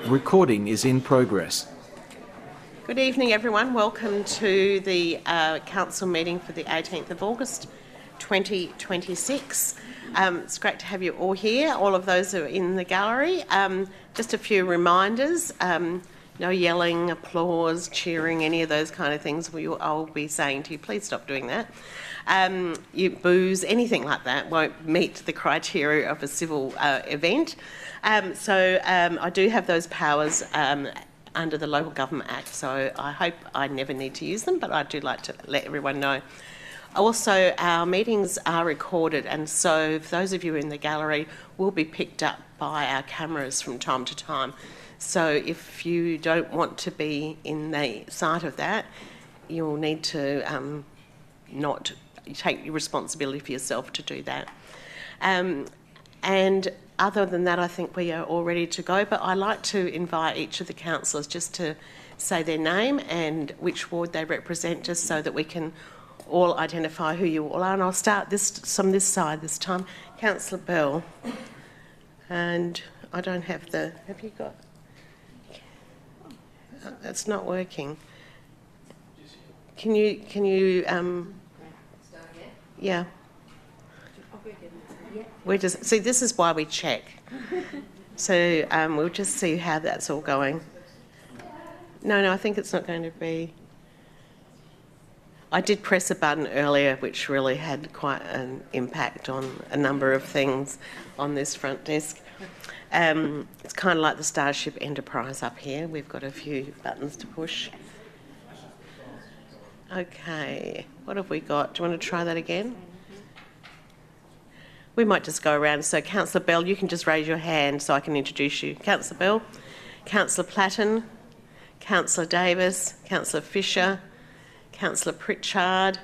Recording is in progress. Good evening, everyone. Welcome to the council meeting for the 18th of August 2026. It's great to have you all here, all of those who are in the gallery. Just a few reminders, no yelling, applause, cheering, any of those kind of things. I'll be saying to you, please stop doing that. You boos, anything like that won't meet the criteria of a civil event. So I do have those powers under the Local Government Act, so I hope I never need to use them, but I do like to let everyone know. Also, our meetings are recorded, and so for those of you in the gallery will be picked up by our cameras from time to time. So if you don't want to be in the sight of that, you'll need to not take responsibility for yourself to do that. And other than that, I think we are all ready to go, but I'd like to invite each of the councillors just to say their name and which ward they represent, just so that we can all identify who you all are. And I'll start from this side this time. Councillor Bell. And I don't have have you got? That's not working. Can you yeah. See, this is why we check. So we'll just see how that's all going. No, I think it's not going to be. I did press a button earlier which really had quite an impact on a number of things on this front desk. It's kind of like the Starship Enterprise up here. We've got a few buttons to push. Okay, what have we got? Do you want to try that again? We might just go around. So Councillor Bell, you can just raise your hand so I can introduce you. Councillor Bell, Councillor Platten, Councillor Davis, Councillor Fisher, Councillor Pritchard,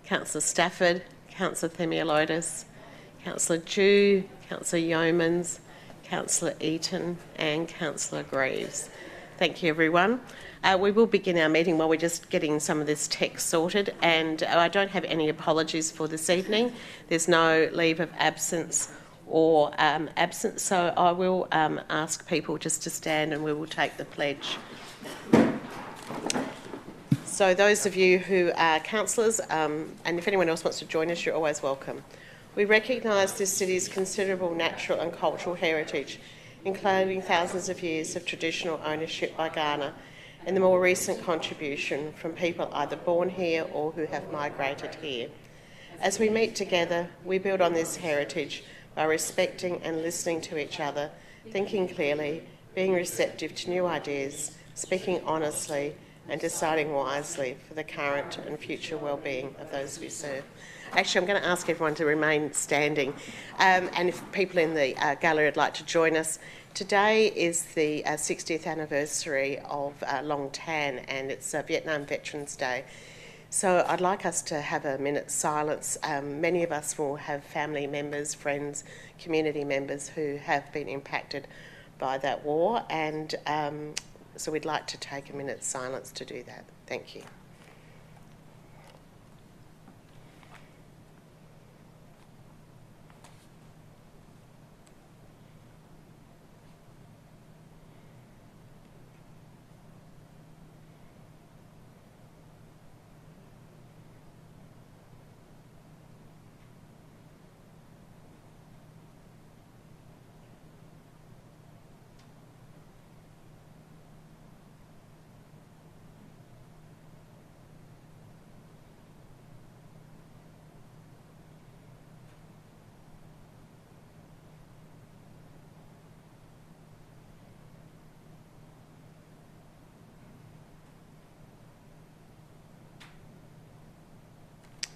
Councillor Stafford, Councillor Themeliotis, Councillor Dew, Councillor Yeomans, Councillor Eaton and Councillor Greaves. Thank you, everyone. We will begin our meeting while we're just getting some of this text sorted, and I don't have any apologies for this evening. There's no leave of absence or absence, so I will ask people just to stand and we will take the pledge. So those of you who are councillors, and if anyone else wants to join us, you're always welcome. We recognise this city's considerable natural and cultural heritage, including thousands of years of traditional ownership by Ghana, and the more recent contribution from people either born here or who have migrated here. As we meet together, we build on this heritage by respecting and listening to each other, thinking clearly, being receptive to new ideas, speaking honestly, and deciding wisely for the current and future well-being of those we serve. Actually, I'm going to ask everyone to remain standing, and if people in the gallery would like to join us. Today is the 60th anniversary of Long Tan, and it's Vietnam Veterans Day. So I'd like us to have a minute's silence. Many of us will have family members, friends, community members who have been impacted by that war, and so we'd like to take a minute's silence to do that. Thank you.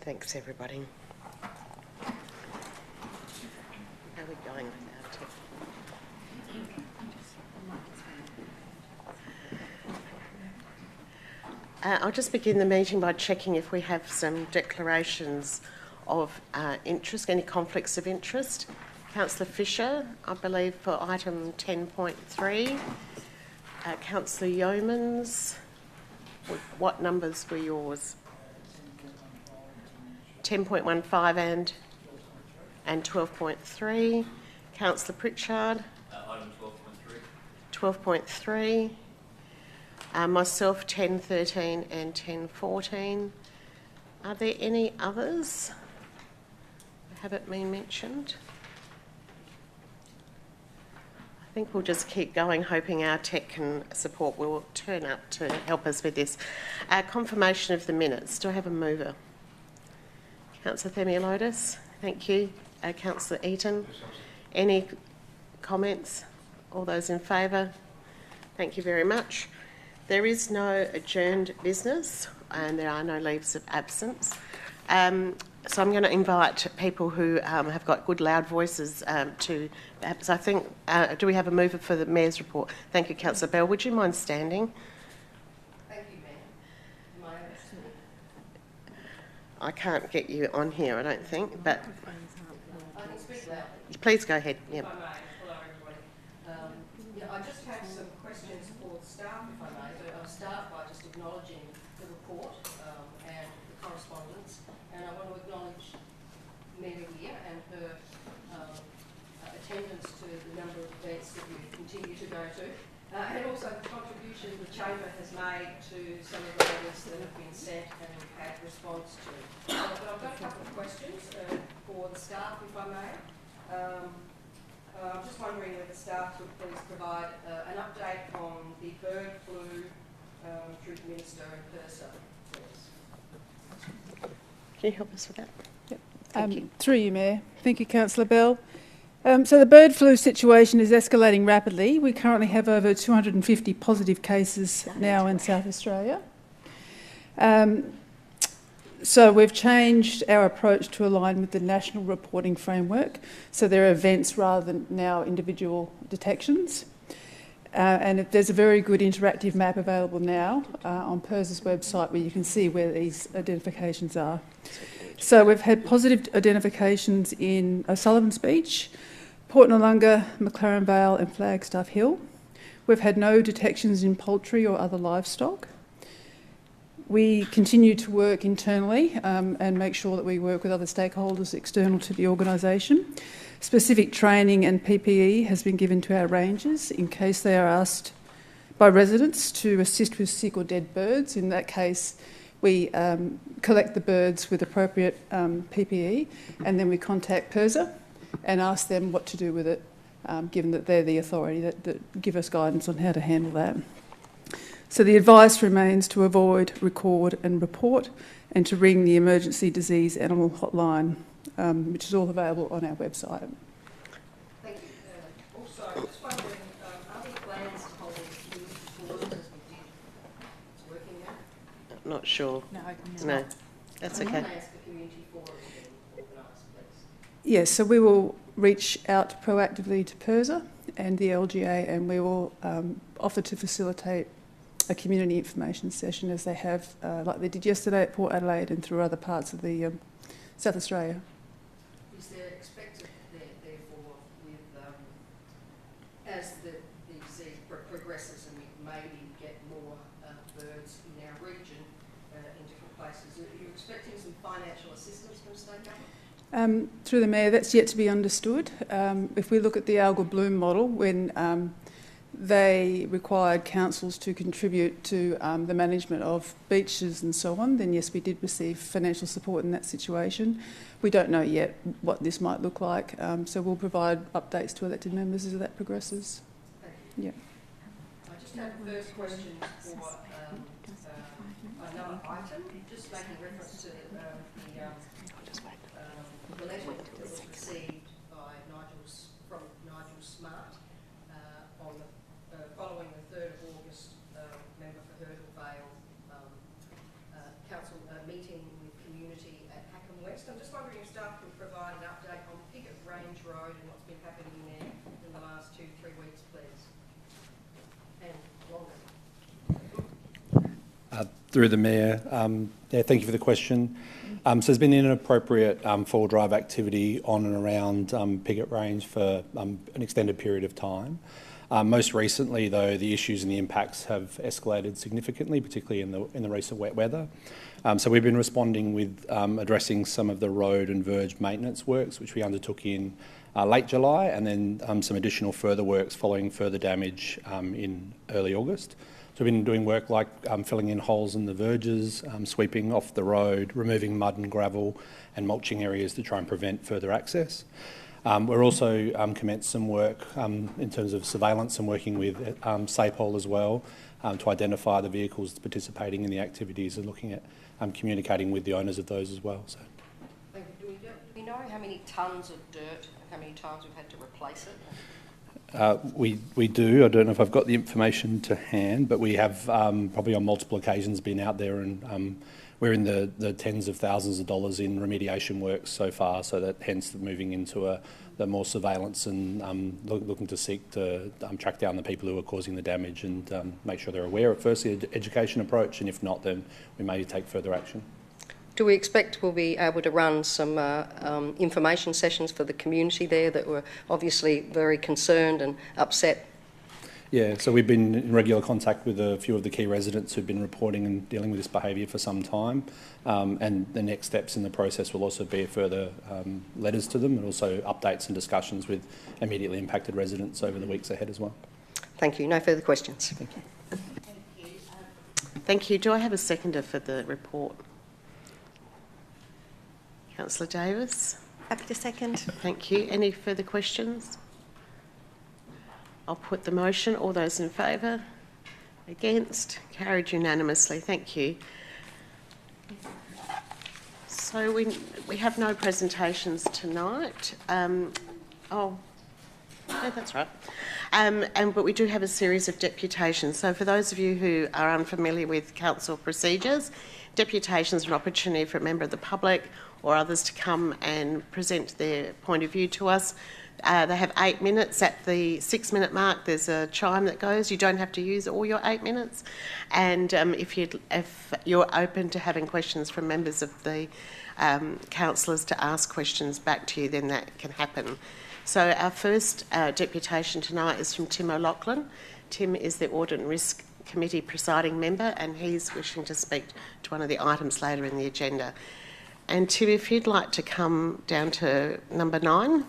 Thanks, everybody. How are we going without it? I'll just begin the meeting by checking if we have some declarations of interest, any conflicts of interest. Councillor Fisher, I believe, for item 10.3. Councillor Yeomans, what numbers were yours? 10.15 and 12.3. Councillor Pritchard. Item 12.3. 12.3, myself 10.13 and 10.14. Are there any others that haven't been mentioned? I think we'll just keep going, hoping our tech and support will turn up to help us with this. Confirmation of the minutes. Do I have a mover? Councillor Themeliotis, thank you. Councillor Eaton, any comments? All those in favour? Thank you very much. There is no adjourned business and there are no leaves of absence. So I'm going to invite people who have got good loud voices to perhaps, I think, do we have a mover for the Mayor's report? Thank you, Councillor Bell. Would you mind standing? Thank you, Mayor. I can't get you on here, I don't think, but I can speak loudly. please go ahead. If I may. Hello, everybody. I just have some questions for the staff, if I may. So I'll start by just acknowledging the report and the correspondence. And I want to acknowledge Mary here and her attendance to the number of events that you continue to go to. And also the contribution the Chamber has made to some of the letters that have been sent and we've had response to. But I've got a couple of questions for the staff, if I may. I'm just wondering whether staff could please provide an update on the bird flu through the Minister in person, please. Can you help us with that? Yep. Thank you. Through you, Mayor. Thank you, Councillor Bell. So the bird flu situation is escalating rapidly. We currently have over 250 positive cases now in South Australia. So we've changed our approach to align with the national reporting framework. So there are events rather than now individual detections. And there's a very good interactive map available now on PIRS's website where you can see where these identifications are. So we've had positive identifications in Sellicks Beach, Port Noarlunga, McLaren Vale and Flagstaff Hill. We've had no detections in poultry or other livestock. We continue to work internally and make sure that we work with other stakeholders external to the organisation. Specific training and PPE has been given to our rangers in case they are asked by residents to assist with sick or dead birds. In that case, we collect the birds with appropriate PPE and then we contact PIRSA and ask them what to do with it, given that they're the authority that give us guidance on how to handle that. So the advice remains to avoid, record and report and to ring the emergency disease animal hotline, which is all available on our website. Thank you. Also, just wondering, are there plans to hold a community forum as we did? It's working now? I'm not sure. No, that's okay. Plans for community forums being organised, please? Yes, so we will reach out proactively to PIRSA and the LGA and we will offer to facilitate a community information session as they have, like they did yesterday at Port Adelaide and through other parts of the South Australia. Is there expected, therefore, with as the disease progresses and we maybe get more birds in our region in different places, are you expecting some financial assistance from state government? Through the Mayor, that's yet to be understood. If we look at the algal bloom model, when they required councils to contribute to the management of beaches and so on, then yes, we did receive financial support in that situation. We don't know yet what this might look like, so we'll provide updates to elected members as that progresses. Thank you. Yeah. I just have a first question for another item, just making reference to the letter that was received by from Nigel Smart on the following the 3rd of August member for Hurdle Vale council meeting with community at Hackham West. I'm just wondering if staff can provide an update on Piggott Range Road and what's been happening there in the last 2-3 weeks, please, and longer. Through the Mayor, thank you for the question. So there's been inappropriate four drive activity on and around Piggott Range for an extended period of time. Most recently, though, the issues and the impacts have escalated significantly, particularly in the recent wet weather. So we've been responding with addressing some of the road and verge maintenance works, which we undertook in late July, and then some additional further works following further damage in early August. So we've been doing work like filling in holes in the verges, sweeping off the road, removing mud and gravel and mulching areas to try and prevent further access. We're also commenced some work in terms of surveillance and working with SAPOL as well to identify the vehicles participating in the activities and looking at communicating with the owners of those as well. So. Thank you. Do we know how many tonnes of dirt and how many times we've had to replace it? We do. I don't know if I've got the information to hand, but we have probably on multiple occasions been out there, and we're in the tens of thousands of dollars in remediation works so far, so that hence moving into the more surveillance and looking to seek to track down the people who are causing the damage and make sure they're aware of firstly the education approach, and if not, then we may take further action. Do we expect we'll be able to run some information sessions for the community there that were obviously very concerned and upset? Yeah, so we've been in regular contact with a few of the key residents who've been reporting and dealing with this behaviour for some time, and the next steps in the process will also be further letters to them and also updates and discussions with immediately impacted residents over the weeks ahead as well. Thank you. No further questions. Thank you. Thank you. Do I have a seconder for the report? Councillor Davis. Happy to second. Thank you. Any further questions? I'll put the motion. All those in favour? Against? Carried unanimously. Thank you. So we have no presentations tonight. No, that's right. But we do have a series of deputations. So for those of you who are unfamiliar with council procedures, deputation is an opportunity for a member of the public or others to come and present their point of view to us. They have 8 minutes. At the 6-minute mark, there's a chime that goes. You don't have to use all your 8 minutes. And if you're open to having questions from members of the councillors to ask questions back to you, then that can happen. So our first deputation tonight is from Tim O'Loughlin. Tim is the Audit and Risk Committee presiding member, and he's wishing to speak to one of the items later in the agenda. And Tim, if you'd like to come down to number 9,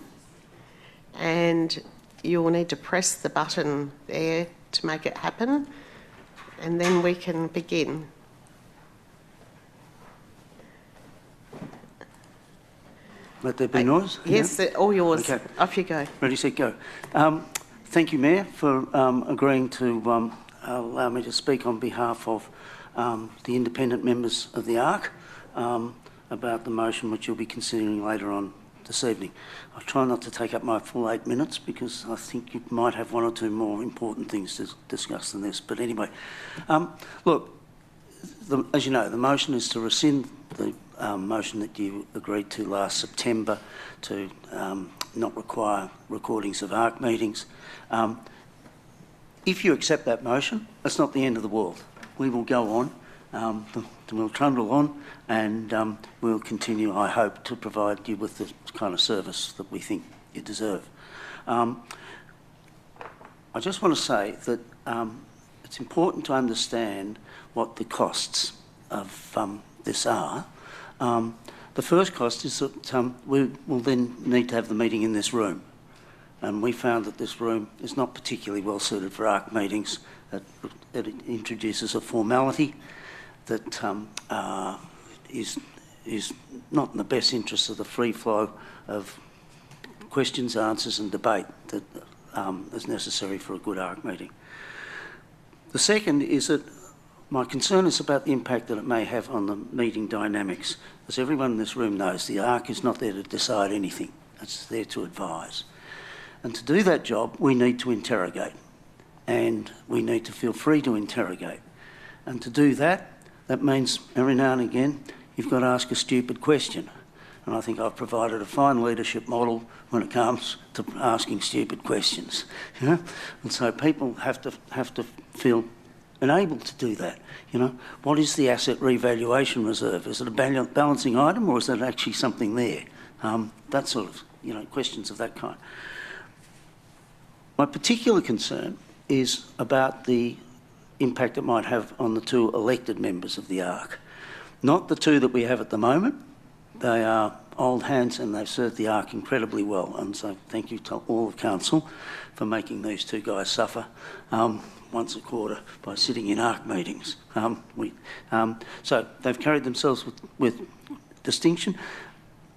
and you'll need to press the button there to make it happen, and then we can begin. Let there be noise? Yes, yeah? all yours. Okay. Off you go. Ready, set, go. Thank you, Mayor, for agreeing to allow me to speak on behalf of the independent members of the ARC about the motion which you'll be considering later on this evening. I'll try not to take up my full 8 minutes because I think you might have one or two more important things to discuss than this. But anyway, look, as you know, the motion is to rescind the motion that you agreed to last September to not require recordings of ARC meetings. If you accept that motion, that's not the end of the world. We will go on, we'll trundle on, and we'll continue, I hope, to provide you with the kind of service that we think you deserve. I just want to say that it's important to understand what the costs of this are. The first cost is that we will then need to have the meeting in this room. And we found that this room is not particularly well suited for ARC meetings. It introduces a formality that is not in the best interest of the free flow of questions, answers and debate that is necessary for a good ARC meeting. The second is that my concern is about the impact that it may have on the meeting dynamics. As everyone in this room knows, the ARC is not there to decide anything. It's there to advise. And to do that job, we need to interrogate. And we need to feel free to interrogate. And to do that, that means every now and again, you've got to ask a stupid question. And I think I've provided a fine leadership model when it comes to asking stupid questions. You know? And so people have to feel enabled to do that. You know, what is the asset revaluation reserve? Is it a balancing item, or is it actually something there? That sort of, you know, questions of that kind. My particular concern is about the impact it might have on the 2 elected members of the ARC. Not the 2 that we have at the moment. They are old hands, and they've served the ARC incredibly well. And so thank you to all of Council for making these two guys suffer once a quarter by sitting in ARC meetings. So they've carried themselves with distinction.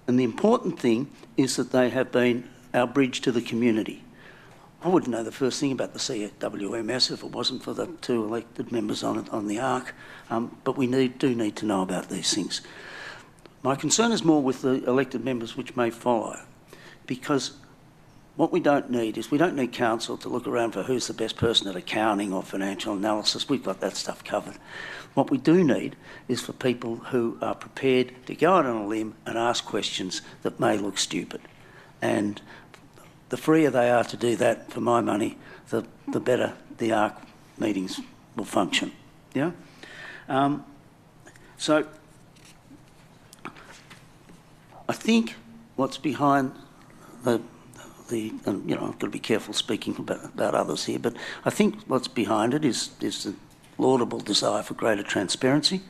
And the important thing is that they have been our bridge to the community. I wouldn't know the first thing about the CWMS if it wasn't for the two elected members on the ARC, but we do need to know about these things. My concern is more with the elected members which may follow, because what we don't need is, we don't need Council to look around for who's the best person at accounting or financial analysis. We've got that stuff covered. What we do need is for people who are prepared to go out on a limb and ask questions that may look stupid. And the freer they are to do that, for my money, the better the ARC meetings will function. Yeah? So I think what's behind and I've got to be careful speaking about others here, but I think what's behind it is the laudable desire for greater transparency,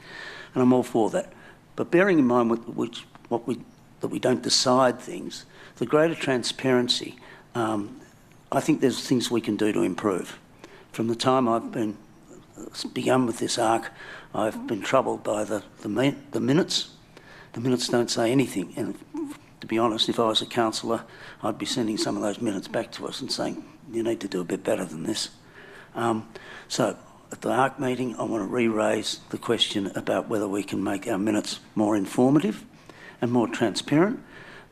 and I'm all for that. But bearing in mind that we don't decide things, the greater transparency, I think there's things we can do to improve. From the time I've begun with this ARC, I've been troubled by the minutes. The minutes don't say anything, and to be honest, if I was a councillor, I'd be sending some of those minutes back to us and saying, you need to do a bit better than this. So at the ARC meeting, I want to re-raise the question about whether we can make our minutes more informative and more transparent.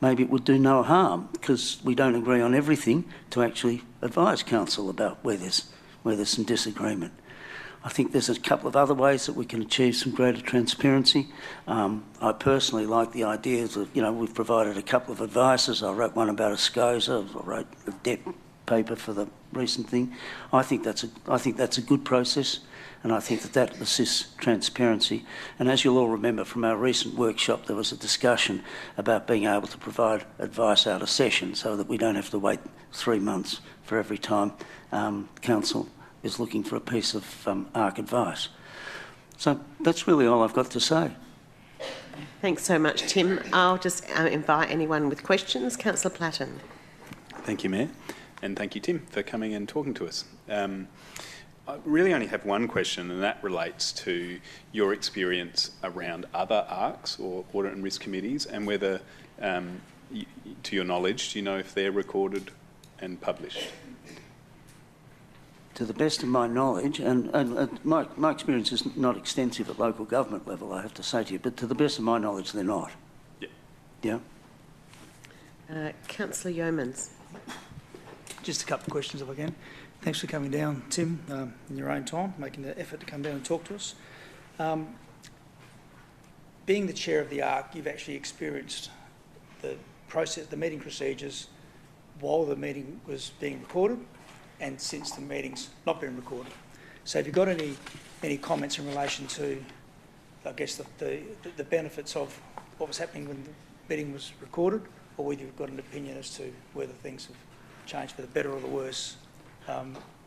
Maybe it would do no harm, because we don't agree on everything, to actually advise Council about where there's some disagreement. I think there's a couple of other ways that we can achieve some greater transparency. I personally like the idea that, we've provided a couple of advices. I wrote one about a SCOSA, I wrote a debt paper for the recent thing. I think that's a good process, and I think that assists transparency. And as you'll all remember from our recent workshop, there was a discussion about being able to provide advice out of session so that we don't have to wait 3 months for every time Council is looking for a piece of ARC advice. So that's really all I've got to say. Thanks so much, Tim. I'll just invite anyone with questions. Councillor Platten. Thank you, Mayor, and thank you, Tim, for coming and talking to us. I really only have one question, and that relates to your experience around other ARCs or Audit and Risk Committees, and whether, to your knowledge, do you know if they're recorded and published? To the best of my knowledge, and my experience is not extensive at local government level, I have to say to you, but to the best of my knowledge, they're not. Yeah. Yeah. Councillor Yeomans. Just a couple of questions if I can. Thanks for coming down, Tim, in your own time, making the effort to come down and talk to us. Being the chair of the ARC, you've actually experienced the process, the meeting procedures, while the meeting was being recorded and since the meeting's not been recorded. So have you got any comments in relation to, I guess, the benefits of what was happening when the meeting was recorded, or whether you've got an opinion as to whether things have changed for the better or the worse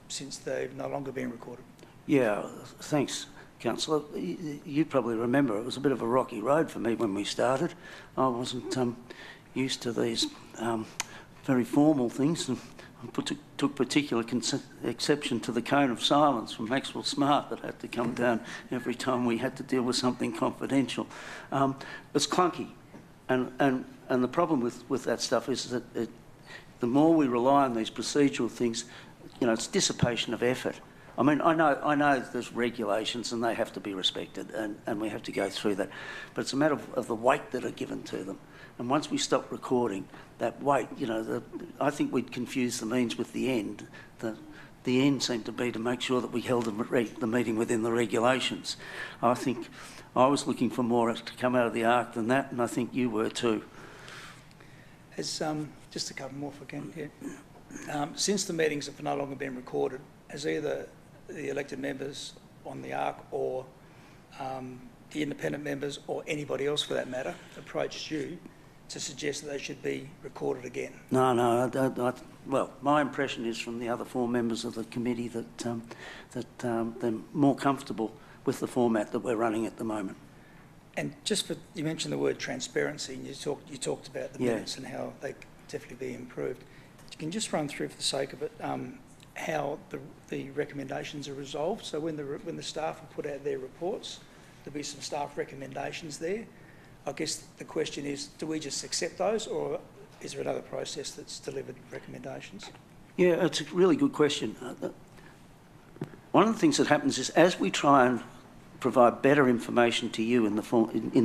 since they've no longer been recorded? Yeah, thanks, Councillor. You probably remember it was a bit of a rocky road for me when we started. I wasn't used to these very formal things, and I took particular exception to the cone of silence from Maxwell Smart that had to come down every time we had to deal with something confidential. It's clunky, and the problem with that stuff is that the more we rely on these procedural things, it's dissipation of effort. I mean, I know there's regulations and they have to be respected, and we have to go through that, but it's a matter of the weight that are given to them. And once we stop recording, that weight, I think we'd confuse the means with the end. The end seemed to be to make sure that we held the meeting within the regulations. I think I was looking for more to come out of the ARC than that, and I think you were too. Has, just a couple more if I can, yeah. Since the meetings have no longer been recorded, has either the elected members on the ARC or the independent members, or anybody else for that matter, approached you to suggest that they should be recorded again? No. Well, my impression is from the other 4 members of the committee that they're more comfortable with the format that we're running at the moment. And just for, you mentioned the word transparency, and you talked about the minutes and how they could definitely be improved. You can just run through, for the sake of it, how the recommendations are resolved. So when the staff will put out their reports, there'll be some staff recommendations there. I guess the question is, do we just accept those, or is there another process that's delivered recommendations? Yeah, it's a really good question. One of the things that happens is, as we try and provide better information to you in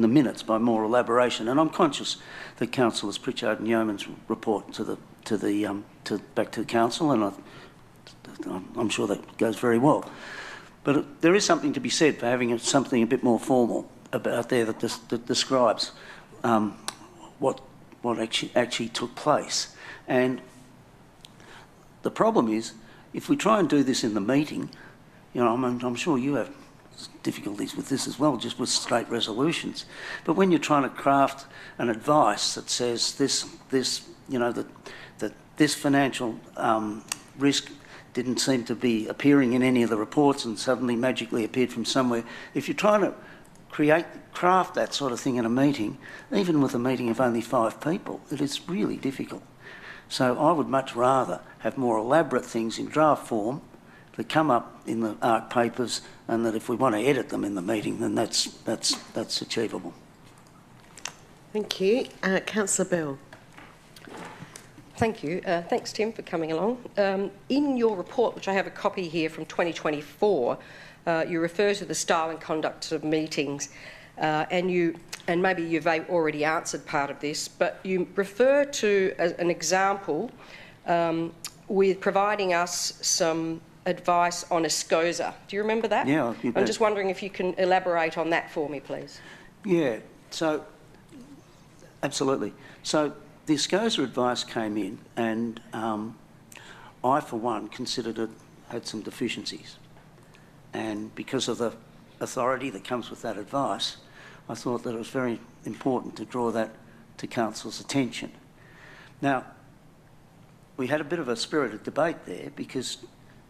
the minutes by more elaboration, and I'm conscious that Councillors Pritchard and Yeoman's report back to the council, and I'm sure that goes very well. But there is something to be said for having something a bit more formal about there that describes what actually took place. And the problem is, if we try and do this in the meeting, I'm sure you have difficulties with this as well, just with straight resolutions. But when you're trying to craft an advice that says that this financial risk didn't seem to be appearing in any of the reports and suddenly magically appeared from somewhere, if you're trying to craft that sort of thing in a meeting, even with a meeting of only 5 people, it is really difficult. So I would much rather have more elaborate things in draft form that come up in the ARC papers, and that if we want to edit them in the meeting, then that's achievable. Thank you. Councillor Bell. Thank you. Thanks, Tim, for coming along. In your report, which I have a copy here from 2024, you refer to the style and conduct of meetings, and maybe you've already answered part of this, but you refer to an example with providing us some advice on a SCOSA. Do you remember that? Yeah, you bet. I'm just wondering if you can elaborate on that for me, please. Yeah, so absolutely. So the SCOSA advice came in, and I, for one, considered it had some deficiencies. And because of the authority that comes with that advice, I thought that it was very important to draw that to Council's attention. Now, we had a bit of a spirited debate there, because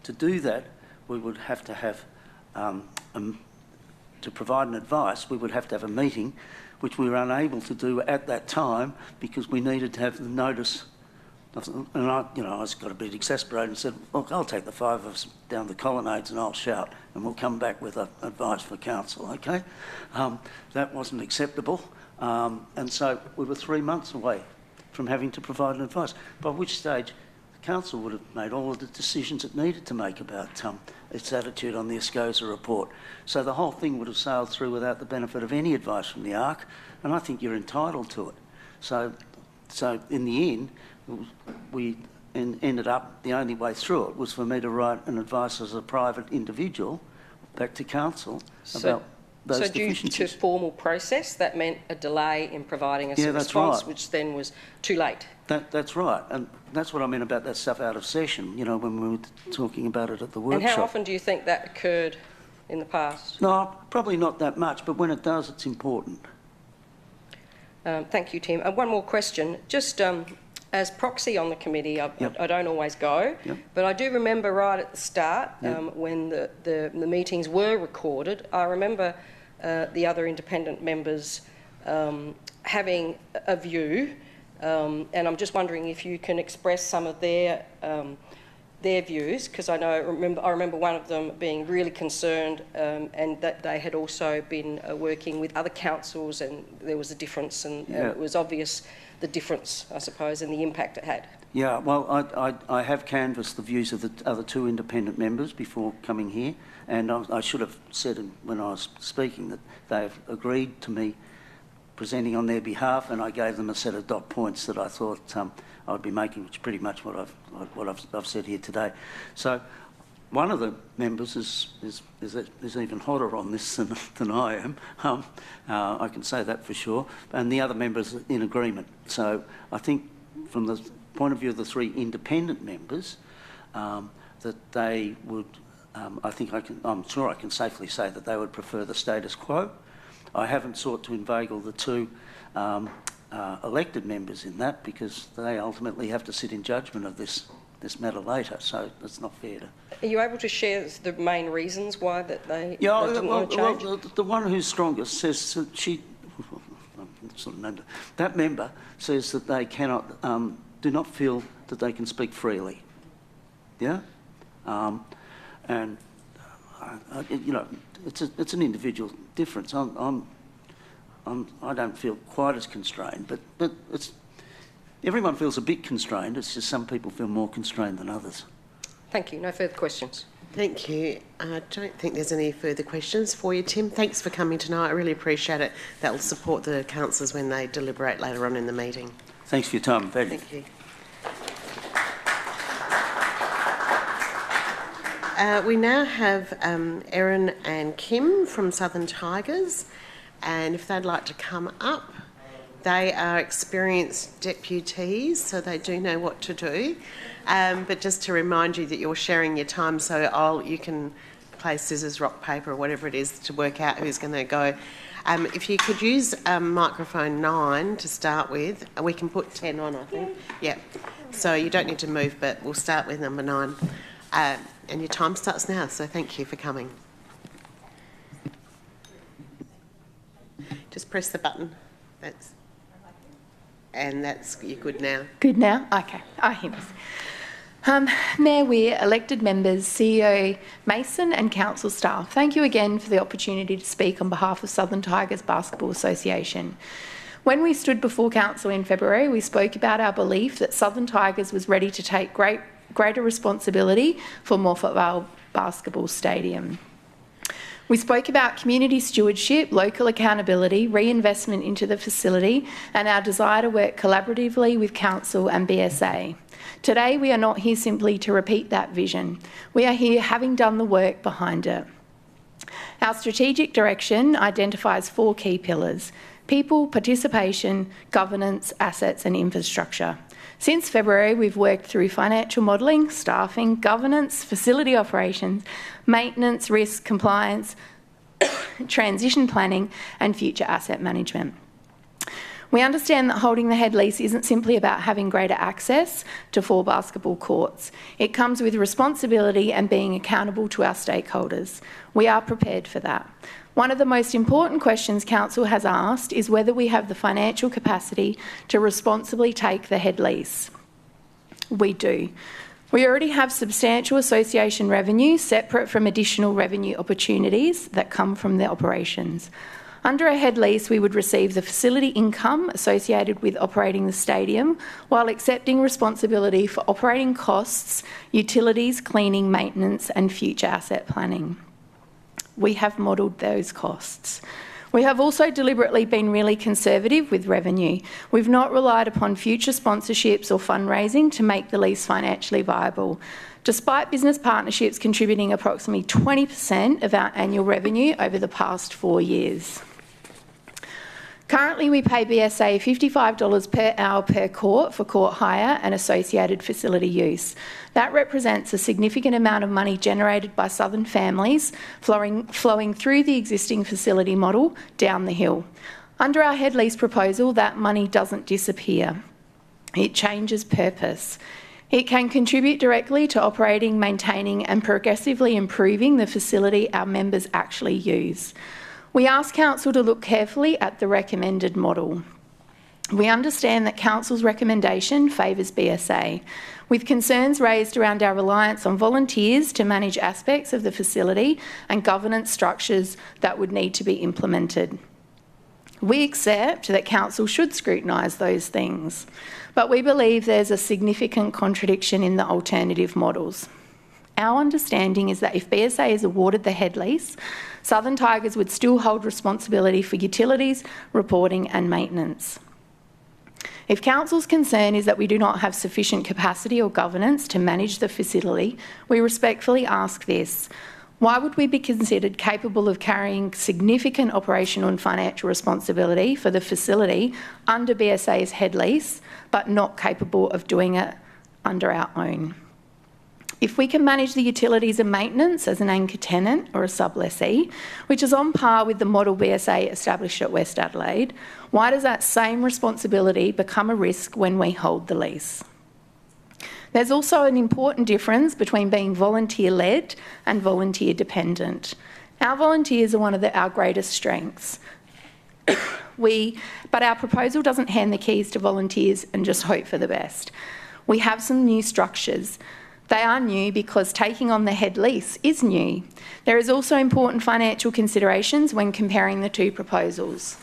to do that, we would have to have, to provide an advice, we would have to have a meeting, which we were unable to do at that time because we needed to have the notice. And I got a bit exasperated and said, look, I'll take the 5 of us down the colonnades and I'll shout, and we'll come back with advice for council, okay? That wasn't acceptable. And so we were 3 months away from having to provide an advice, by which stage the council would have made all of the decisions it needed to make about its attitude on the SCOSA report. So the whole thing would have sailed through without the benefit of any advice from the ARC, and I think you're entitled to it. So in the end, we ended up, the only way through it was for me to write an advice as a private individual back to council about those deficiencies. So due to formal process, that meant a delay in providing us a response, right, which then was too late. That's right, and that's what I mean about that stuff out of session, when we were talking about it at the workshop. And how often do you think that occurred in the past? No, probably not that much, but when it does, it's important. Thank you, Tim. One more question. Just as proxy on the committee, I don't always go, but I do remember right at the start when the meetings were recorded, I remember the other independent members having a view, and I'm just wondering if you can express some of their views, because I remember one of them being really concerned, and that they had also been working with other councils, and there was a difference, and it was obvious the difference, I suppose, and the impact it had. Yeah, well, I have canvassed the views of the other 2 independent members before coming here, and I should have said when I was speaking that they have agreed to me presenting on their behalf, and I gave them a set of dot points that I thought I'd be making, which is pretty much what I've said here today. So one of the members is even hotter on this than I am. I can say that for sure. And the other members are in agreement. So I think from the point of view of the 3 independent members, that they would, I'm sure I can safely say that they would prefer the status quo. I haven't sought to inveigle the 2 elected members in that, because they ultimately have to sit in judgment of this this matter later, so it's not fair to... Are you able to share the main reasons why that they Yeah, didn't want to change? well, the one who's strongest says that that member says that they cannot, do not feel that they can speak freely. Yeah? And, you know, it's an individual difference. I don't feel quite as constrained, but it's... Everyone feels a bit constrained. It's just some people feel more constrained than others. Thank you. No further questions. Thank you. I don't think there's any further questions for you, Tim. Thanks for coming tonight. I really appreciate it. That will support the councillors when they deliberate later on in the meeting. Thanks for your time. Value. Thank you. We now have Erin and Kim from Southern Tigers, and if they'd like to come up. They are experienced deputies, so they do know what to do. But just to remind you that you're sharing your time, so you can play scissors, rock, paper, or whatever it is to work out who's going to go. If you could use microphone 9 to start with, we can put 10 on, I think. Yeah. So you don't need to move, but we'll start with number 9. And your time starts now, so thank you for coming. Just press the button. You're good now. Good now? Okay, I hear this. Mayor Weir, elected members, CEO Mason and council staff, thank you again for the opportunity to speak on behalf of Southern Tigers Basketball Association. When we stood before council in February, we spoke about our belief that Southern Tigers was ready to take greater responsibility for Morphett Vale Basketball Stadium. We spoke about community stewardship, local accountability, reinvestment into the facility, and our desire to work collaboratively with council and BSA. Today, we are not here simply to repeat that vision. We are here having done the work behind it. Our strategic direction identifies 4 key pillars: people, participation, governance, assets, and infrastructure. Since February, we've worked through financial modelling, staffing, governance, facility operations, maintenance, risk, compliance, transition planning, and future asset management. We understand that holding the head lease isn't simply about having greater access to 4 basketball courts. It comes with responsibility and being accountable to our stakeholders. We are prepared for that. One of the most important questions Council has asked is whether we have the financial capacity to responsibly take the head lease. We do. We already have substantial association revenue separate from additional revenue opportunities that come from the operations. Under a head lease, we would receive the facility income associated with operating the stadium while accepting responsibility for operating costs, utilities, cleaning, maintenance, and future asset planning. We have modelled those costs. We have also deliberately been really conservative with revenue. We've not relied upon future sponsorships or fundraising to make the lease financially viable. Despite business partnerships contributing approximately 20% of our annual revenue over the past 4 years. Currently, we pay BSA $55 per hour per court for court hire and associated facility use. That represents a significant amount of money generated by Southern families flowing through the existing facility model down the hill. Under our head lease proposal, that money doesn't disappear. It changes purpose. It can contribute directly to operating, maintaining and progressively improving the facility our members actually use. We ask Council to look carefully at the recommended model. We understand that Council's recommendation favours BSA, with concerns raised around our reliance on volunteers to manage aspects of the facility and governance structures that would need to be implemented. We accept that Council should scrutinise those things, but we believe there's a significant contradiction in the alternative models. Our understanding is that if BSA is awarded the head lease, Southern Tigers would still hold responsibility for utilities, reporting and maintenance. If Council's concern is that we do not have sufficient capacity or governance to manage the facility, we respectfully ask this: why would we be considered capable of carrying significant operational and financial responsibility for the facility under BSA's head lease, but not capable of doing it under our own? If we can manage the utilities and maintenance as an anchor tenant or a sublessee, which is on par with the model BSA established at West Adelaide, why does that same responsibility become a risk when we hold the lease? There's also an important difference between being volunteer-led and volunteer-dependent. Our volunteers are one of our greatest strengths. But our proposal doesn't hand the keys to volunteers and just hope for the best. We have some new structures. They are new because taking on the head lease is new. There is also important financial considerations when comparing the two proposals.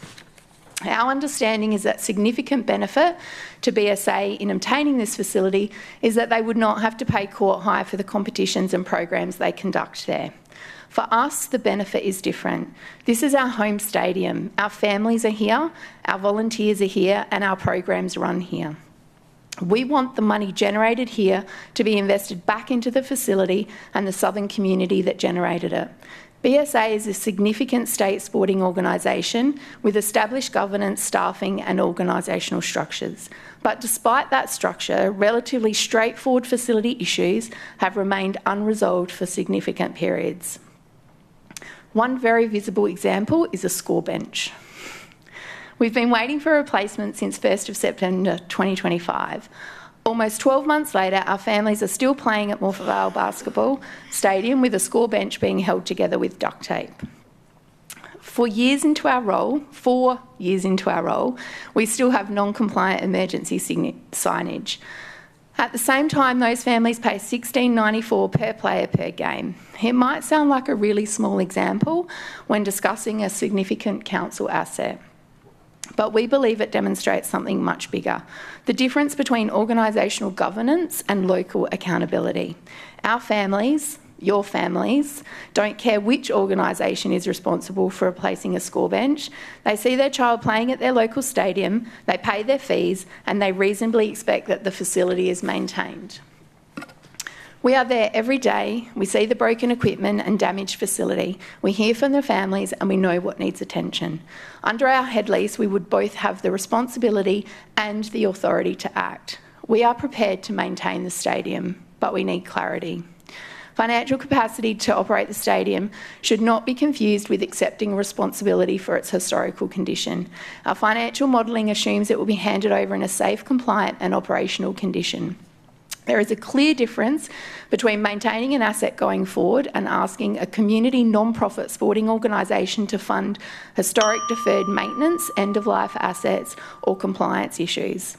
Our understanding is that significant benefit to BSA in obtaining this facility is that they would not have to pay court hire for the competitions and programs they conduct there. For us, the benefit is different. This is our home stadium. Our families are here, our volunteers are here, and our programs run here. We want the money generated here to be invested back into the facility and the southern community that generated it. BSA is a significant state sporting organisation with established governance, staffing and organisational structures. But despite that structure, relatively straightforward facility issues have remained unresolved for significant periods. One very visible example is a score bench. We've been waiting for a replacement since 1st of September 2025. Almost 12 months later, our families are still playing at Morphett Vale Basketball Stadium with a score bench being held together with duct tape. 4 years into our role, we still have non-compliant emergency signage. At the same time, those families pay $16.94 per player per game. It might sound like a really small example when discussing a significant council asset, but we believe it demonstrates something much bigger: the difference between organisational governance and local accountability. Our families, your families, don't care which organisation is responsible for replacing a score bench. They see their child playing at their local stadium, they pay their fees, and they reasonably expect that the facility is maintained. We are there every day. We see the broken equipment and damaged facility. We hear from the families and we know what needs attention. Under our head lease, we would both have the responsibility and the authority to act. We are prepared to maintain the stadium, but we need clarity. Financial capacity to operate the stadium should not be confused with accepting responsibility for its historical condition. Our financial modelling assumes it will be handed over in a safe, compliant and operational condition. There is a clear difference between maintaining an asset going forward and asking a community non-profit sporting organisation to fund historic deferred maintenance, end-of-life assets or compliance issues.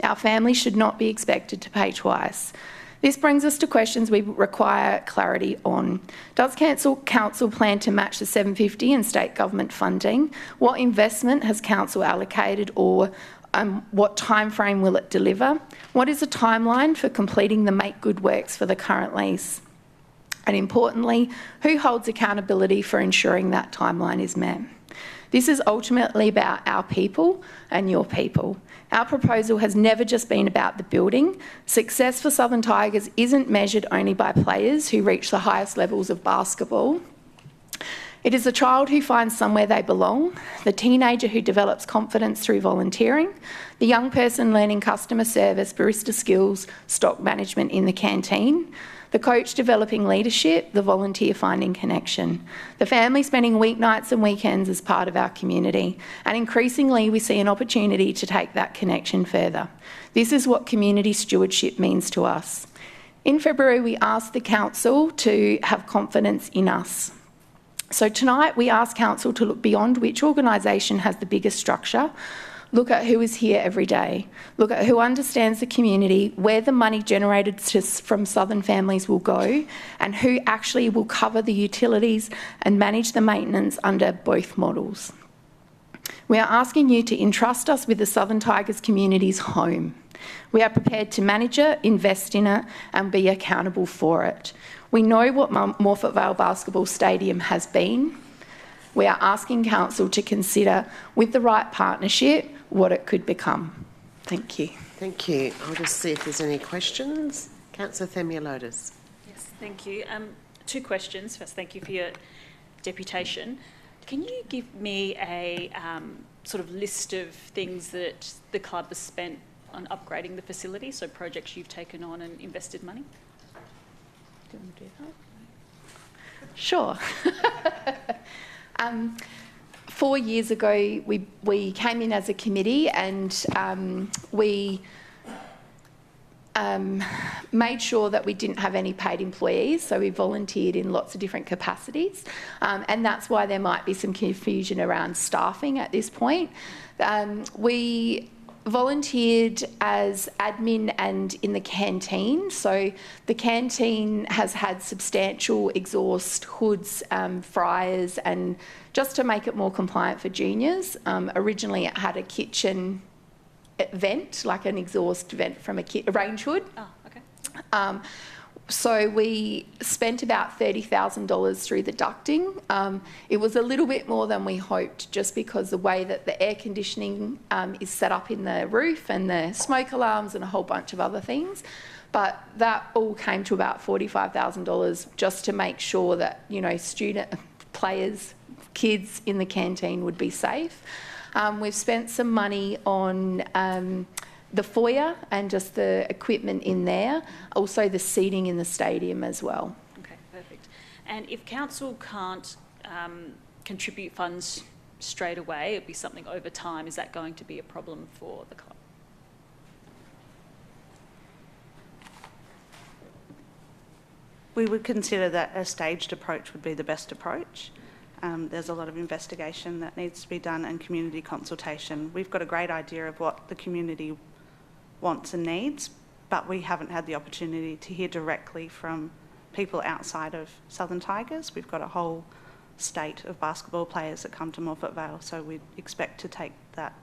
Our families should not be expected to pay twice. This brings us to questions we require clarity on. Does Council plan to match the $750 in state government funding? What investment has Council allocated, or what timeframe will it deliver? What is the timeline for completing the make good works for the current lease? And importantly, who holds accountability for ensuring that timeline is met? This is ultimately about our people and your people. Our proposal has never just been about the building. Success for Southern Tigers isn't measured only by players who reach the highest levels of basketball. It is the child who finds somewhere they belong, the teenager who develops confidence through volunteering, the young person learning customer service, barista skills, stock management in the canteen, the coach developing leadership, the volunteer finding connection, the family spending weeknights and weekends as part of our community, and increasingly we see an opportunity to take that connection further. This is what community stewardship means to us. In February, we asked the Council to have confidence in us. So tonight we ask Council to look beyond which organisation has the biggest structure, look at who is here every day, look at who understands the community, where the money generated from Southern families will go, and who actually will cover the utilities and manage the maintenance under both models. We are asking you to entrust us with the Southern Tigers community's home. We are prepared to manage it, invest in it, and be accountable for it. We know what Morphett Vale Basketball Stadium has been. We are asking Council to consider, with the right partnership, what it could become. Thank you. Thank you. I'll just see if there's any questions. Councillor Themeliotis. Yes, thank you. 2 questions. First, thank you for your deputation. Can you give me a sort of list of things that the club has spent on upgrading the facility, so projects you've taken on and invested money? Do you want to do that? Sure. 4 years ago, we came in as a committee and we made sure that we didn't have any paid employees, so we volunteered in lots of different capacities, and that's why there might be some confusion around staffing at this point. We volunteered as admin and in the canteen, so the canteen has had substantial exhaust hoods, fryers, and just to make it more compliant for juniors. Originally it had a kitchen vent, like an exhaust vent from a range hood. Oh, okay. So we spent about $30,000 through the ducting. It was a little bit more than we hoped, just because the way that the air conditioning is set up in the roof and the smoke alarms and a whole bunch of other things. But that all came to about $45,000 just to make sure that, you know, student players, kids in the canteen would be safe. We've spent some money on the foyer and just the equipment in there, also the seating in the stadium as well. Okay, perfect. And if council can't contribute funds straight away, it'd be something over time, is that going to be a problem for the club? We would consider that a staged approach would be the best approach. There's a lot of investigation that needs to be done and community consultation. We've got a great idea of what the community wants and needs, but we haven't had the opportunity to hear directly from people outside of Southern Tigers. We've got a whole state of basketball players that come to Morphett Vale, so we'd expect to take that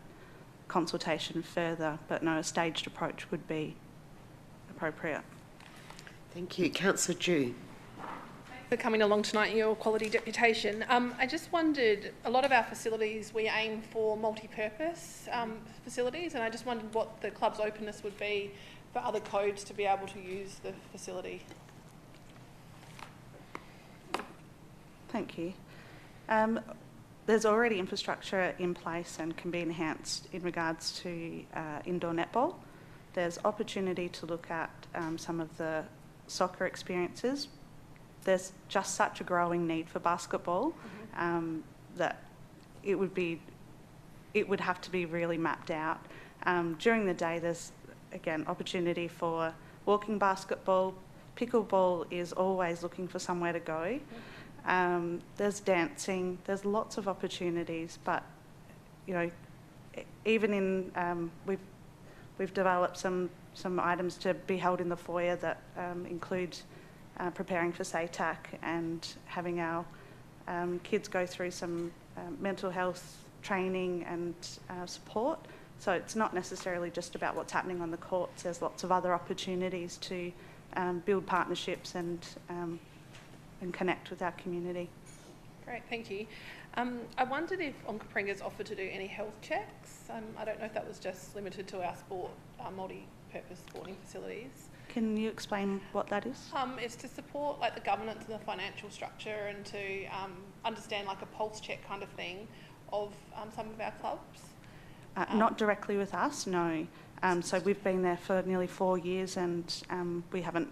consultation further, but no, a staged approach would be appropriate. Thank you. Councillor Dew. For coming along tonight in your quality deputation. I just wondered, a lot of our facilities, we aim for multi-purpose facilities, and I just wondered what the club's openness would be for other codes to be able to use the facility. Thank you. There's already infrastructure in place and can be enhanced in regards to indoor netball. There's opportunity to look at some of the soccer experiences. There's just such a growing need for basketball that it would have to be really mapped out. During the day, there's, again, opportunity for walking basketball. Pickleball is always looking for somewhere to go. There's dancing. There's lots of opportunities, but, you know, even in, we've developed some items to be held in the foyer that include preparing for SATAC and having our kids go through some mental health training and support. So it's not necessarily just about what's happening on the courts. There's lots of other opportunities to build partnerships and connect with our community. Great, thank you. I wondered if Onkaparinga's offered to do any health checks. I don't know if that was just limited to our multi-purpose sporting facilities. Can you explain what that is? It's to support like the governance and the financial structure, and to understand like a pulse check kind of thing of some of our clubs. Not directly with us, no. So we've been there for nearly 4 years, and we haven't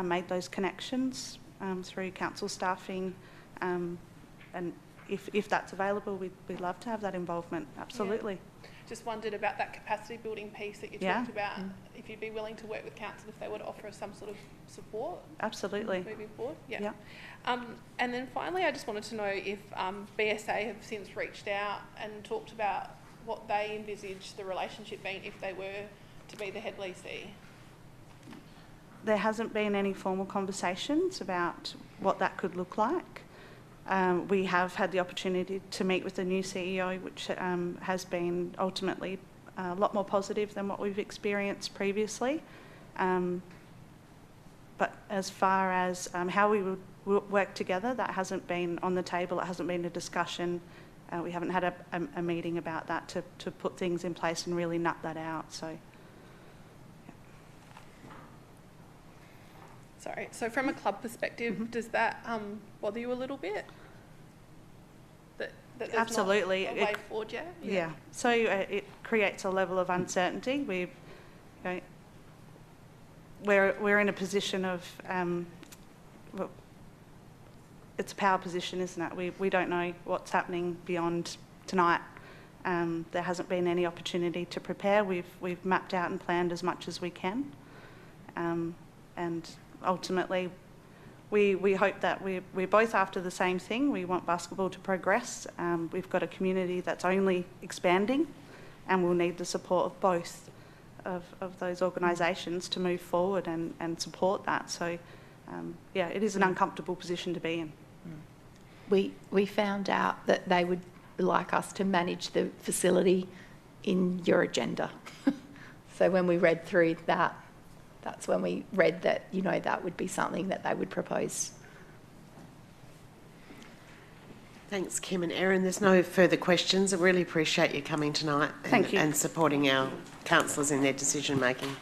made those connections through council staffing. And if that's available, we'd love to have that involvement. Absolutely. Yeah. Just wondered about that capacity building piece that you talked about, if you'd be willing to work with council if they were to offer us some sort of support. Absolutely. Moving forward, yeah. And then finally, I just wanted to know if BSA have since reached out and talked about what they envisage the relationship being if they were to be the head leasee. There hasn't been any formal conversations about what that could look like. We have had the opportunity to meet with the new CEO, which has been ultimately a lot more positive than what we've experienced previously. But as far as how we would work together, that hasn't been on the table. It hasn't been a discussion. We haven't had a meeting about that to put things in place and really nut that out. So. Sorry, so from a club perspective, does that bother you a little bit? That there's Absolutely. not a way forward yet? Yeah. So it creates a level of uncertainty. We're in a position of, well, it's a power position, isn't it? We don't know what's happening beyond tonight. There hasn't been any opportunity to prepare. We've mapped out and planned as much as we can. and ultimately we hope that we're both after the same thing. We want basketball to progress. We've got a community that's only expanding, and we'll need the support of both of those organisations to move forward and support that. So, yeah, it is an uncomfortable position to be in. We found out that they would like us to manage the facility in your agenda. So when we read through that, that's when we read that, you know, that would be something that they would propose. Thanks, Kim and Erin. There's no further questions. I really appreciate you coming tonight Thank you. and supporting our councillors in their decision making.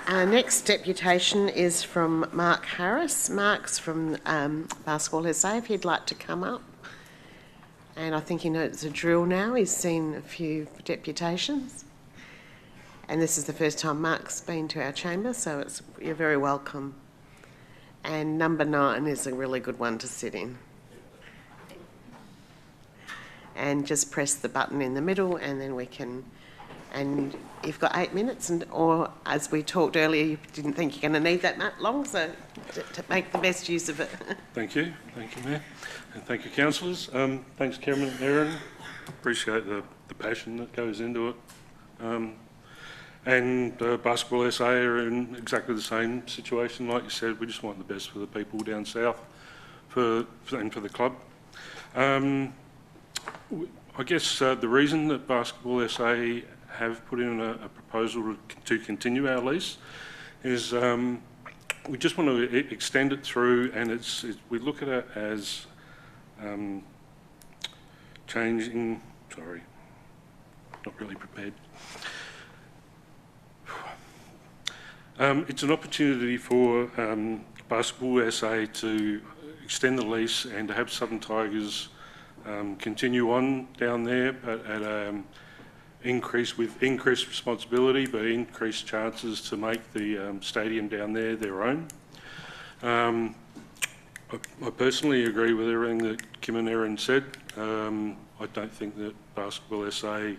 Our next deputation is from Mark Harris. Mark's from Basketball SA, if he'd like to come up. And I think he knows the drill now. He's seen a few deputations. And this is the first time Mark's been to our chamber, so you're very welcome. And number 9 is a really good one to sit in. And just press the button in the middle, and then we can... And you've got 8 minutes, or as we talked earlier, you didn't think you're going to need that long, so to make the best use of it. Thank you, Mayor, and thank you, councillors. Thanks, Cameron and Erin. Appreciate the passion that goes into it. And Basketball SA are in exactly the same situation. Like you said, we just want the best for the people down south and for the club. I guess the reason that Basketball SA have put in a proposal to continue our lease is we just want to extend it through, and we look at it as changing. Sorry, not really prepared. It's an opportunity for Basketball SA to extend the lease and to have Southern Tigers continue on down there, but at increased responsibility, but increased chances to make the stadium down there their own. I personally agree with everything that Kim and Erin said. I don't think that Basketball SA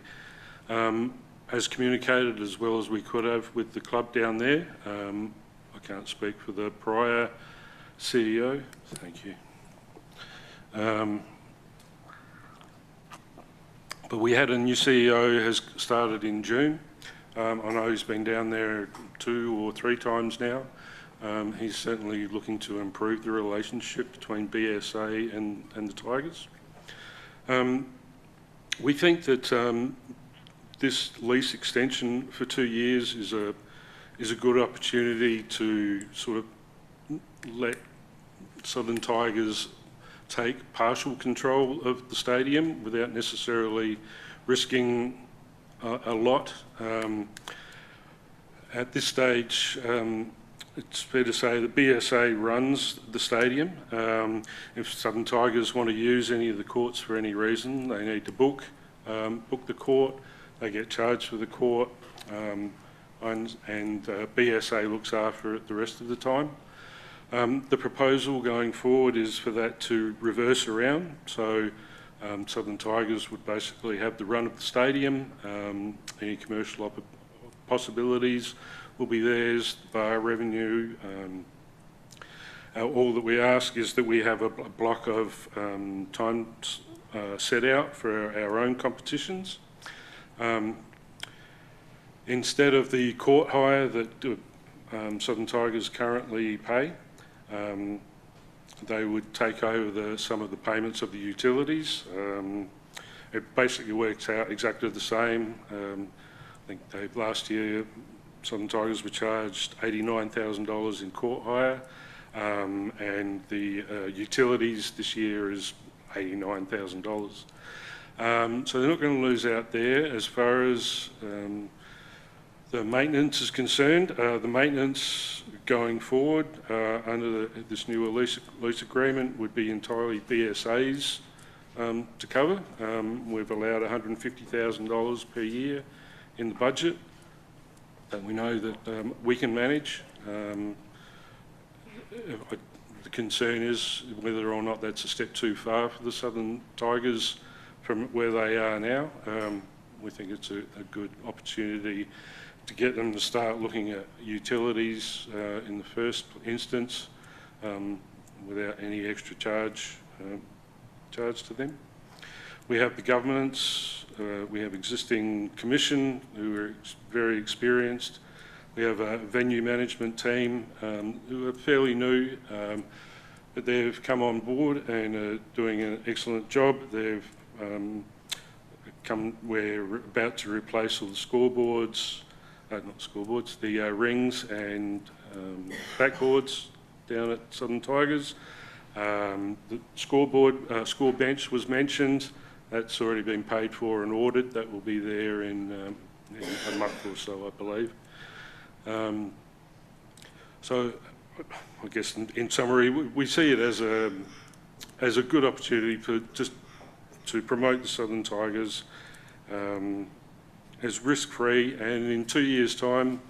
has communicated as well as we could have with the club down there. I can't speak for the prior CEO. Thank you. But we had a new CEO has started in June. I know he's been down there 2 or 3 times now. He's certainly looking to improve the relationship between BSA and the Tigers. We think that this lease extension for 2 years is a good opportunity to sort of let Southern Tigers take partial control of the stadium without necessarily risking a lot. At this stage, it's fair to say that BSA runs the stadium. If Southern Tigers want to use any of the courts for any reason, they need to book the court. They get charged for the court, and BSA looks after it the rest of the time. The proposal going forward is for that to reverse around. So Southern Tigers would basically have the run of the stadium. Any commercial possibilities will be theirs, bar revenue. All that we ask is that we have a block of time set out for our own competitions. Instead of the court hire that Southern Tigers currently pay, they would take over some of the payments of the utilities. It basically works out exactly the same. I think last year Southern Tigers were charged $89,000 in court hire, and the utilities this year is $89,000. So they're not going to lose out there. As far as the maintenance is concerned, the maintenance going forward under this new lease agreement would be entirely BSA's to cover. We've allowed $150,000 per year in the budget that we know that we can manage. The concern is whether or not that's a step too far for the Southern Tigers from where they are now. We think it's a good opportunity to get them to start looking at utilities in the first instance without any extra charge to them. We have the governance, we have existing commission who are very experienced. We have a venue management team who are fairly new, but they've come on board and are doing an excellent job. We're about to replace all the scoreboards, the rings and backboards down at Southern Tigers. The score bench was mentioned. That's already been paid for and ordered. That will be there in a month or so, I believe. So I guess in summary, we see it as a good opportunity to promote the Southern Tigers as risk-free, and in 2 years' time,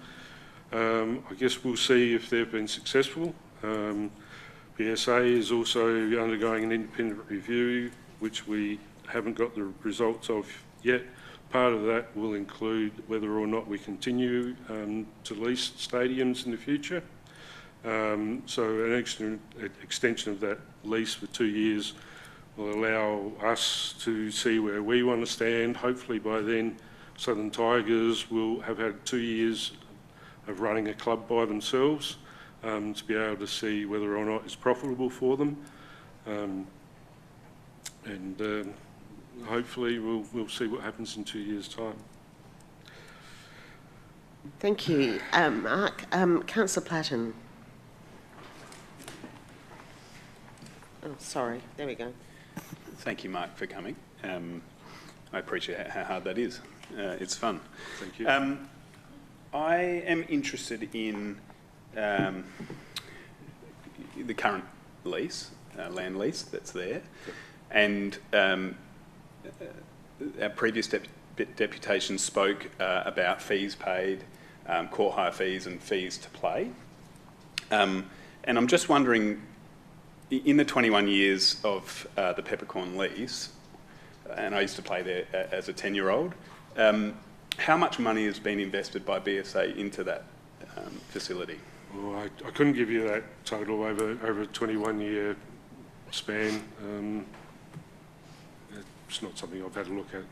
I guess we'll see if they've been successful. BSA is also undergoing an independent review, which we haven't got the results of yet. Part of that will include whether or not we continue to lease stadiums in the future. So an extension of that lease for 2 years will allow us to see where we want to stand. Hopefully by then Southern Tigers will have had 2 years of running a club by themselves to be able to see whether or not it's profitable for them. Hopefully we'll see what happens in 2 years' time. Thank you, Mark. Councillor Platten. Oh, sorry. There we go. Thank you, Mark, for coming. I appreciate how hard that is. It's fun. Thank you. I am interested in the current lease, land lease that's there, and our previous deputation spoke about fees paid, court hire fees and fees to play. And I'm just wondering, in the 21 years of the Peppercorn lease, and I used to play there as a 10-year-old, how much money has been invested by BSA into that facility? Well, I couldn't give you that total over a 21-year span. It's not something I've had a look at,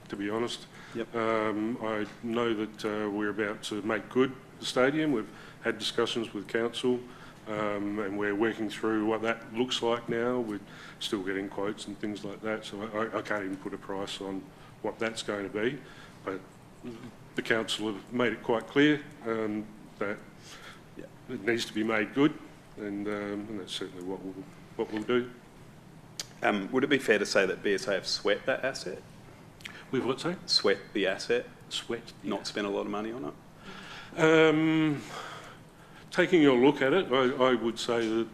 to be honest. Yep. I know that we're about to make good the stadium. We've had discussions with council and we're working through what that looks like now. We're still getting quotes and things like that, so I can't even put a price on what that's going to be. But the council have made it quite clear that it needs to be made good, and that's certainly what we'll do. Would it be fair to say that BSA have sweat that asset? We've what, say? Sweat the asset? Sweat. Not spent a lot of money on it? Taking a look at it, I would say that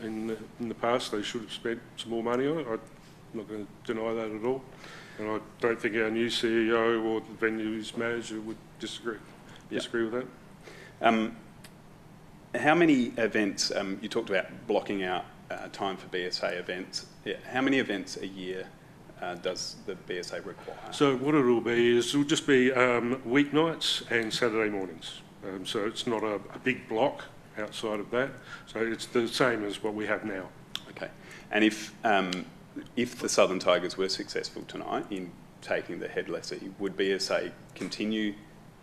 in the past they should have spent some more money on it. I'm not going to deny that at all. And I don't think our new CEO or the venues manager would disagree with that. How many events, you talked about blocking out time for BSA events. Yeah. How many events a year does the BSA require? So what it will be is, it'll just be weeknights and Saturday mornings. So it's not a big block outside of that. So it's the same as what we have now. Okay. And if the Southern Tigers were successful tonight in taking the head lessee, would BSA continue?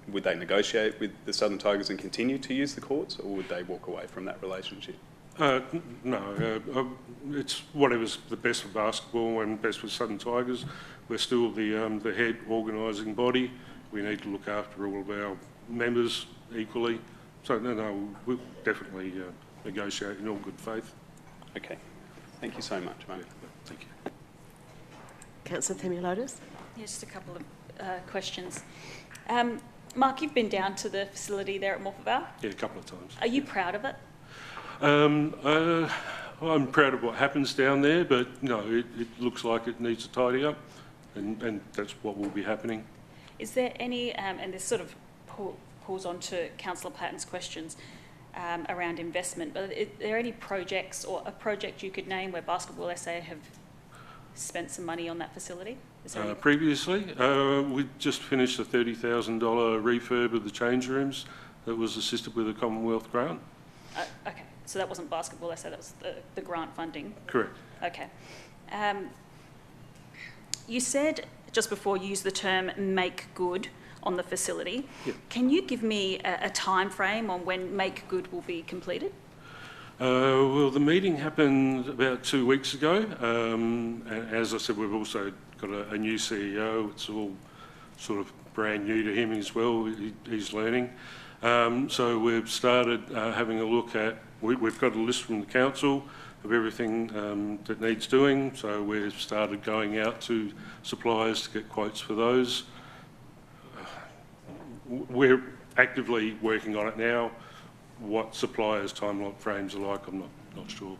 Would they negotiate with the Southern Tigers and continue to use the courts, or would they walk away from that relationship? No, it's whatever's the best for basketball and best for Southern Tigers. We're still the head organising body. We need to look after all of our members equally. So no, we'll definitely negotiate in all good faith. Okay, thank you so much, mate. Yeah, thank you. Councillor Themeliotis. Yeah, just a couple of questions. Mark, you've been down to the facility there at Morphett Vale? Yeah, a couple of times. Are you proud of it? I'm proud of what happens down there, but no, it looks like it needs to tidy up, and that's what will be happening. Is there any, and this sort of pulls on to Councillor Platten's questions around investment, but are there any projects or a project you could name where Basketball SA have spent some money on that facility? Is there any- Previously, we just finished a $30,000 refurb of the change rooms that was assisted with a Commonwealth grant. Okay, so that wasn't basketball, I said that was the grant funding. Correct. Okay. You said just before you used the term make good on the facility. Yep. Can you give me a time frame on when make good will be completed? Well, the meeting happened about 2 weeks ago. And as I said, we've also got a new CEO. It's all sort of brand new to him as well. He's learning. So we've started having a look at, we've got a list from the council of everything that needs doing. So we've started going out to suppliers to get quotes for those. We're actively working on it now. What suppliers' timeline frames are like, I'm not sure.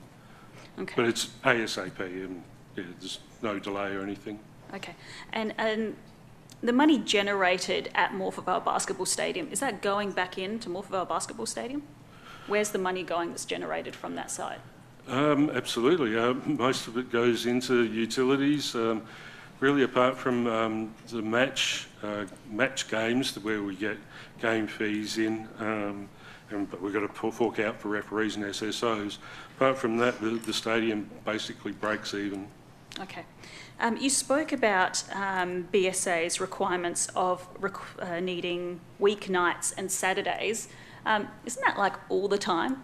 Okay. But it's ASAP and yeah, there's no delay or anything. Okay. And the money generated at Morphett Vale Basketball Stadium, is that going back into Morphett Vale Basketball Stadium? Where's the money going that's generated from that side? Absolutely. Most of it goes into utilities. Really, apart from the match games where we get game fees in, but we've got to fork out for referees and SSOs. Apart from that, the stadium basically breaks even. Okay. You spoke about BSA's requirements of needing weeknights and Saturdays. Isn't that like all the time,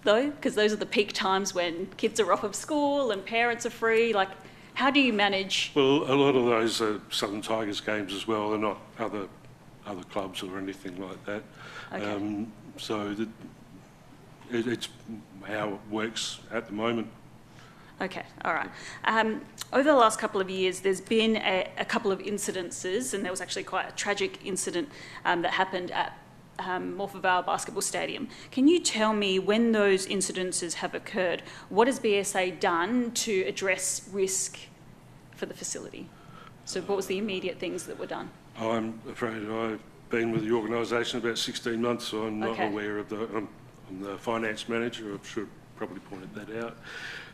though? Because those are the peak times when kids are off of school and parents are free. Like, how do you manage? Well, a lot of those are Southern Tigers games as well. They're not other clubs or anything like that. Okay. So it's how it works at the moment. Okay, all right. Over the last couple of years, there's been a couple of incidences, and there was actually quite a tragic incident that happened at Morphett Vale Basketball Stadium. Can you tell me, when those incidences have occurred, what has BSA done to address risk for the facility? So what was the immediate things that were done? I'm afraid I've been with the organisation about 16 months, so I'm not aware of I'm the finance manager. I should have probably pointed that out.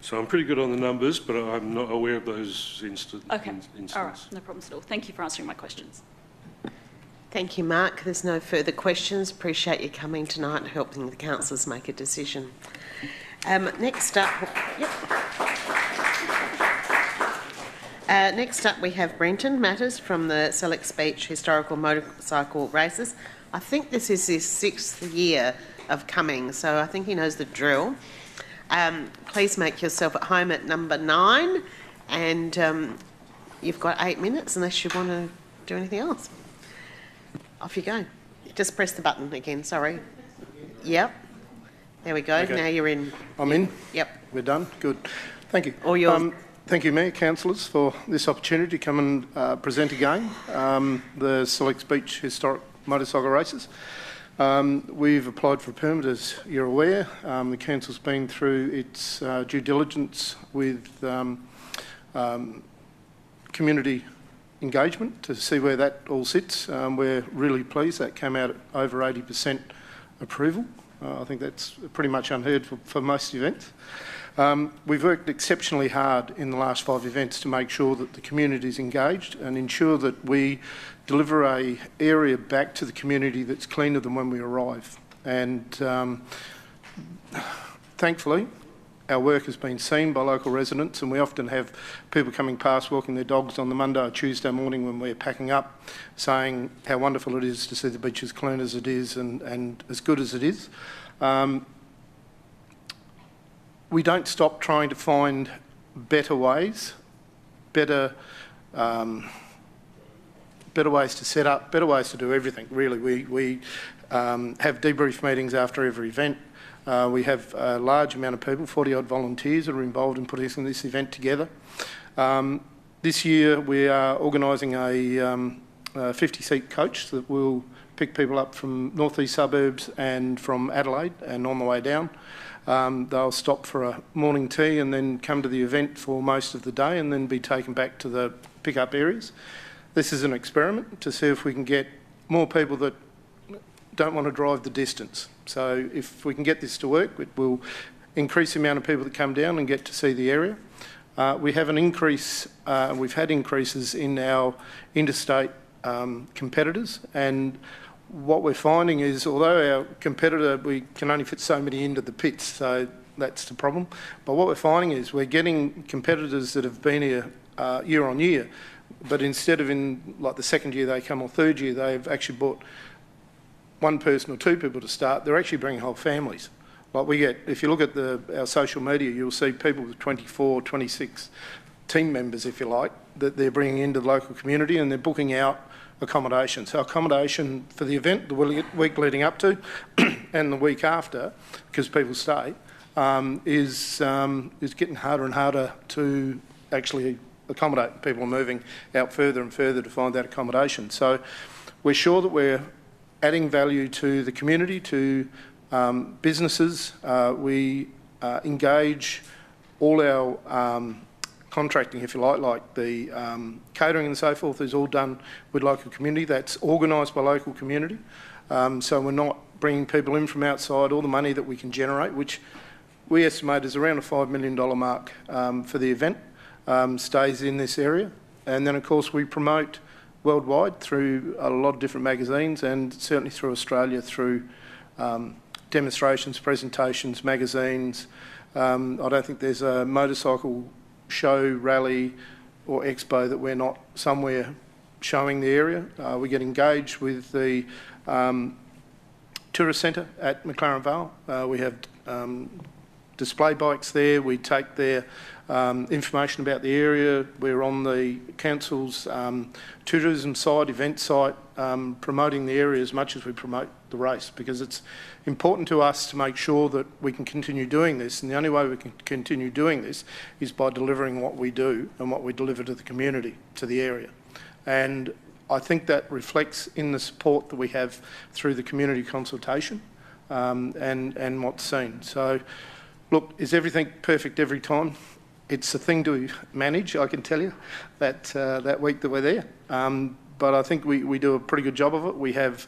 So I'm pretty good on the numbers, but I'm not aware of those incidents. Okay, all right, no problems at all. Thank you for answering my questions. Thank you, Mark. There's no further questions. Appreciate you coming tonight and helping the councillors make a decision. Next up, next up we have Brenton Matters from the Sellicks Beach Historical Motorcycle Races. I think this is his 6th year of coming, so I think he knows the drill. Please make yourself at home at number 9, and you've got 8 minutes unless you want to do anything else. Off you go. Just press the button again, sorry. Yep. There we go. Okay. Now you're in. I'm in? Yep. We're done? Good. Thank you. All yours. Thank you, Mayor, councillors, for this opportunity to come and present again the Sellicks Beach Historic Motorcycle Races. We've applied for a permit, as you're aware. The council's been through its due diligence with community engagement to see where that all sits. We're really pleased that came out at over 80% approval. I think that's pretty much unheard for most events. We've worked exceptionally hard in the last 5 events to make sure that the community is engaged and ensure that we deliver an area back to the community that's cleaner than when we arrive. And thankfully, our work has been seen by local residents, and we often have people coming past walking their dogs on the Monday or Tuesday morning when we're packing up, saying how wonderful it is to see the beach as clean as it is and as good as it is. We don't stop trying to find better ways, better ways to set up, better ways to do everything, really. We have debrief meetings after every event. We have a large amount of people, 40-odd volunteers, that are involved in putting this event together. This year we are organising a 50-seat coach that will pick people up from north-east suburbs and from Adelaide and on the way down. They'll stop for a morning tea and then come to the event for most of the day and then be taken back to the pick-up areas. This is an experiment to see if we can get more people that don't want to drive the distance. So if we can get this to work, it will increase the amount of people that come down and get to see the area. We have an increase, we've had increases in our interstate competitors, and what we're finding is, although our competitor, we can only fit so many into the pits, so that's the problem. But what we're finding is we're getting competitors that have been here year on year, but instead of in like the second year they come or third year, they've actually brought one person or two people to start. They're actually bringing whole families. Like we get, if you look at our social media, you'll see people with 24, 26 team members, if you like, that they're bringing into the local community, and they're booking out accommodation. So accommodation for the event, the week leading up to and the week after, because people stay, is getting harder and harder to actually accommodate. People are moving out further and further to find that accommodation. So we're sure that we're adding value to the community, to businesses. We engage all our contracting, if you like the catering and so forth, is all done with local community. That's organised by local community. So we're not bringing people in from outside. All the money that we can generate, which we estimate is around a $5 million mark for the event, stays in this area. And then, of course, we promote worldwide through a lot of different magazines, and certainly through Australia through demonstrations, presentations, magazines. I don't think there's a motorcycle show, rally or expo that we're not somewhere showing the area. We get engaged with the tourist centre at McLaren Vale. We have display bikes there. We take their information about the area. We're on the council's tourism site, event site, promoting the area as much as we promote the race, because it's important to us to make sure that we can continue doing this, and the only way we can continue doing this is by delivering what we do and what we deliver to the community, to the area. And I think that reflects in the support that we have through the community consultation and what's seen. So, look, is everything perfect every time? It's a thing to manage, I can tell you, that week that we're there. But I think we do a pretty good job of it. We have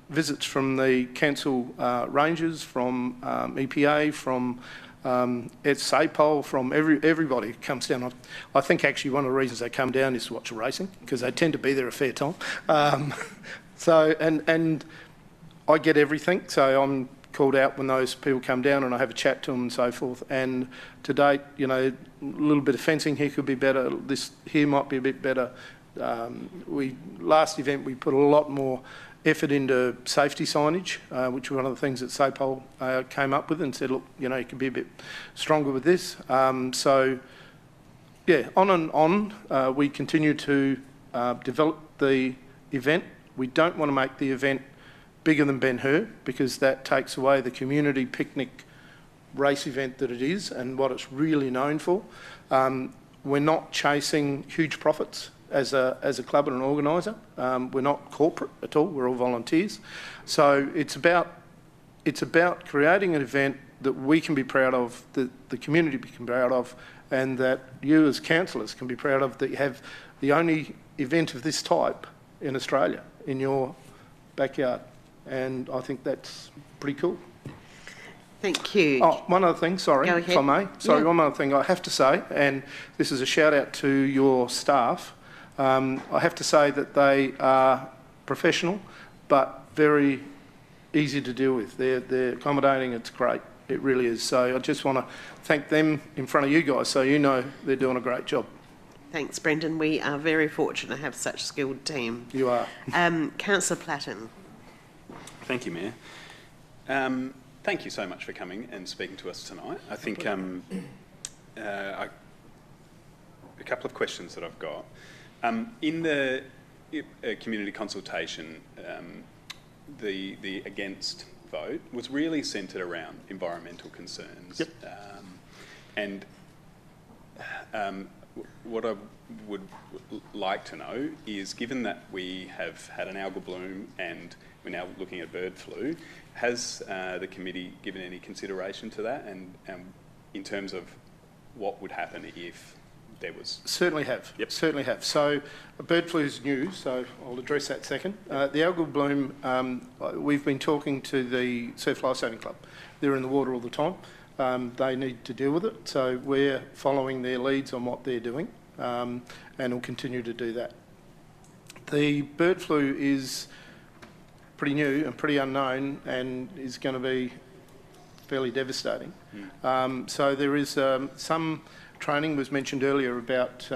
visits from the council rangers, from EPA, from SAPOL, from everybody who comes down. I think actually one of the reasons they come down is to watch the racing, because they tend to be there a fair time. So I get everything, so I'm called out when those people come down, and I have a chat to them and so forth. And to date, you know, a little bit of fencing here could be better. This here might be a bit better. Last event we put a lot more effort into safety signage, which was one of the things that SAPOL came up with and said, look, you know, you can be a bit stronger with this. So, yeah, on and on. We continue to develop the event. We don't want to make the event bigger than Ben-Hur, because that takes away the community picnic race event that it is and what it's really known for. We're not chasing huge profits as a club and an organiser. We're not corporate at all. We're all volunteers. So it's about creating an event that we can be proud of, that the community can be proud of, and that you as councillors can be proud of, that you have the only event of this type in Australia in your backyard. And I think that's pretty cool. Thank you. Oh, one other thing, sorry, if I may. Sorry, yeah. One other thing I have to say, and this is a shout out to your staff. I have to say that they are professional, but very easy to deal with. They're accommodating, it's great. It really is. So I just want to thank them in front of you guys, so you know they're doing a great job. Thanks, Brendan. We are very fortunate to have such a skilled team. You are. Councillor Platten. Thank you, Mayor. Thank you so much for coming and speaking to us tonight. I think a couple of questions that I've got. In the community consultation, the against vote was really centred around environmental concerns. Yep. What I would like to know is, given that we have had an algal bloom and we're now looking at bird flu, has the committee given any consideration to that, and in terms of what would happen if there was? Certainly have. Yep. Certainly have. So bird flu is new, so I'll address that second. The algal bloom, we've been talking to the Surf Lifesaving Club. They're in the water all the time. they need to deal with it. So we're following their leads on what they're doing, and we'll continue to do that. The bird flu is pretty new and pretty unknown and is going to be fairly devastating. So there is some training was mentioned earlier about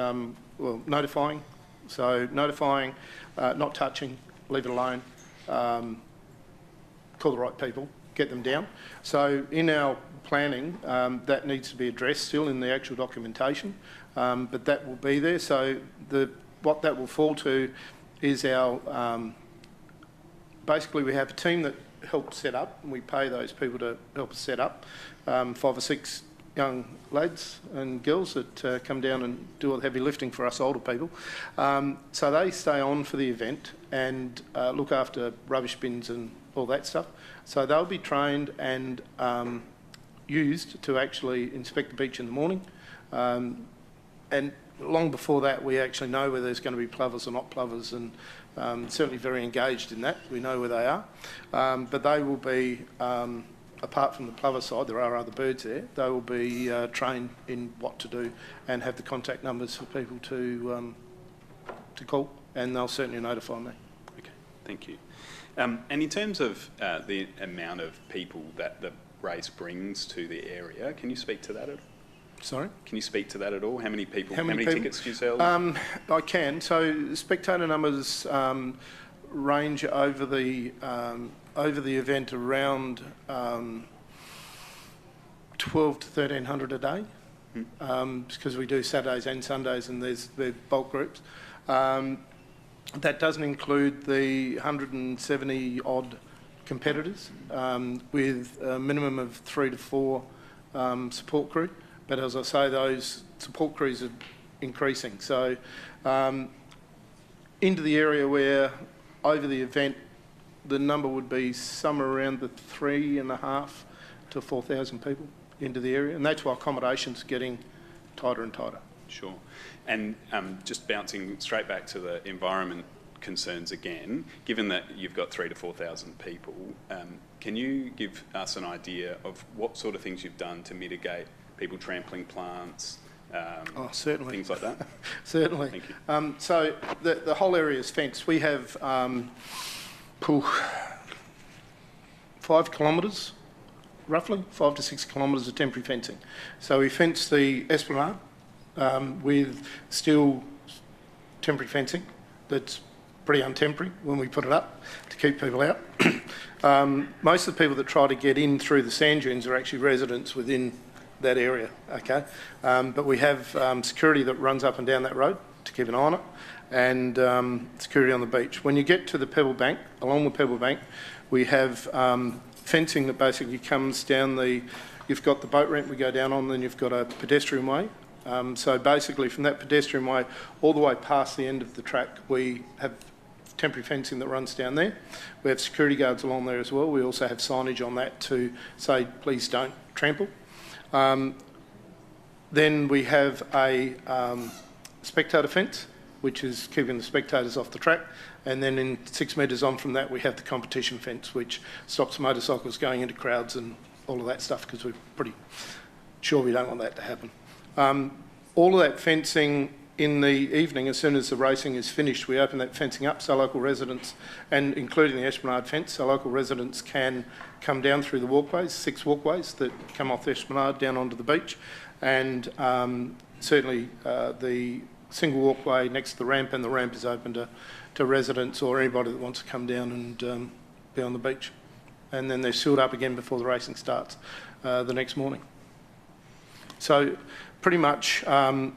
notifying. So notifying, not touching, leave it alone, call the right people, get them down. So in our planning, that needs to be addressed still in the actual documentation, but that will be there. So what that will fall to is our, basically we have a team that helps set up, and we pay those people to help us set up, 5 or 6 young lads and girls that come down and do all the heavy lifting for us older people. So they stay on for the event and look after rubbish bins and all that stuff. So they'll be trained and used to actually inspect the beach in the morning. And long before that, we actually know whether there's going to be plovers or not plovers, and certainly very engaged in that. We know where they are. But they will be, apart from the plover side, there are other birds there. They will be trained in what to do and have the contact numbers for people to call, and they'll certainly notify me. Okay, thank you. And in terms of the amount of people that the race brings to the area, can you speak to that at all? Sorry? Can you speak to that at all? How many people, how many tickets do you sell? I can. So spectator numbers range over the event around 1,200 to 1,300 a day, because we do Saturdays and Sundays, and there's bulk groups. That doesn't include the 170 odd competitors, with a minimum of 3 to 4 support crew. But as I say, those support crews are increasing. So into the area where over the event the number would be somewhere around the 3,500 to 4,000 people into the area, and that's why accommodation's getting tighter and tighter. Sure. And just bouncing straight back to the environment concerns again, given that you've got 3,000 to 4,000 people, can you give us an idea of what sort of things you've done to mitigate people trampling plants, certainly. Things like that? Certainly. Thank you. So the whole area is fenced. We have 5 kilometres, roughly 5 to 6 kilometres of temporary fencing. So we fence the esplanade with steel temporary fencing that's pretty untemporary when we put it up to keep people out. Most of the people that try to get in through the sand dunes are actually residents within that area, okay? But we have security that runs up and down that road to keep an eye on it, and security on the beach. When you get to the pebble bank, along the pebble bank, we have fencing that basically comes down you've got the boat ramp we go down on, then you've got a pedestrian way. So basically from that pedestrian way all the way past the end of the track, we have temporary fencing that runs down there. We have security guards along there as well. We also have signage on that to say, please don't trample. Then we have a spectator fence, which is keeping the spectators off the track. And then in 6 metres on from that, we have the competition fence, which stops motorcycles going into crowds and all of that stuff, because we're pretty sure we don't want that to happen. All of that fencing in the evening, as soon as the racing is finished, we open that fencing up so local residents, and including the Esplanade fence, so local residents can come down through the walkways, 6 walkways that come off the Esplanade down onto the beach, and certainly the single walkway next to the ramp, and the ramp is open to residents or anybody that wants to come down and be on the beach. And then they're sealed up again before the racing starts the next morning. So pretty much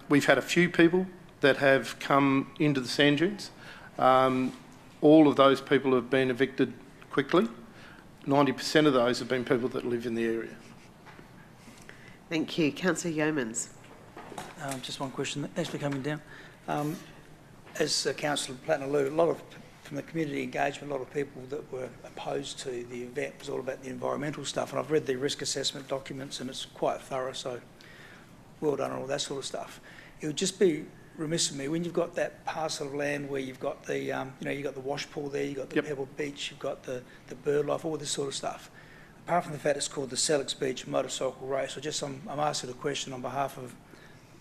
we've had a few people that have come into the sand dunes. All of those people have been evicted quickly. 90% of those have been people that live in the area. Thank you. Councillor Yeomans. Just one question. Thanks for coming down. As Councillor Platten alluded, from the community engagement, a lot of people that were opposed to the event was all about the environmental stuff, and I've read the risk assessment documents and it's quite thorough, so well done on all that sort of stuff. It would just be remiss of me, when you've got that parcel of land where you've got the, you've got the wash pool there, you've got the pebble beach, you've got the bird life, all this sort of stuff. apart from the fact it's called the Sellicks Beach motorcycle race, I'm asking a question on behalf of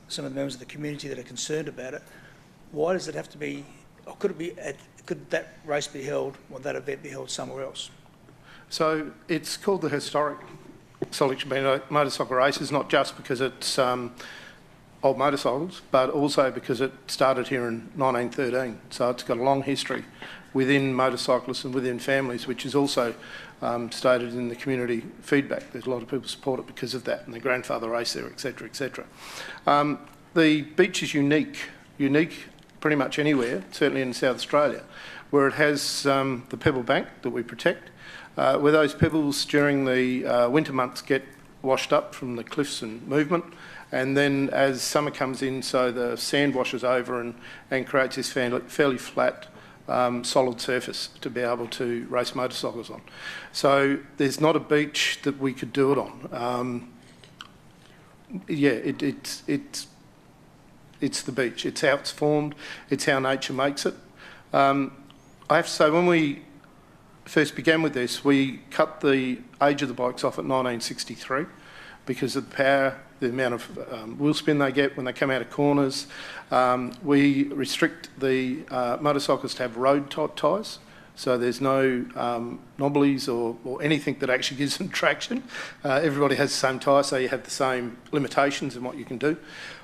some of the members of the community that are concerned about it. Why does it have to be, or could that race be held, or that event be held somewhere else? So it's called the historic Sellicks Beach motorcycle races, not just because it's old motorcycles, but also because it started here in 1913. So it's got a long history within motorcyclists and within families, which is also stated in the community feedback. There's a lot of people support it because of that, and their grandfather raced there, etc., etc. The beach is unique pretty much anywhere, certainly in South Australia, where it has the pebble bank that we protect, where those pebbles during the winter months get washed up from the cliffs and movement, and then as summer comes in, so the sand washes over and creates this fairly flat solid surface to be able to race motorcycles on. So there's not a beach that we could do it on. It's the beach. It's how it's formed. It's how nature makes it. I have to say, when we first began with this, we cut the age of the bikes off at 1963 because of the power, the amount of wheel spin they get when they come out of corners. We restrict the motorcyclists to have road-type tyres, so there's no knobblies or anything that actually gives them traction. Everybody has the same tyre, so you have the same limitations in what you can do.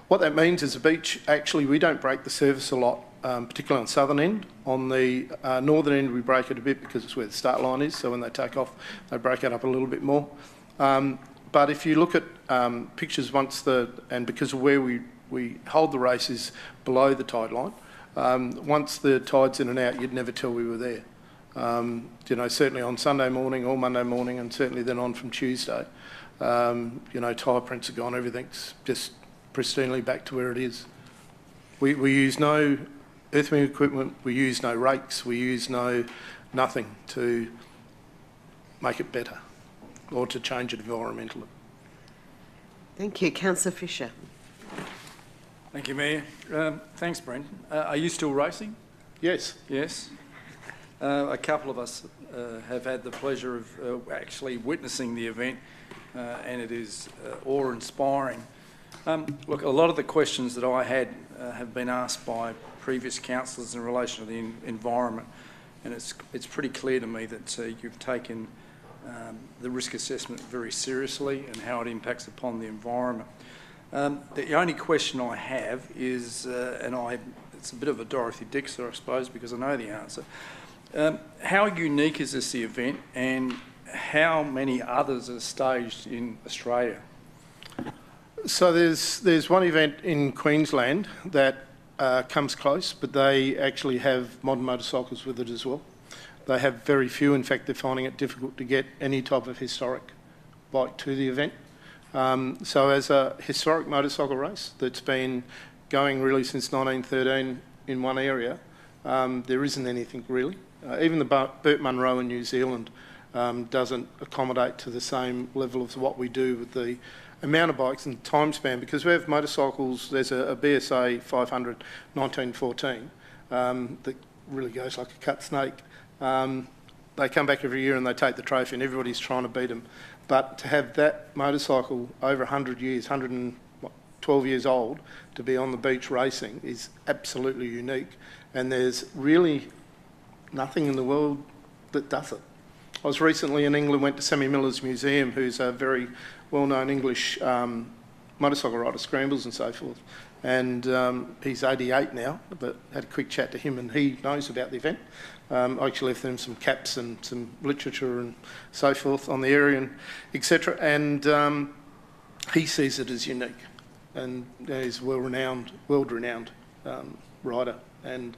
What that means is the beach, actually, we don't break the surface a lot, particularly on the southern end. On the northern end, we break it a bit because it's where the start line is, so when they take off, they break it up a little bit more. But if you look at pictures and because of where we hold the races below the tide line, once the tide's in and out, you'd never tell we were there. Certainly on Sunday morning or Monday morning, and certainly then on from Tuesday, tyre prints are gone, everything's just pristinely back to where it is. We use no earthmoving equipment, we use no rakes, we use nothing to make it better or to change it environmentally. Thank you. Councillor Fisher. Thank you, Mayor. Thanks, Brenton. Are you still racing? Yes. Yes. A couple of us have had the pleasure of actually witnessing the event, and it is awe-inspiring. Look, a lot of the questions that I had have been asked by previous councillors in relation to the environment, and it's pretty clear to me that you've taken the risk assessment very seriously and how it impacts upon the environment. The only question I have is, it's a bit of a Dorothy Dixer, I suppose, because I know the answer. How unique is this event, and how many others are staged in Australia? So there's one event in Queensland that comes close, but they actually have modern motorcycles with it as well. They have very few. In fact, they're finding it difficult to get any type of historic bike to the event. So as a historic motorcycle race that's been going really since 1913 in one area, there isn't anything really. Even the Burke Munro in New Zealand doesn't accommodate to the same level of what we do with the amount of bikes and time span, because we have motorcycles. There's a BSA 500 1914 that really goes like a cut snake. They come back every year and they take the trophy, and everybody's trying to beat them. But to have that motorcycle over 100 years, 112 years old, to be on the beach racing is absolutely unique. And there's really nothing in the world that does it. I was recently in England, went to Sammy Miller's museum, who's a very well-known English motorcycle rider, scrambles and so forth. And he's 88 now, but had a quick chat to him, and he knows about the event. I actually left them some caps and some literature and so forth on the area, and etc. And he sees it as unique, and he's a world-renowned rider and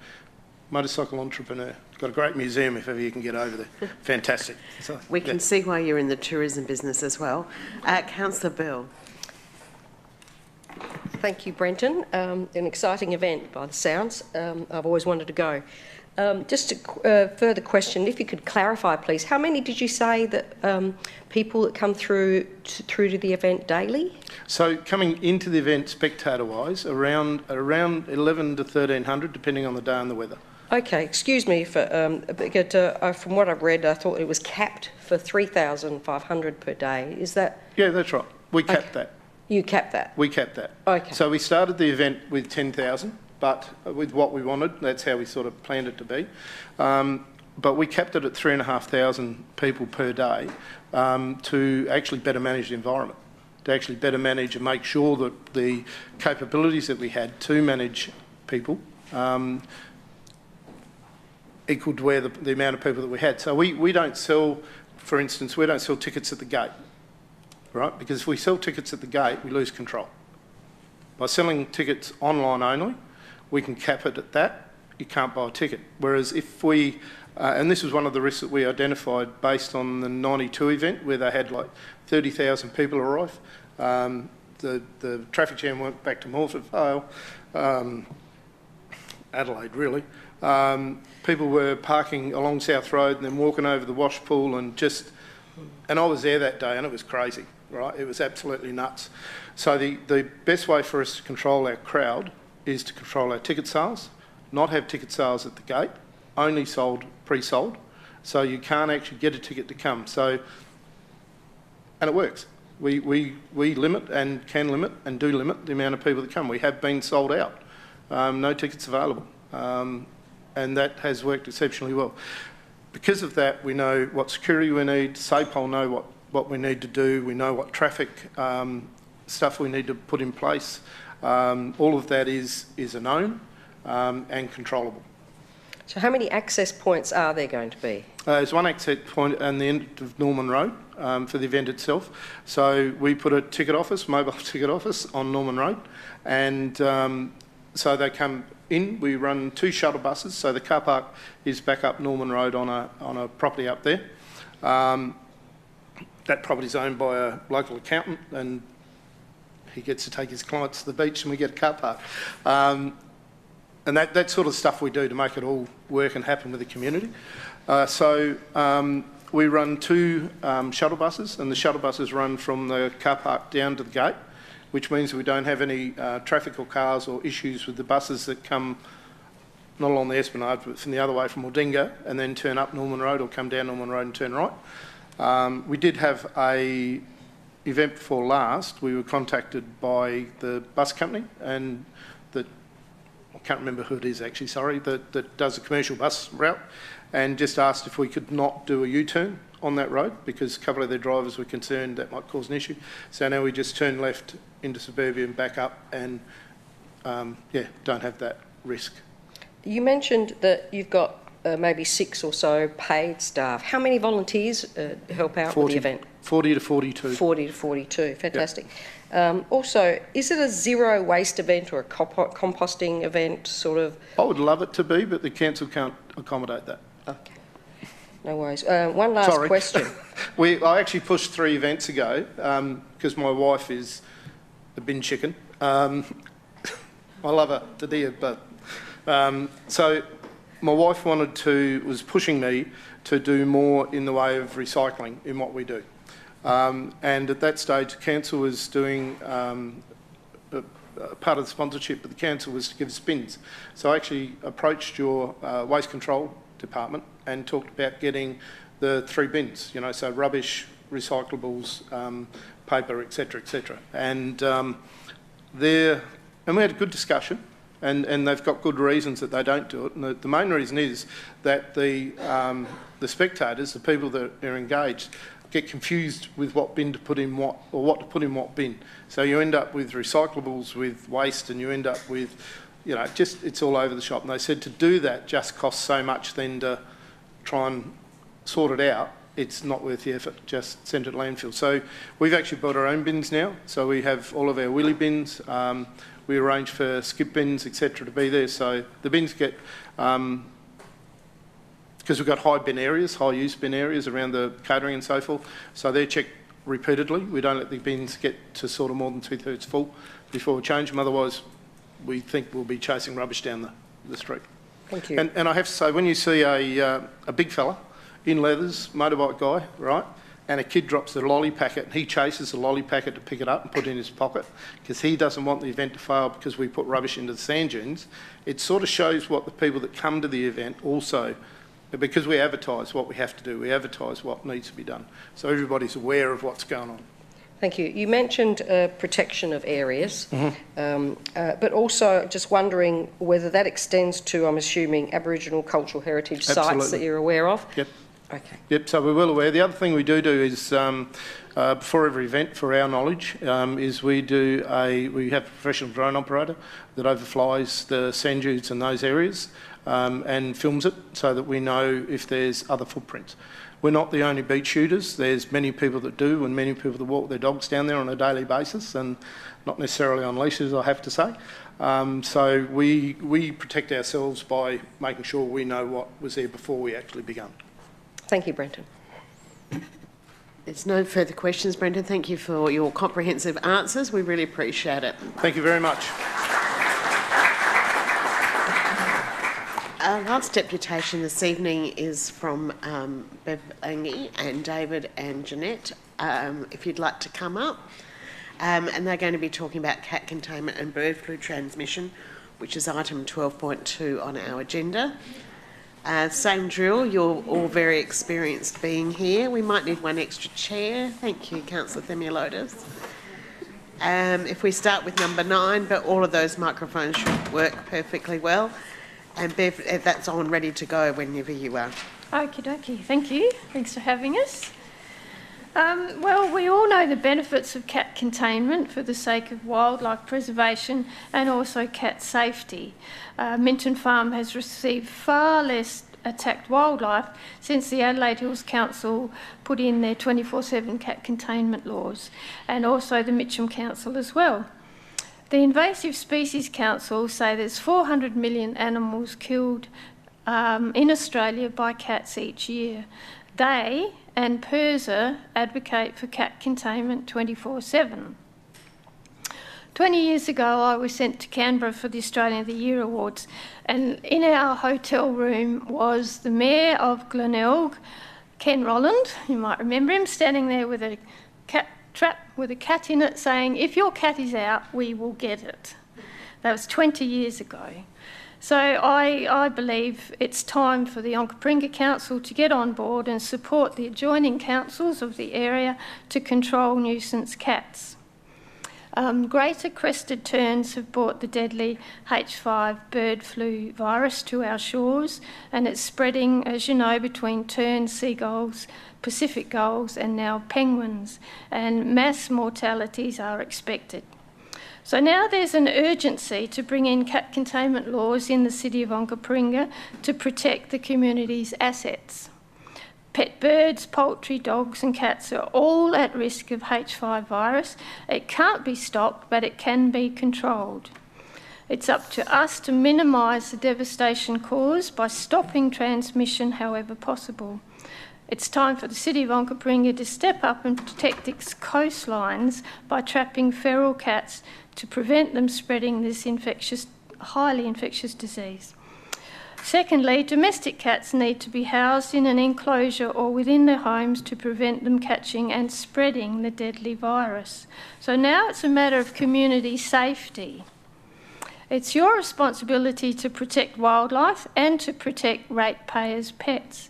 motorcycle entrepreneur. Got a great museum if ever you can get over there. Fantastic. So, we can see why you're in the tourism business as well. Councillor Bell. Thank you, Brenton. An exciting event by the sounds. I've always wanted to go. Just a further question, if you could clarify, please, how many did you say that people that come through to the event daily? So coming into the event spectator-wise, around 11 to 1,300, depending on the day and the weather. Okay, excuse me for from what I've read, I thought it was capped for 3,500 per day. Is that? Yeah, that's right. We capped that. You capped that? We capped that. Okay. So we started the event with 10,000, but with what we wanted, that's how we sort of planned it to be. But we capped it at 3,500 people per day to actually better manage the environment, to actually better manage and make sure that the capabilities that we had to manage people equaled where the amount of people that we had. So we don't sell, for instance, we don't sell tickets at the gate, right? Because if we sell tickets at the gate, we lose control. By selling tickets online only, we can cap it at that. You can't buy a ticket. Whereas if we, and this was one of the risks that we identified based on the 92 event where they had like 30,000 people arrive. The traffic jam went back to Morphett Vale, Adelaide really. People were parking along South Road and then walking over the wash pool and I was there that day and it was crazy, right? It was absolutely nuts. So the best way for us to control our crowd is to control our ticket sales, not have ticket sales at the gate, only sold, pre-sold, so you can't actually get a ticket to come. So, and it works. We limit and can limit and do limit the amount of people that come. We have been sold out, no tickets available. And that has worked exceptionally well. Because of that, we know what security we need, SAPOL know what we need to do, we know what traffic stuff we need to put in place. All of that is a known and controllable. So how many access points are there going to be? There's one access point at the end of Norman Road for the event itself. So we put a ticket office, mobile ticket office on Norman Road, and so they come in. We run 2 shuttle buses, so the car park is back up Norman Road on a property up there. That property is owned by a local accountant, and he gets to take his clients to the beach, and we get a car park. And that sort of stuff we do to make it all work and happen with the community. So we run 2 shuttle buses, and the shuttle buses run from the car park down to the gate, which means we don't have any traffic or cars or issues with the buses that come not along the Esplanade, but from the other way from Aldinga, and then turn up Norman Road or come down Norman Road and turn right. We did have a event before last. We were contacted by the bus company, and I can't remember who it is actually, sorry, that does a commercial bus route, and just asked if we could not do a U-turn on that road because a couple of their drivers were concerned that might cause an issue. So now we just turn left into suburbia and back up and, don't have that risk. You mentioned that you've got maybe 6 or so paid staff. How many volunteers help out with the event? 40 to 42. 40 to 42, fantastic. Yep. Also, is it a zero waste event or a composting event, sort of? I would love it to be, but the council can't accommodate that. Okay, no worries. One last question. I actually pushed 3 events ago because my wife is a bin chicken. I love her to dear, but so my wife was pushing me to do more in the way of recycling in what we do. And at that stage, the council was doing part of the sponsorship of the council was to give us bins. So I actually approached your waste control department and talked about getting the 3 bins, so rubbish, recyclables, paper, etc., etc. And we had a good discussion, and they've got good reasons that they don't do it. And the main reason is that the spectators, the people that are engaged, get confused with what bin to put in what, or what to put in what bin. So you end up with recyclables, with waste, and you end up with, it's all over the shop. And they said to do that just costs so much then to try and sort it out. It's not worth the effort, just send it to landfill. So we've actually built our own bins now. So we have all of our wheelie bins. We arrange for skip bins, etc., to be there. So the bins get... because we've got high use bin areas around the catering and so forth, so they're checked repeatedly. We don't let the bins get to sort of more than 2/3 full before we change them, otherwise we think we'll be chasing rubbish down the street. Thank you. And I have to say, when you see a big fella in leathers, motorbike guy, right, and a kid drops the lolly packet and he chases the lolly packet to pick it up and put it in his pocket because he doesn't want the event to fail because we put rubbish into the sand dunes, it sort of shows what the people that come to the event also, because we advertise what we have to do, we advertise what needs to be done. So everybody's aware of what's going on. Thank you. You mentioned protection of areas, but also just wondering whether that extends to, I'm assuming, Aboriginal cultural heritage sites that you're aware of? Yep. Okay. Yep, so we're well aware. The other thing we do is, before every event, for our knowledge, is we have a professional drone operator that overflies the sand dunes in those areas and films it so that we know if there's other footprints. We're not the only beach shooters. There's many people that do and many people that walk their dogs down there on a daily basis and not necessarily on leashes, I have to say. So we protect ourselves by making sure we know what was there before we actually began. Thank you, Brenton. There's no further questions, Brenton. Thank you for your comprehensive answers. We really appreciate it. Thank you very much. Our last deputation this evening is from Beverley Langley and David and Jonette, if you'd like to come up. And they're going to be talking about cat containment and bird flu transmission, which is item 12.2 on our agenda. Same drill, you're all very experienced being here. We might need one extra chair. Thank you, Councillor Themeliotis. If we start with number 9, but all of those microphones should work perfectly well. And Bev, that's on, ready to go whenever you are. Okie dokie, thank you. Thanks for having us. Well, we all know the benefits of cat containment for the sake of wildlife preservation and also cat safety. Minton Farm has received far less attacked wildlife since the Adelaide Hills Council put in their 24/7 cat containment laws, and also the Mitcham Council as well. The Invasive Species Council say there's 400 million animals killed in Australia by cats each year. They and PIRSA advocate for cat containment 24/7. 20 years ago, I was sent to Canberra for the Australian of the Year Awards, and in our hotel room was the Mayor of Glenelg, Ken Rolland, you might remember him, standing there with a cat trap with a cat in it saying, "If your cat is out, we will get it." That was 20 years ago. So I believe it's time for the Onkaparinga Council to get on board and support the adjoining councils of the area to control nuisance cats. Greater crested terns have brought the deadly H5 bird flu virus to our shores, and it's spreading, as you know, between terns, seagulls, Pacific gulls and now penguins, and mass mortalities are expected. So now there's an urgency to bring in cat containment laws in the city of Onkaparinga to protect the community's assets. Pet birds, poultry, dogs and cats are all at risk of H5 virus. It can't be stopped, but it can be controlled. It's up to us to minimise the devastation caused by stopping transmission however possible. It's time for the city of Onkaparinga to step up and protect its coastlines by trapping feral cats to prevent them spreading this highly infectious disease. Secondly, domestic cats need to be housed in an enclosure or within their homes to prevent them catching and spreading the deadly virus. So now it's a matter of community safety. It's your responsibility to protect wildlife and to protect ratepayers' pets.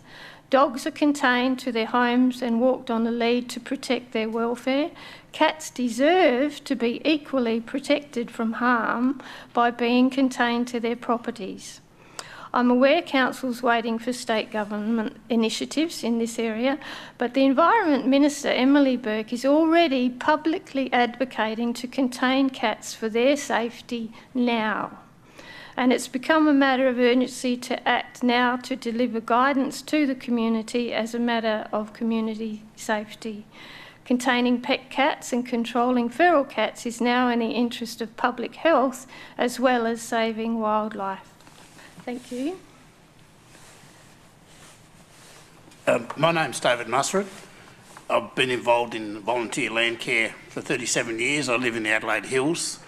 Dogs are contained to their homes and walked on a lead to protect their welfare. Cats deserve to be equally protected from harm by being contained to their properties. I'm aware Council's waiting for state government initiatives in this area, but the Environment Minister, Emily Burke, is already publicly advocating to contain cats for their safety now. And it's become a matter of urgency to act now to deliver guidance to the community as a matter of community safety. Containing pet cats and controlling feral cats is now in the interest of public health as well as saving wildlife. Thank you. My name's David Massared. I've been involved in volunteer land care for 37 years. I live in the Adelaide Hills,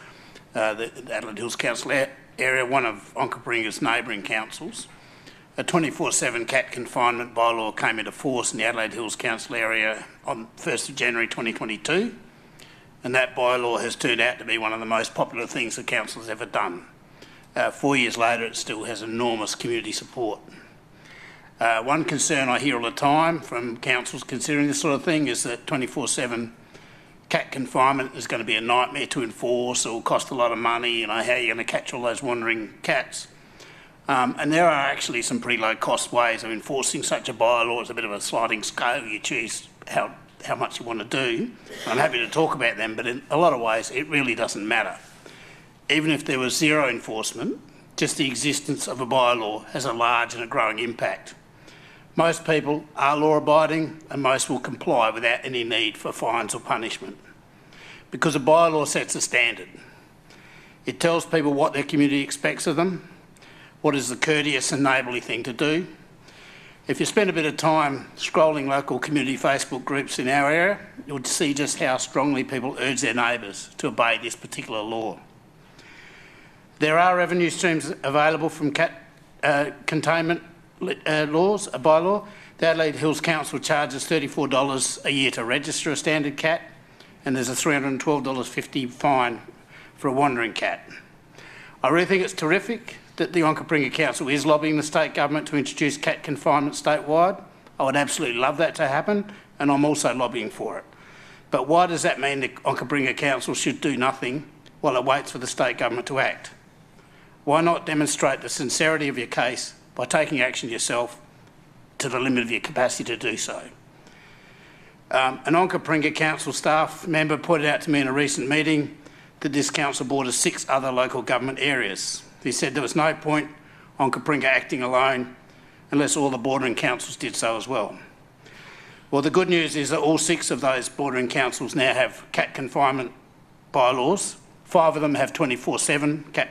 the Adelaide Hills Council area, one of Onkaparinga's neighbouring councils. A 24/7 cat confinement bylaw came into force in the Adelaide Hills Council area on 1st of January 2022, and that bylaw has turned out to be one of the most popular things the council has ever done. 4 years later, it still has enormous community support. One concern I hear all the time from councils considering this sort of thing is that 24/7 cat confinement is going to be a nightmare to enforce, or will cost a lot of money, how are you going to catch all those wandering cats? And there are actually some pretty low-cost ways of enforcing such a bylaw. It's a bit of a sliding scale. You choose how much you want to do. I'm happy to talk about them, but in a lot of ways, it really doesn't matter. Even if there was zero enforcement, just the existence of a bylaw has a large and a growing impact. Most people are law-abiding, and most will comply without any need for fines or punishment, because a bylaw sets a standard. It tells people what their community expects of them, what is the courteous and neighbourly thing to do. If you spend a bit of time scrolling local community Facebook groups in our area, you'll see just how strongly people urge their neighbours to obey this particular law. There are revenue streams available from cat containment laws, a bylaw. The Adelaide Hills Council charges $34 a year to register a standard cat, and there's a $312.50 fine for a wandering cat. I really think it's terrific that the Onkaparinga Council is lobbying the state government to introduce cat confinement statewide. I would absolutely love that to happen, and I'm also lobbying for it. But why does that mean the Onkaparinga Council should do nothing while it waits for the state government to act? Why not demonstrate the sincerity of your case by taking action yourself to the limit of your capacity to do so? An Onkaparinga Council staff member pointed out to me in a recent meeting that this council borders 6 other local government areas. He said there was no point Onkaparinga acting alone unless all the bordering councils did so as well. Well, the good news is that all 6 of those bordering councils now have cat confinement bylaws. 5 of them have 24/7 cat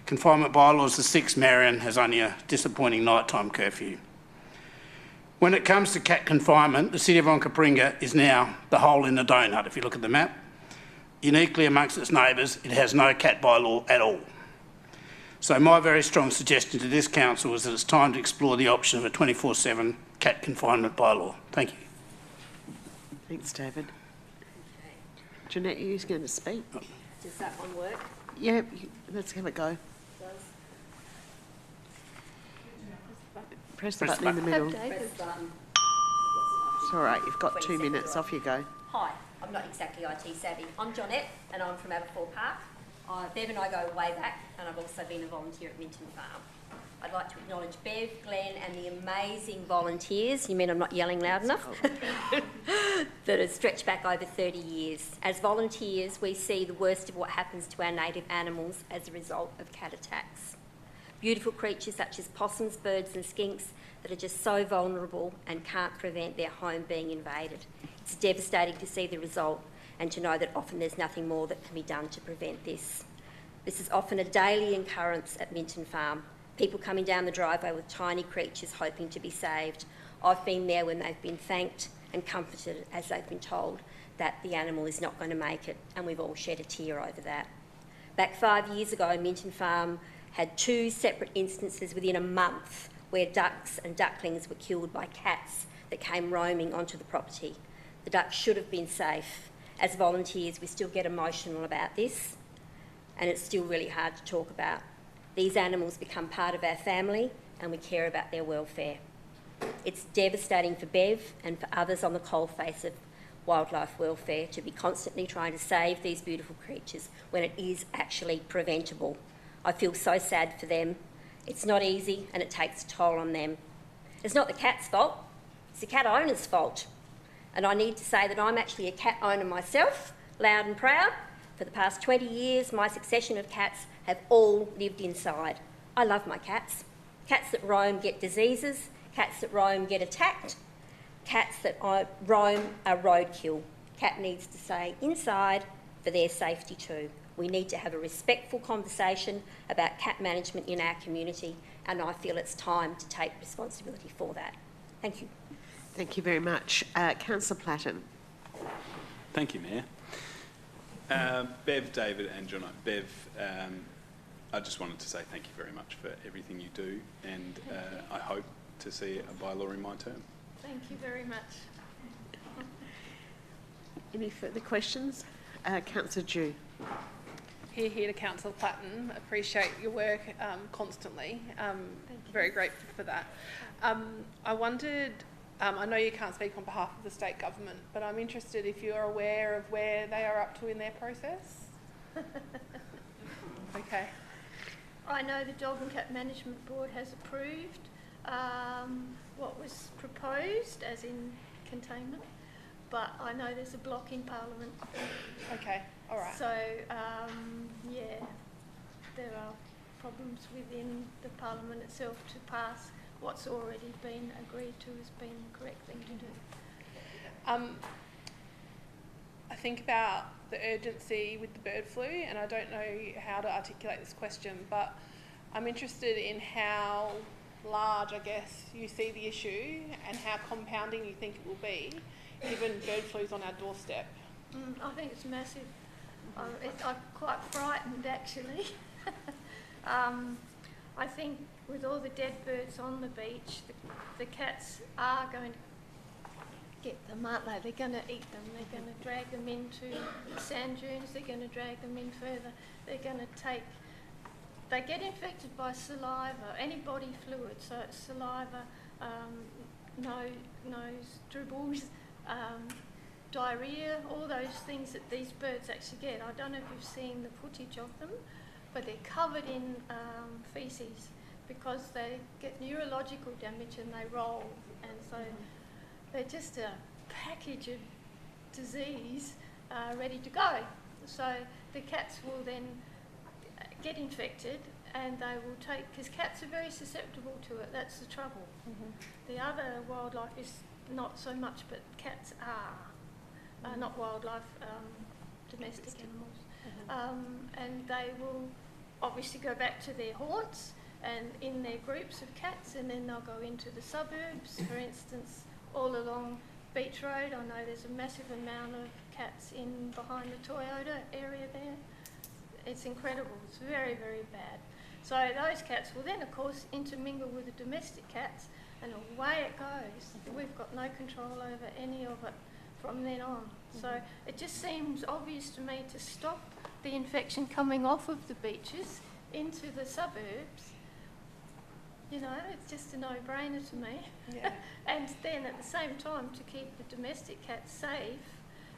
confinement bylaws. The 6th, Marion, has only a disappointing nighttime curfew. When it comes to cat confinement, the city of Onkaparinga is now the hole in the donut, if you look at the map. Uniquely amongst its neighbours, it has no cat bylaw at all. So my very strong suggestion to this council is that it's time to explore the option of a 24/7 cat confinement bylaw. Thank you. Thanks, David. Jonette, are you going to speak? Does that one work? Yeah, let's have a go. Press the button in the middle. Press the button. It's all right, you've got 2 minutes. Off you go. Hi, I'm not exactly IT savvy. I'm Jonette, and I'm from Aberfoyle Park. Bev and I go way back, and I've also been a volunteer at Minton Farm. I'd like to acknowledge Bev, Glenn, and the amazing volunteers, you mean I'm not yelling loud enough, that have stretched back over 30 years. As volunteers, we see the worst of what happens to our native animals as a result of cat attacks. Beautiful creatures such as possums, birds and skinks that are just so vulnerable and can't prevent their home being invaded. It's devastating to see the result and to know that often there's nothing more that can be done to prevent this. This is often a daily occurrence at Minton Farm. People coming down the driveway with tiny creatures hoping to be saved. I've been there when they've been thanked and comforted as they've been told that the animal is not going to make it, and we've all shed a tear over that. Back 5 years ago, Minton Farm had 2 separate instances within a month where ducks and ducklings were killed by cats that came roaming onto the property. The ducks should have been safe. As volunteers, we still get emotional about this, and it's still really hard to talk about. These animals become part of our family, and we care about their welfare. It's devastating for Bev and for others on the coalface of wildlife welfare to be constantly trying to save these beautiful creatures when it is actually preventable. I feel so sad for them. It's not easy, and it takes a toll on them. It's not the cat's fault, it's the cat owner's fault. And I need to say that I'm actually a cat owner myself, loud and proud. For the past 20 years, my succession of cats have all lived inside. I love my cats. Cats that roam get diseases, cats that roam get attacked, cats that roam are roadkill. Cat needs to stay inside for their safety too. We need to have a respectful conversation about cat management in our community, and I feel it's time to take responsibility for that. Thank you. Thank you very much. Councillor Platten. Thank you, Mayor. Bev, David and Jonette. Bev, I just wanted to say thank you very much for everything you do, and I hope to see a bylaw in my term. Thank you very much. Any further questions? Councillor Dew. Here to Councillor Platten. Appreciate your work constantly. Very grateful for that. I wondered, I know you can't speak on behalf of the state government, but I'm interested if you're aware of where they are up to in their process. Okay. I know the Dog and Cat Management Board has approved what was proposed, as in containment, but I know there's a block in Parliament. Okay, all right. So, yeah, there are problems within the Parliament itself to pass what's already been agreed to as being the correct thing to do. I think about the urgency with the bird flu, and I don't know how to articulate this question, but I'm interested in how large, I guess, you see the issue and how compounding you think it will be, given bird flu's on our doorstep. I think it's massive. I'm quite frightened, actually. I think with all the dead birds on the beach, the cats are going to get them, aren't they? They're going to eat them. They're going to drag them into the sand dunes. They're going to drag them in further. They're going to take... They get infected by saliva, any body fluid, so it's saliva, nose dribbles, diarrhoea, all those things that these birds actually get. I don't know if you've seen the footage of them, but they're covered in faeces because they get neurological damage and they roll, and so they're just a package of disease ready to go. So the cats will then get infected, and they will take, because cats are very susceptible to it, that's the trouble. The other wildlife is not so much, but cats are. Not wildlife, domestic animals. And they will obviously go back to their haunts and in their groups of cats, and then they'll go into the suburbs. For instance, all along Beach Road, I know there's a massive amount of cats in behind the Toyota area there. It's incredible. It's very, very bad. So those cats will then, of course, intermingle with the domestic cats, and away it goes. We've got no control over any of it from then on. So it just seems obvious to me to stop the infection coming off of the beaches into the suburbs. You know, it's just a no-brainer to me. Yeah. And then at the same time to keep the domestic cats safe,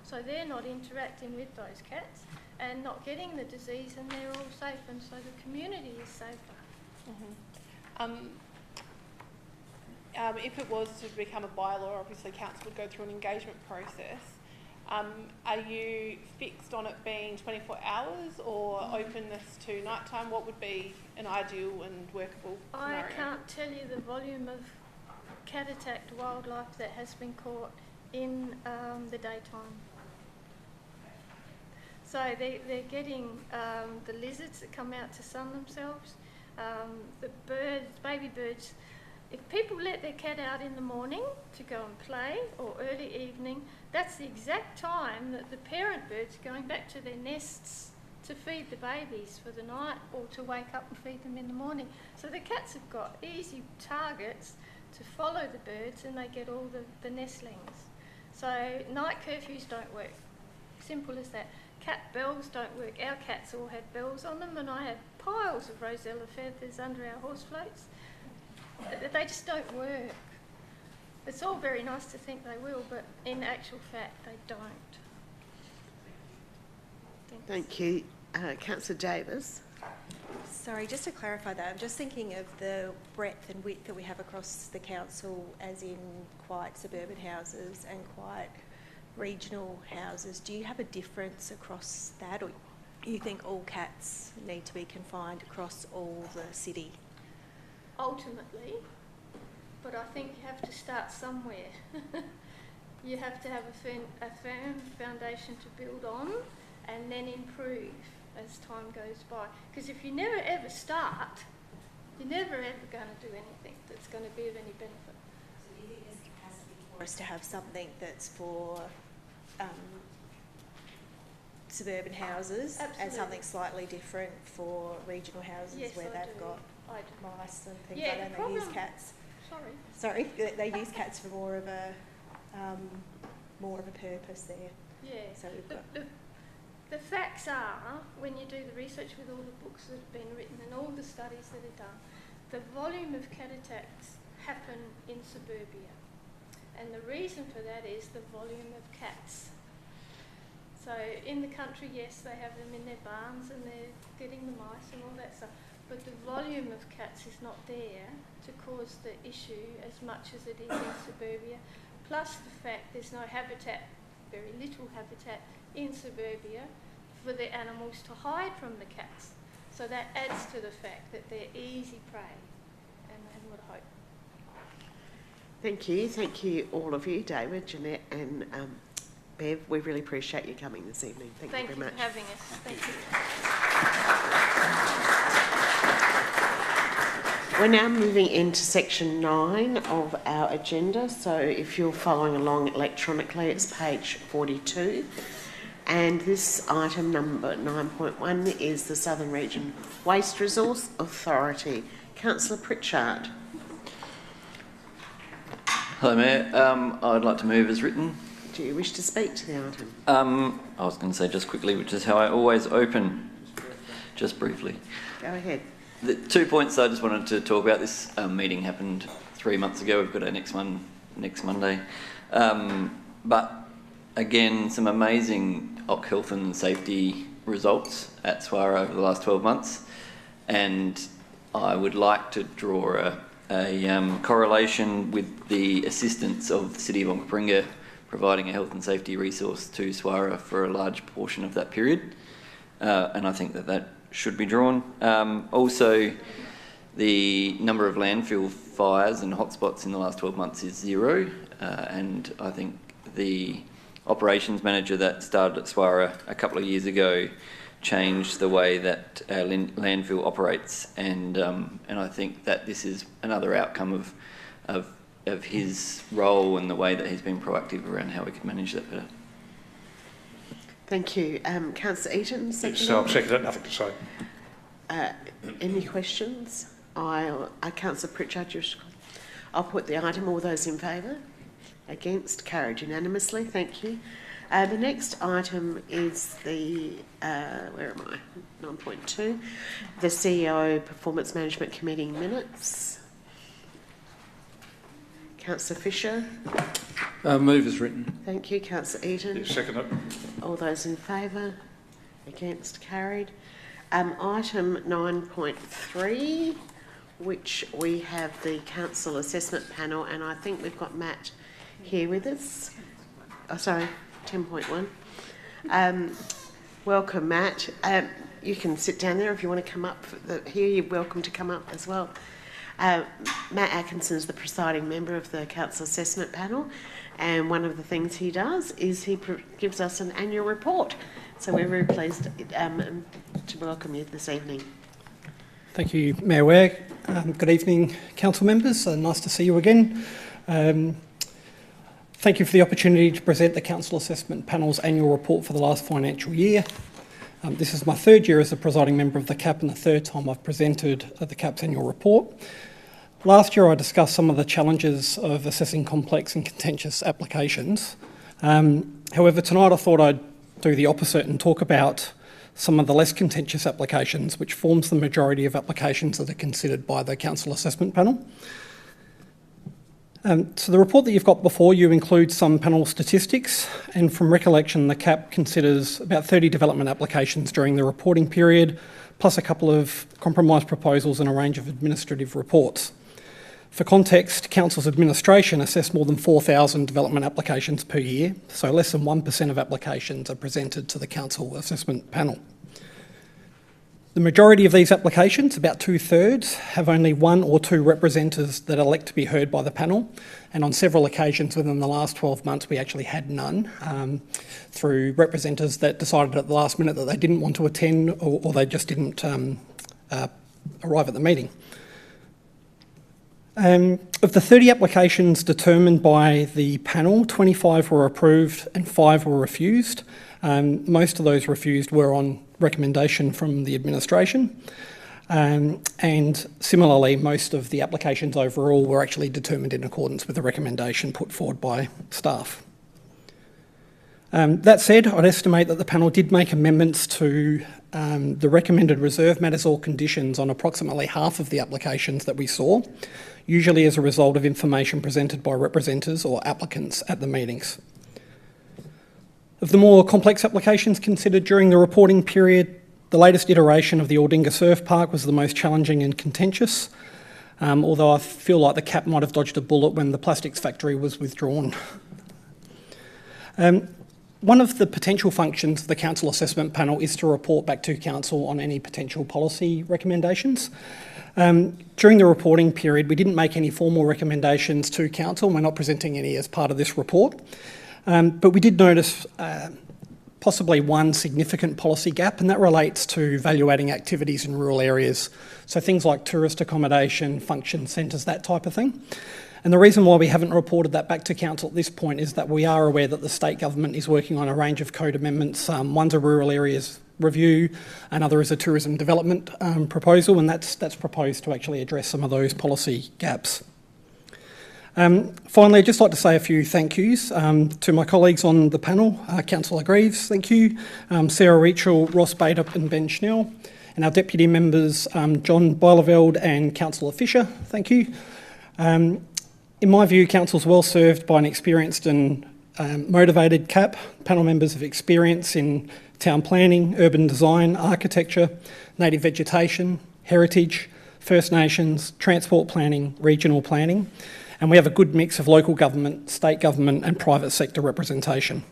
so they're not interacting with those cats and not getting the disease, and they're all safe, and so the community is safer. If it was to become a bylaw, obviously council would go through an engagement process. Are you fixed on it being 24 hours or openness to nighttime? What would be an ideal and workable scenario? I can't tell you the volume of cat-attacked wildlife that has been caught in the daytime. So they're getting the lizards that come out to sun themselves, the birds, baby birds. If people let their cat out in the morning to go and play, or early evening, that's the exact time that the parent birds are going back to their nests to feed the babies for the night, or to wake up and feed them in the morning. So the cats have got easy targets to follow the birds, and they get all the nestlings. So night curfews don't work. Simple as that. Cat bells don't work. Our cats all had bells on them, and I had piles of rosella feathers under our horse floats. They just don't work. It's all very nice to think they will, but in actual fact they don't. Thank you. Councillor Davis. Sorry, just to clarify that, I'm just thinking of the breadth and width that we have across the council, as in quite suburban houses and quite regional houses. Do you have a difference across that, or you think all cats need to be confined across all the city? Ultimately, but I think you have to start somewhere. You have to have a firm foundation to build on, and then improve as time goes by. Because if you never ever start, you're never ever going to do anything that's going to be of any benefit. So do you think there's capacity for us to have something that's for suburban houses and Absolutely. something slightly different for regional houses Yes, where I they've do. got I do. mice and things Yeah, like that, the and they use problem- cats. Sorry. They use cats for more of a purpose there. Yeah. So we've got The facts are, when you do the research with all the books that have been written and all the studies that are done, the volume of cat attacks happen in suburbia. And the reason for that is the volume of cats. So in the country, yes, they have them in their barns and they're getting the mice and all that stuff. But the volume of cats is not there to cause the issue as much as it is in suburbia. Plus the fact there's no habitat, very little habitat in suburbia for the animals to hide from the cats. So that adds to the fact that they're easy prey and what I hope. Thank you all of you, David, Jonette and Bev. We really appreciate you coming this evening. Thank you very much. Thank you for having us. Thank you. We're now moving into section 9 of our agenda. So if you're following along electronically, it's page 42. And this item number 9.1 is the Southern Region Waste Resource Authority. Councillor Pritchard. Hello, Mayor. I'd like to move as written. Do you wish to speak to the item? I was going to say just quickly, which is how I always open, just briefly. Go ahead. The 2 points I just wanted to talk about. This meeting happened 3 months ago. We've got our next one next Monday. But again, some amazing health and safety results at Swara over the last 12 months. And I would like to draw a correlation with the assistance of the City of Onkaparinga providing a health and safety resource to Swara for a large portion of that period. And I think that should be drawn. Also, the number of landfill fires and hotspots in the last 12 months is 0. And I think the operations manager that started at Swara a couple of years ago changed the way that our landfill operates, and I think that this is another outcome of his role and the way that he's been proactive around how we can manage that better. Thank you. Councillor Eaton, second. Yes, I'll second it, nothing to say. Any questions? Councillor Pritchard, I'll put the item. All those in favour? Against? Carried unanimously. Thank you. The next item is the, where am I? 9.2, the CEO Performance Management Committee minutes. Councillor Fisher. Move as written. Thank you. Councillor Eaton. Yes, second it. All those in favour? Against? Carried. Item 9.3, which we have the Council Assessment Panel, and I think we've got Matt here with us. Oh, sorry, 10.1. Welcome, Matt. You can sit down there if you want to come up. Here, you're welcome to come up as well. Matt Atkinson is the presiding member of the Council Assessment Panel, and one of the things he does is he gives us an annual report. So we're very pleased to welcome you this evening. Thank you, Mayor Ware. Good evening, council members. Nice to see you again. Thank you for the opportunity to present the Council Assessment Panel's annual report for the last financial year. This is my third year as the presiding member of the CAP and the third time I've presented the CAP's annual report. Last year I discussed some of the challenges of assessing complex and contentious applications. However, tonight I thought I'd do the opposite and talk about some of the less contentious applications, which forms the majority of applications that are considered by the Council Assessment Panel. So the report that you've got before you includes some panel statistics, and from recollection the CAP considers about 30 development applications during the reporting period, plus a couple of compromise proposals and a range of administrative reports. For context, Council's administration assess more than 4,000 development applications per year, so less than 1% of applications are presented to the Council Assessment Panel. The majority of these applications, about 2/3, have only one or two representatives that elect to be heard by the panel, and on several occasions within the last 12 months we actually had none, through representatives that decided at the last minute that they didn't want to attend or they just didn't arrive at the meeting. Of the 30 applications determined by the panel, 25 were approved and 5 were refused. Most of those refused were on recommendation from the administration. And similarly, most of the applications overall were actually determined in accordance with the recommendation put forward by staff. That said, I'd estimate that the panel did make amendments to the recommended reserve matters or conditions on approximately half of the applications that we saw, usually as a result of information presented by representatives or applicants at the meetings. Of the more complex applications considered during the reporting period, the latest iteration of the Aldinga Surf Park was the most challenging and contentious, although I feel like the CAP might have dodged a bullet when the plastics factory was withdrawn. One of the potential functions of the Council Assessment Panel is to report back to Council on any potential policy recommendations. During the reporting period, we didn't make any formal recommendations to Council. We're not presenting any as part of this report. But we did notice possibly one significant policy gap, and that relates to value-adding activities in rural areas. So things like tourist accommodation, function centres, that type of thing. And the reason why we haven't reported that back to Council at this point is that we are aware that the state government is working on a range of code amendments. One's a rural areas review, another is a tourism development proposal, and that's proposed to actually address some of those policy gaps. Finally, I'd just like to say a few thank yous to my colleagues on the panel. Councillor Greaves, thank you. Sarah Reachel, Ross Bader and Ben Schnell. And our deputy members, John Bieleveld and Councillor Fisher, thank you. In my view, Council's well served by an experienced and motivated CAP. Panel members have experience in town planning, urban design, architecture, native vegetation, heritage, First Nations, transport planning, regional planning. And we have a good mix of local government, state government and private sector representation.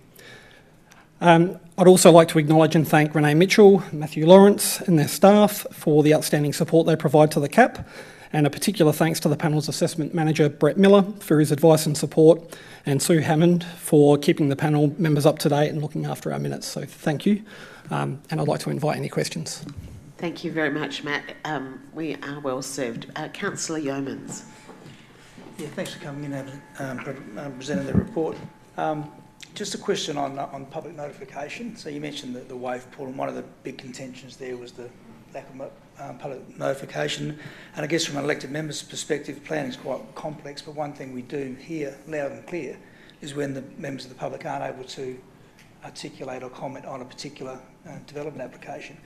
I'd also like to acknowledge and thank Renee Mitchell, Matthew Lawrence and their staff for the outstanding support they provide to the CAP, and a particular thanks to the panel's assessment manager, Brett Miller, for his advice and support, and Sue Hammond for keeping the panel members up to date and looking after our minutes. So thank you, and I'd like to invite any questions. Thank you very much, Matt. We are well served. Councillor Yeomans. Yeah, thanks for coming in and presenting the report. Just a question on public notification. So you mentioned the wave pool, and one of the big contentions there was the lack of public notification. And I guess from an elected member's perspective, planning is quite complex, but one thing we do hear loud and clear is when the members of the public aren't able to articulate or comment on a particular development application.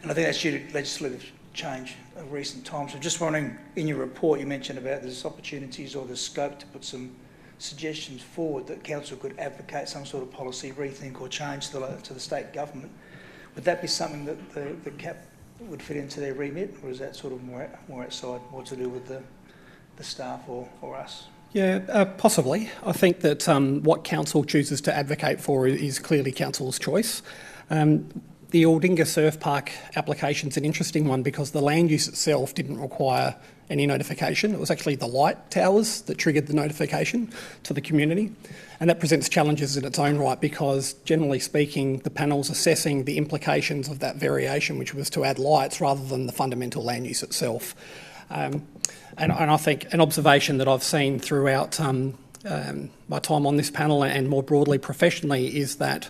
And I think that's due to legislative change of recent times. So just wondering, in your report you mentioned about there's opportunities or the scope to put some suggestions forward that council could advocate some sort of policy rethink or change to the state government. Would that be something that the CAP would fit into their remit, or is that sort of more outside, more to do with the staff or us? Yeah, possibly. I think that what council chooses to advocate for is clearly council's choice. The Aldinga Surf Park application is an interesting one because the land use itself didn't require any notification. It was actually the light towers that triggered the notification to the community. And that presents challenges in its own right because, generally speaking, the panel's assessing the implications of that variation, which was to add lights rather than the fundamental land use itself. And I think an observation that I've seen throughout my time on this panel and more broadly professionally is that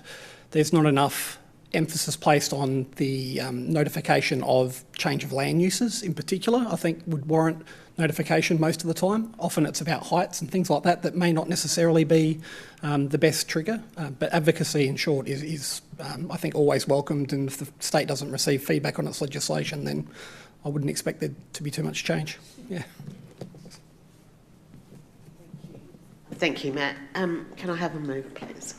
there's not enough emphasis placed on the notification of change of land uses in particular. I think would warrant notification most of the time. Often it's about heights and things like that that may not necessarily be the best trigger, but advocacy in short is I think always welcomed, and if the state doesn't receive feedback on its legislation then I wouldn't expect there to be too much change. Yeah. Thank you, Matt. Can I have a move, please?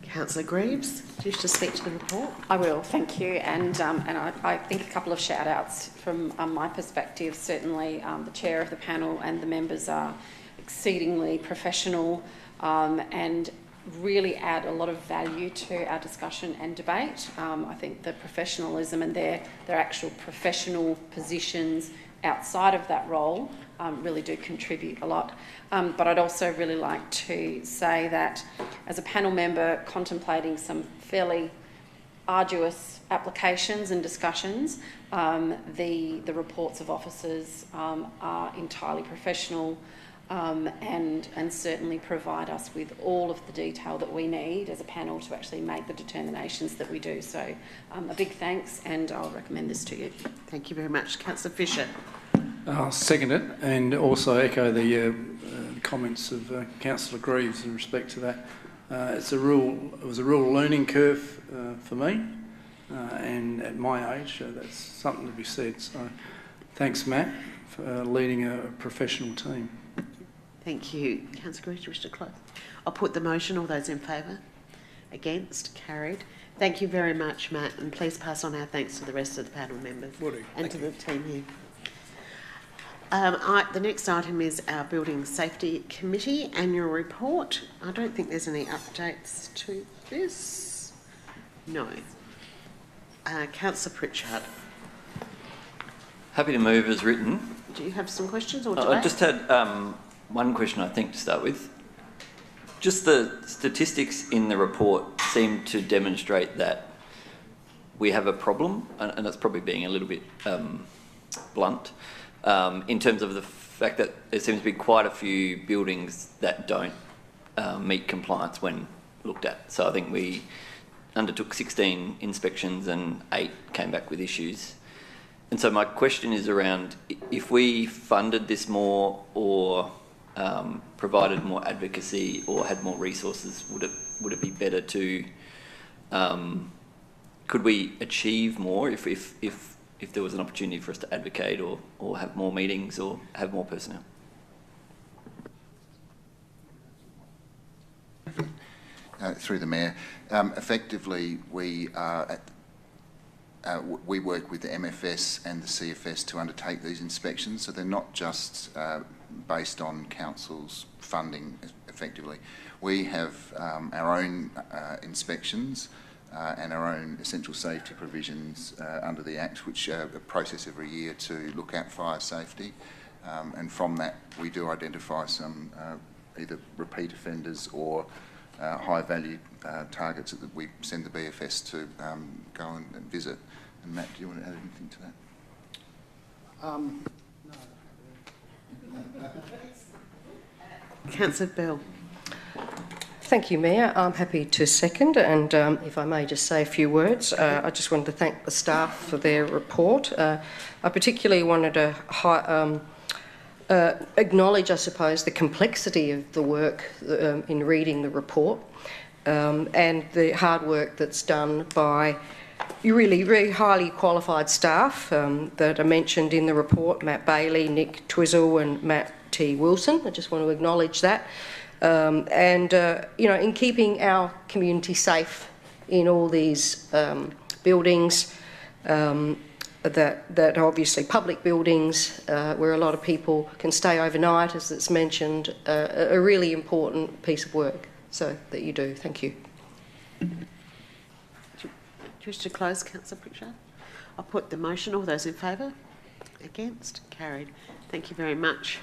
Councillor Greaves, do you wish to speak to the report? I will, thank you. And I think a couple of shout-outs from my perspective. Certainly the chair of the panel and the members are exceedingly professional and really add a lot of value to our discussion and debate. I think the professionalism and their actual professional positions outside of that role really do contribute a lot. But I'd also really like to say that as a panel member contemplating some fairly arduous applications and discussions, the reports of officers are entirely professional. and certainly provide us with all of the detail that we need as a panel to actually make the determinations that we do. So a big thanks, and I'll recommend this to you. Thank you very much. Councillor Fisher. I'll second it, and also echo the comments of Councillor Greaves in respect to that. It was a real learning curve for me, and at my age, that's something to be said. So thanks, Matt, for leading a professional team. Thank you. Councillor Greaves, wish to close? I'll put the motion. All those in favour? Against? Carried. Thank you very much, Matt, and please pass on our thanks to the rest of the panel members and to the team here. The next item is our Building Safety Committee Annual Report. I don't think there's any updates to this. No. Councillor Pritchard. Happy to move as written. Do you have some questions or I just had one question, I think, to start with. Just the statistics in the report seem to demonstrate that we have a problem, and that's probably being a little bit blunt, in terms of the fact that there seems to be quite a few buildings that don't meet compliance when looked at. So I think we undertook 16 inspections and 8 came back with issues. And so my question is around, if we funded this more or provided more advocacy or had more resources, would it be better to, could we achieve more if there was an opportunity for us to advocate or have more meetings or have more personnel? Through the Mayor, effectively we work with the MFS and the CFS to undertake these inspections, so they're not just based on council's funding effectively. We have our own inspections and our own essential safety provisions under the Act, which are processed every year to look at fire safety, and from that we do identify some either repeat offenders or high value targets that we send the BFS to go and visit. And Matt, do you want to add anything to that? No. Councillor Bell. Thank you, Mayor. I'm happy to second, and if I may just say a few words, I just wanted to thank the staff for their report. I particularly wanted to acknowledge, I suppose, the complexity of the work in reading the report and the hard work that's done by really very highly qualified staff that are mentioned in the report, Matt Bailey, Nick Twizzle and Matt T. Wilson. I just want to acknowledge that. In keeping our community safe in all these buildings, that are obviously public buildings where a lot of people can stay overnight, as it's mentioned, a really important piece of work so that you do. Thank you. Do you wish to close, Councillor Pritchard? I'll put the motion. All those in favour? Against? Carried. Thank you very much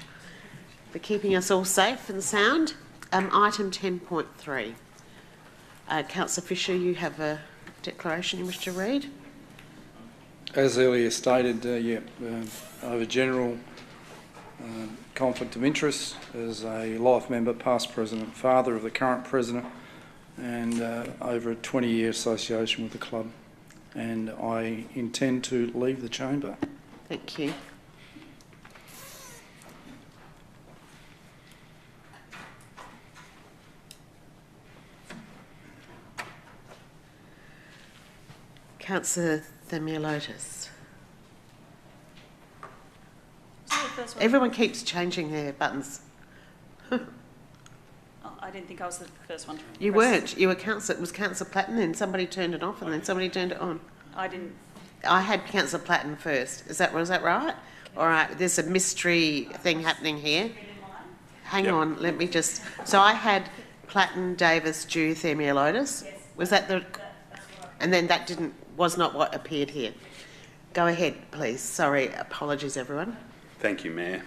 for keeping us all safe and sound. Item 10.3. Councillor Fisher, you have a declaration you wish to read? As earlier stated, I have a general conflict of interest as a life member, past president, father of the current president, and over a 20-year association with the club. And I intend to leave the chamber. Thank you. Councillor Themeliotis. Everyone keeps changing their buttons. I didn't think I was the first one to press. You weren't. You were councillor. It was Councillor Platten, then somebody turned it off, and then somebody turned it on. I didn't. I had Councillor Platten first. Was that right? All right. There's a mystery thing happening here. Hang on. Let me just. So I had Platten, Davis, Dew, Themeliotis. Yes. Was that the? And then that was not what appeared here. Go ahead, please. Sorry. Apologies, everyone. Thank you, Mayor.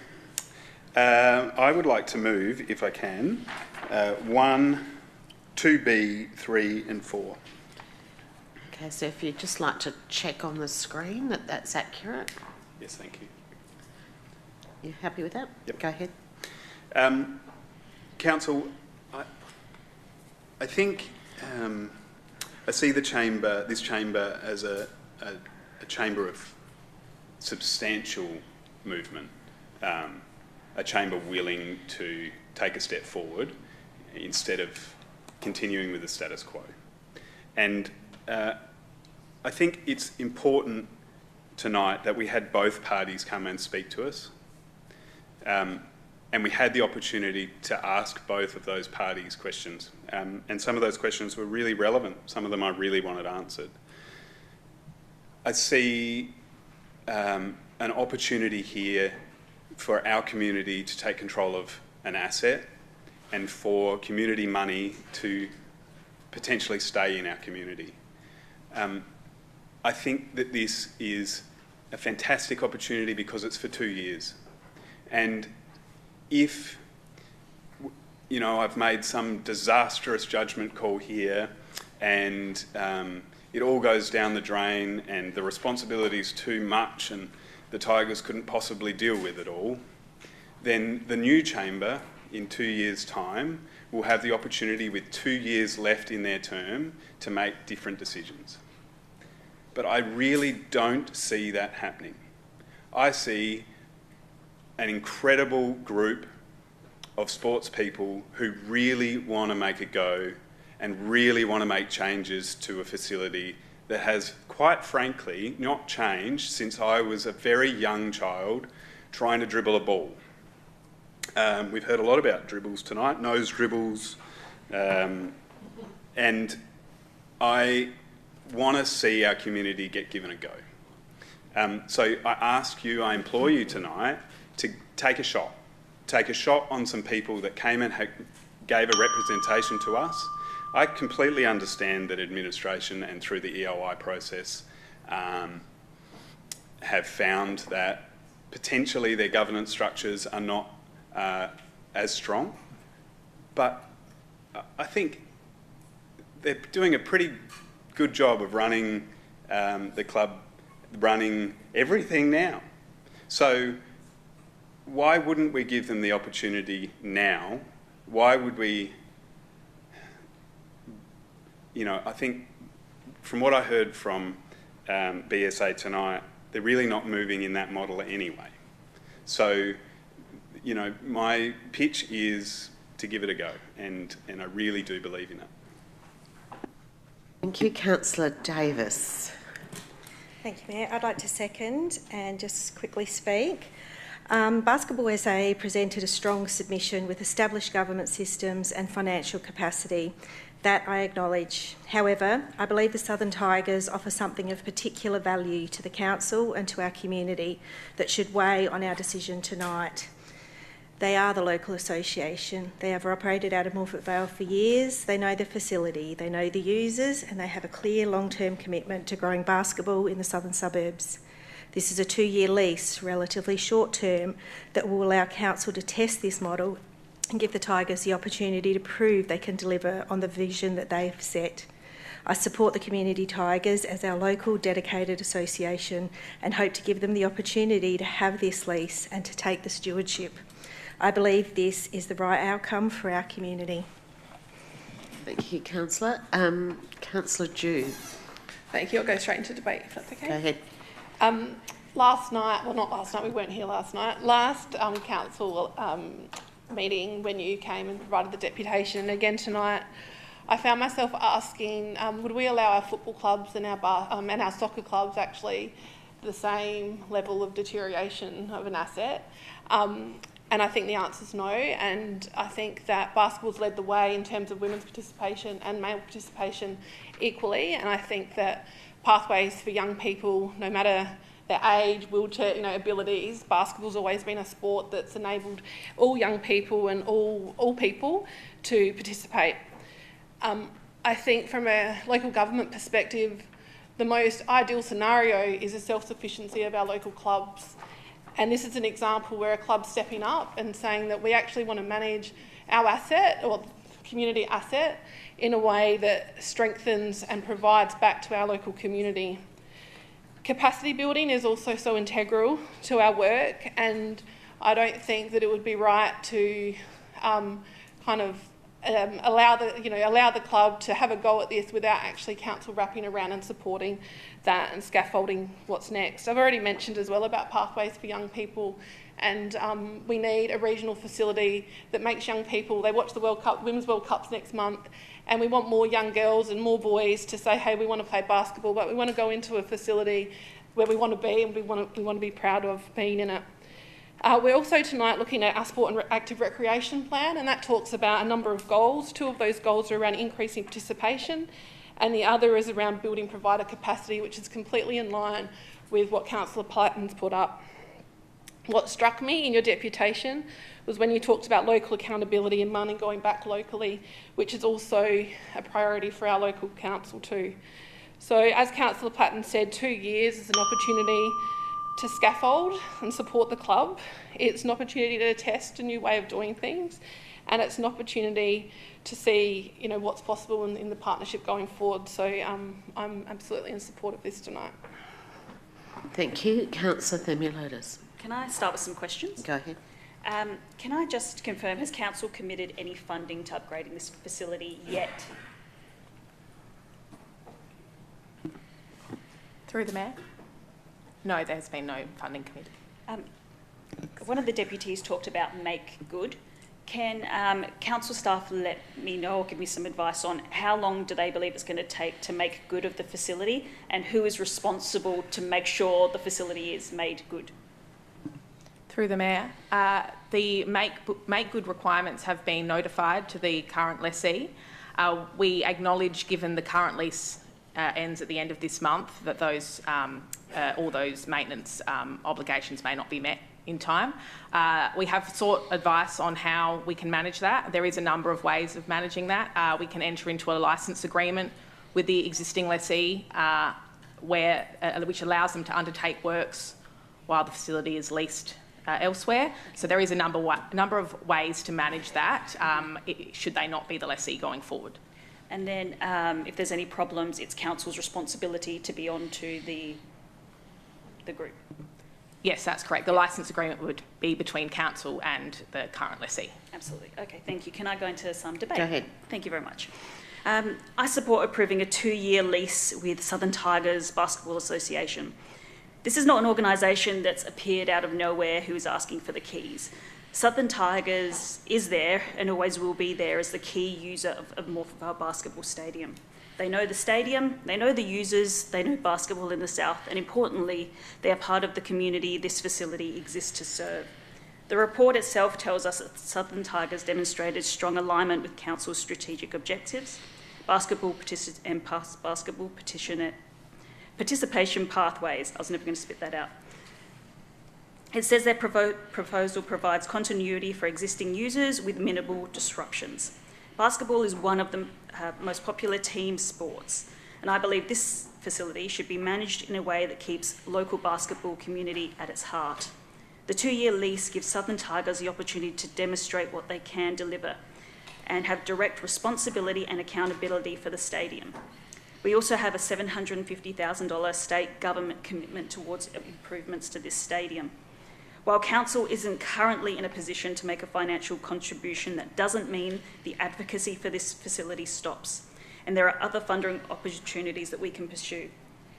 I would like to move, if I can, 1, 2B, 3 and 4. Okay, so if you'd just like to check on the screen that that's accurate. Yes, thank you. You happy with that? Yep. Go ahead. Council, I think I see this chamber as a chamber of substantial movement, a chamber willing to take a step forward instead of continuing with the status quo. And I think it's important tonight that we had both parties come and speak to us. And we had the opportunity to ask both of those parties questions. And some of those questions were really relevant. Some of them I really wanted answered. I see an opportunity here for our community to take control of an asset and for community money to potentially stay in our community. I think that this is a fantastic opportunity because it's for 2 years. And if, you know, I've made some disastrous judgment call here and it all goes down the drain and the responsibility is too much and the Tigers couldn't possibly deal with it all, then the new chamber in 2 years' time will have the opportunity with 2 years left in their term to make different decisions. But I really don't see that happening. I see an incredible group of sports people who really want to make a go and really want to make changes to a facility that has, quite frankly, not changed since I was a very young child trying to dribble a ball. We've heard a lot about dribbles tonight, nose dribbles, and I want to see our community get given a go. So I implore you tonight to take a shot on some people that came and gave a representation to us. I completely understand that administration and through the EOI process have found that potentially their governance structures are not as strong, but I think they're doing a pretty good job of running the club, running everything now. So why wouldn't we give them the opportunity now? Why would we, you know, I think from what I heard from BSA tonight, they're really not moving in that model anyway. So, you know, my pitch is to give it a go, and I really do believe in it. Thank you, Councillor Davis. Thank you, Mayor. I'd like to second and just quickly speak. Basketball SA presented a strong submission with established government systems and financial capacity. That I acknowledge. However, I believe the Southern Tigers offer something of particular value to the Council and to our community that should weigh on our decision tonight. They are the local association. They have operated out of Morphett Vale for years. They know the facility, they know the users, and they have a clear long-term commitment to growing basketball in the southern suburbs. This is a 2-year lease, relatively short term, that will allow Council to test this model and give the Tigers the opportunity to prove they can deliver on the vision that they have set. I support the Community Tigers as our local dedicated association and hope to give them the opportunity to have this lease and to take the stewardship. I believe this is the right outcome for our community. Thank you, Councillor. Councillor Dew. Thank you. I'll go straight into debate if that's okay. Go ahead. Last night, well, not last night, we weren't here last night. Last council meeting when you came and provided the deputation, and again tonight, I found myself asking, would we allow our football clubs and our soccer clubs actually the same level of deterioration of an asset? And I think the answer is no, and I think that basketball's led the way in terms of women's participation and male participation equally, and I think that pathways for young people, no matter their age, wheelchair, abilities, basketball's always been a sport that's enabled all young people and all people to participate. I think from a local government perspective, the most ideal scenario is a self-sufficiency of our local clubs. And this is an example where a club's stepping up and saying that we actually want to manage our asset, or community asset, in a way that strengthens and provides back to our local community. Capacity building is also so integral to our work, and I don't think that it would be right to allow the club to have a go at this without actually council wrapping around and supporting that and scaffolding what's next. I've already mentioned as well about pathways for young people, and we need a regional facility that makes young people, they watch the World Cup, Women's World Cups next month, and we want more young girls and more boys to say, hey, we want to play basketball, but we want to go into a facility where we want to be, and we want to be proud of being in it. We're also tonight looking at our sport and active recreation plan, and that talks about a number of goals. 2 of those goals are around increasing participation, and the other is around building provider capacity, which is completely in line with what Councillor Platten's put up. What struck me in your deputation was when you talked about local accountability and money going back locally, which is also a priority for our local council too. So as Councillor Platten said, 2 years is an opportunity to scaffold and support the club. It's an opportunity to test a new way of doing things, and it's an opportunity to see, what's possible in the partnership going forward. So I'm absolutely in support of this tonight. Thank you. Councillor Themeliotis. Can I start with some questions? Go ahead. Can I just confirm, has council committed any funding to upgrading this facility yet? Through the Mayor? No, there has been no funding committed. One of the deputies talked about make good. Can council staff let me know or give me some advice on how long do they believe it's going to take to make good of the facility, and who is responsible to make sure the facility is made good? Through the Mayor, the make good requirements have been notified to the current lessee. We acknowledge, given the current lease ends at the end of this month, that those all those maintenance obligations may not be met in time. We have sought advice on how we can manage that. There is a number of ways of managing that. We can enter into a licence agreement with the existing lessee which allows them to undertake works while the facility is leased elsewhere. So there is a number of ways to manage that, should they not be the lessee going forward. And then if there's any problems, it's council's responsibility to be on to the group. Yes, that's correct. The licence agreement would be between council and the current lessee. Absolutely. Okay, thank you. Can I go into some debate? Go ahead. Thank you very much. I support approving a 2-year lease with Southern Tigers Basketball Association. This is not an organisation that's appeared out of nowhere who is asking for the keys. Southern Tigers is there and always will be there as the key user of Morphett Vale Basketball Stadium. They know the stadium, they know the users, they know basketball in the south, and importantly, they are part of the community this facility exists to serve. The report itself tells us that Southern Tigers demonstrated strong alignment with council's strategic objectives, basketball participation pathways. I was never going to spit that out. It says their proposal provides continuity for existing users with minimal disruptions. Basketball is one of the most popular team sports, and I believe this facility should be managed in a way that keeps local basketball community at its heart. The 2-year lease gives Southern Tigers the opportunity to demonstrate what they can deliver and have direct responsibility and accountability for the stadium. We also have a $750,000 state government commitment towards improvements to this stadium. While council isn't currently in a position to make a financial contribution, that doesn't mean the advocacy for this facility stops. And there are other funding opportunities that we can pursue.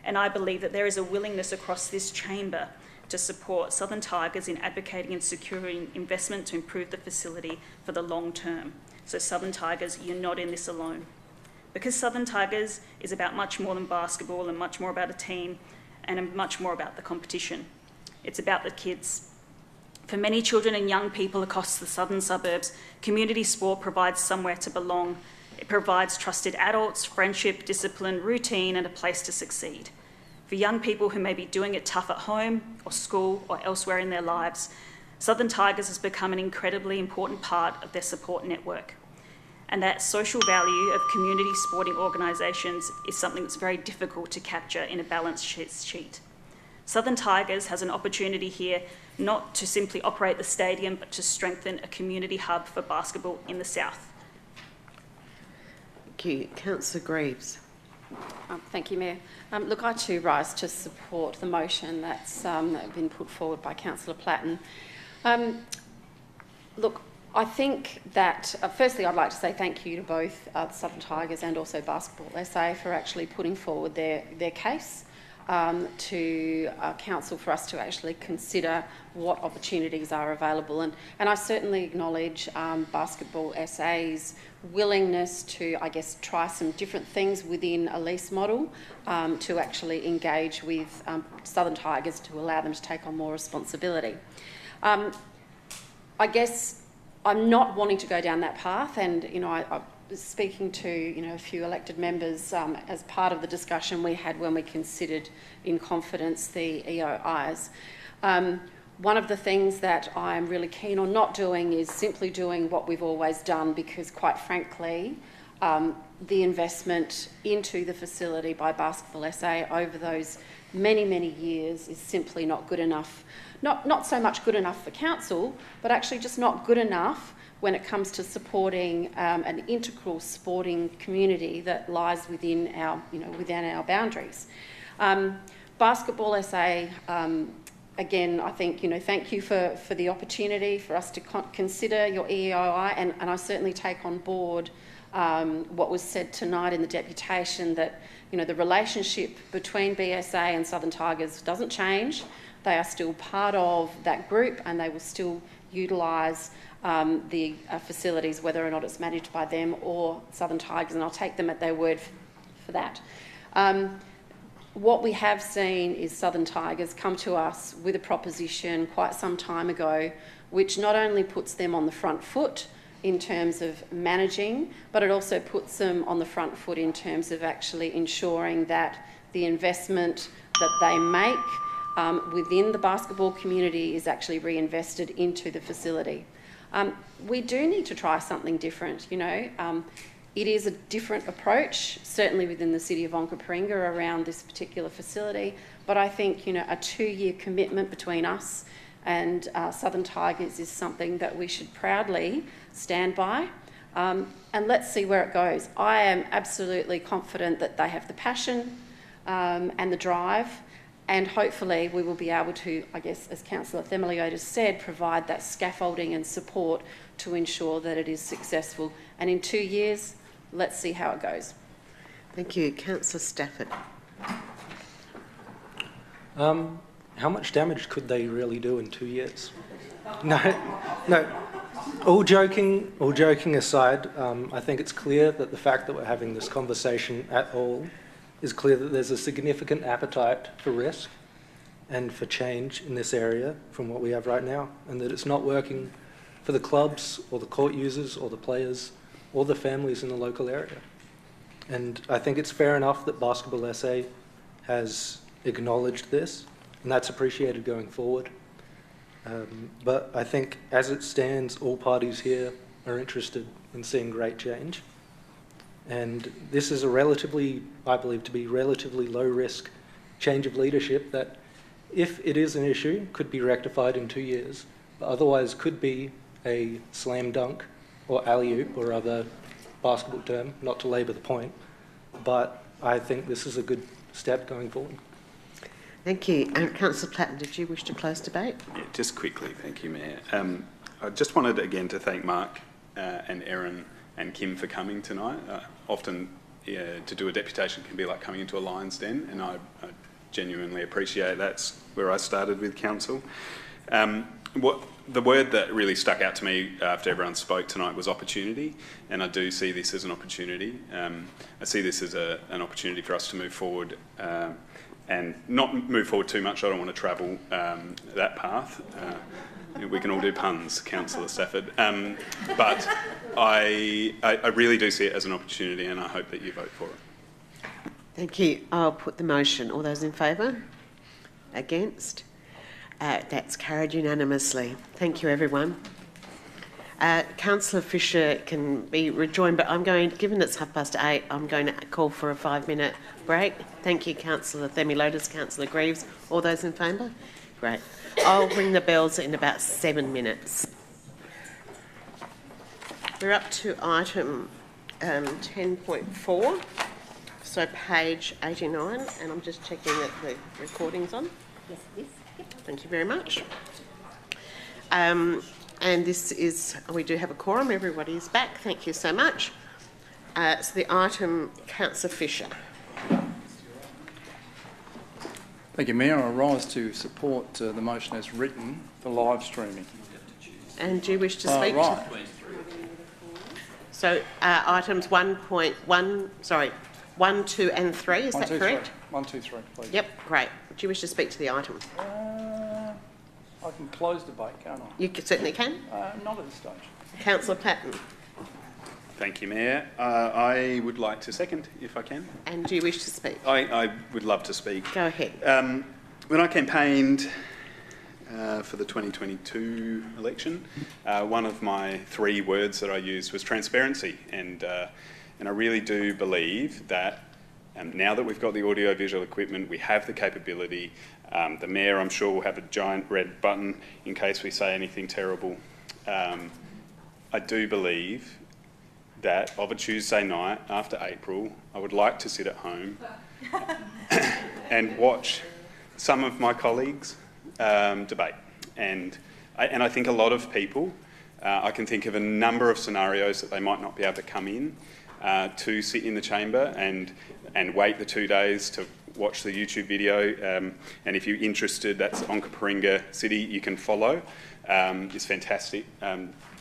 And I believe that there is a willingness across this chamber to support Southern Tigers in advocating and securing investment to improve the facility for the long term. So Southern Tigers, you're not in this alone. Because Southern Tigers is about much more than basketball and much more about a team and much more about the competition. It's about the kids. For many children and young people across the southern suburbs, community sport provides somewhere to belong. It provides trusted adults, friendship, discipline, routine, and a place to succeed. For young people who may be doing it tough at home or school or elsewhere in their lives, Southern Tigers has become an incredibly important part of their support network. And that social value of community sporting organisations is something that's very difficult to capture in a balance sheet. Southern Tigers has an opportunity here not to simply operate the stadium, but to strengthen a community hub for basketball in the south. Thank you. Councillor Greaves. Thank you, Mayor. Look, I too rise to support the motion that's been put forward by Councillor Platten. Look, I think that, firstly, I'd like to say thank you to both the Southern Tigers and also Basketball SA for actually putting forward their case to council for us to actually consider what opportunities are available. And I certainly acknowledge Basketball SA's willingness to, I guess, try some different things within a lease model to actually engage with Southern Tigers to allow them to take on more responsibility. I guess I'm not wanting to go down that path, and I was speaking to a few elected members as part of the discussion we had when we considered in confidence the EOIs. One of the things that I'm really keen on not doing is simply doing what we've always done, because quite frankly the investment into the facility by Basketball SA over those many years is simply not good enough. Not so much good enough for council, but actually just not good enough when it comes to supporting an integral sporting community that lies within our boundaries. Basketball SA, again, I think, thank you for the opportunity for us to consider your EOI, and I certainly take on board what was said tonight in the deputation, that the relationship between BSA and Southern Tigers doesn't change. They are still part of that group, and they will still utilise the facilities, whether or not it's managed by them or Southern Tigers, and I'll take them at their word for that. What we have seen is Southern Tigers come to us with a proposition quite some time ago, which not only puts them on the front foot in terms of managing, but it also puts them on the front foot in terms of actually ensuring that the investment that they make within the basketball community is actually reinvested into the facility. We do need to try something different, It is a different approach, certainly within the city of Onkaparinga around this particular facility, but I think, a 2-year commitment between us and Southern Tigers is something that we should proudly stand by, and let's see where it goes. I am absolutely confident that they have the passion and the drive, and hopefully we will be able to, I guess, as Councillor Themeliotis said, provide that scaffolding and support to ensure that it is successful. And in 2 years, let's see how it goes. Thank you. Councillor Stafford. How much damage could they really do in 2 years? No. All joking aside, I think it's clear that the fact that we're having this conversation at all is clear that there's a significant appetite for risk and for change in this area from what we have right now, and that it's not working for the clubs or the court users or the players or the families in the local area. And I think it's fair enough that Basketball SA has acknowledged this, and that's appreciated going forward. But I think as it stands, all parties here are interested in seeing great change. And this is I believe to be relatively low risk change of leadership that, if it is an issue, could be rectified in 2 years, but otherwise could be a slam dunk or alley-oop or other basketball term, not to labour the point, but I think this is a good step going forward. Thank you. Councillor Platten, did you wish to close debate? Yeah, just quickly, thank you, Mayor. I just wanted again to thank Mark and Erin and Kim for coming tonight. Often to do a deputation can be like coming into a lion's den, and I genuinely appreciate that's where I started with council. The word that really stuck out to me after everyone spoke tonight was opportunity, and I do see this as an opportunity. I see this as an opportunity for us to move forward and not move forward too much. I don't want to travel that path. We can all do puns, Councillor Stafford. But I really do see it as an opportunity, and I hope that you vote for it. Thank you. I'll put the motion. All those in favour? Against? That's carried unanimously. Thank you, everyone. Councillor Fisher can be rejoined, but given it's 8:30, I'm going to call for a 5-minute break. Thank you, Councillor Themeliotis, Councillor Greaves. All those in favour? Great. I'll ring the bells in about 7 minutes. We're up to item 10.4, so page 89, and I'm just checking that the recording's on. Yes, it is. Yep. Thank you very much. And this is, we do have a quorum, everybody is back, thank you so much. So the item, Councillor Fisher. Thank you, Mayor. I rise to support the motion as written for live streaming. And do you wish to speak? Right. So items 1, 2 and 3, is that correct? 1, 2, 3, please. Yep, great. Do you wish to speak to the item? I can close debate, can't I? You certainly can. Not at this stage. Councillor Platten. Thank you, Mayor. I would like to second, if I can. And do you wish to speak? I would love to speak. Go ahead. When I campaigned for the 2022 election, one of my 3 words that I used was transparency, and I really do believe that now that we've got the audio-visual equipment, we have the capability. The Mayor, I'm sure, will have a giant red button in case we say anything terrible. I do believe that of a Tuesday night after April, I would like to sit at home and watch some of my colleagues debate. And I think a lot of people, I can think of a number of scenarios that they might not be able to come in to sit in the chamber and wait the 2 days to watch the YouTube video. And if you're interested, that's Onkaparinga City, you can follow. It's fantastic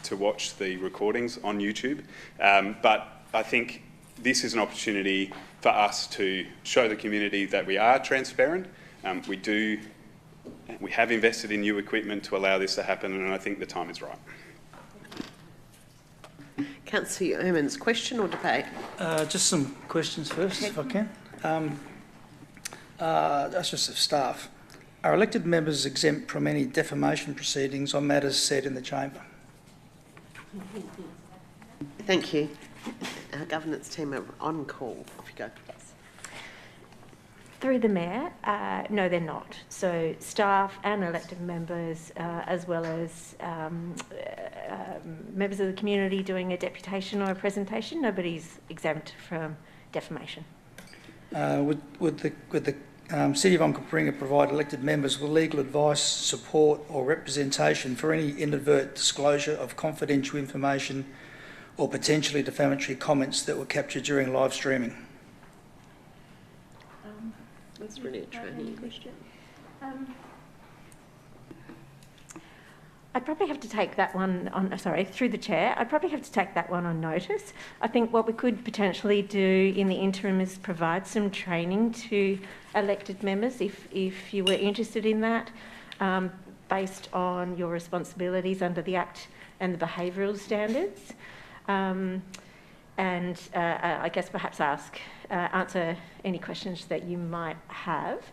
to watch the recordings on YouTube. But I think this is an opportunity for us to show the community that we are transparent. We have invested in new equipment to allow this to happen, and I think the time is right. Councillor Ehrman's question or debate? Just some questions first, if I can. That's just of staff. Are elected members exempt from any defamation proceedings on matters said in the chamber? Thank you. Our governance team are on call. Off you go. Through the Mayor, no, they're not. So staff and elected members, as well as members of the community doing a deputation or a presentation, nobody's exempt from defamation. Would the City of Onkaparinga provide elected members with legal advice, support or representation for any inadvertent disclosure of confidential information or potentially defamatory comments that were captured during live streaming? That's really a training question. I'd probably have to take that one on, through the chair, I'd probably have to take that one on notice. I think what we could potentially do in the interim is provide some training to elected members if you were interested in that, based on your responsibilities under the Act and the behavioural standards. I guess perhaps answer any questions that you might have.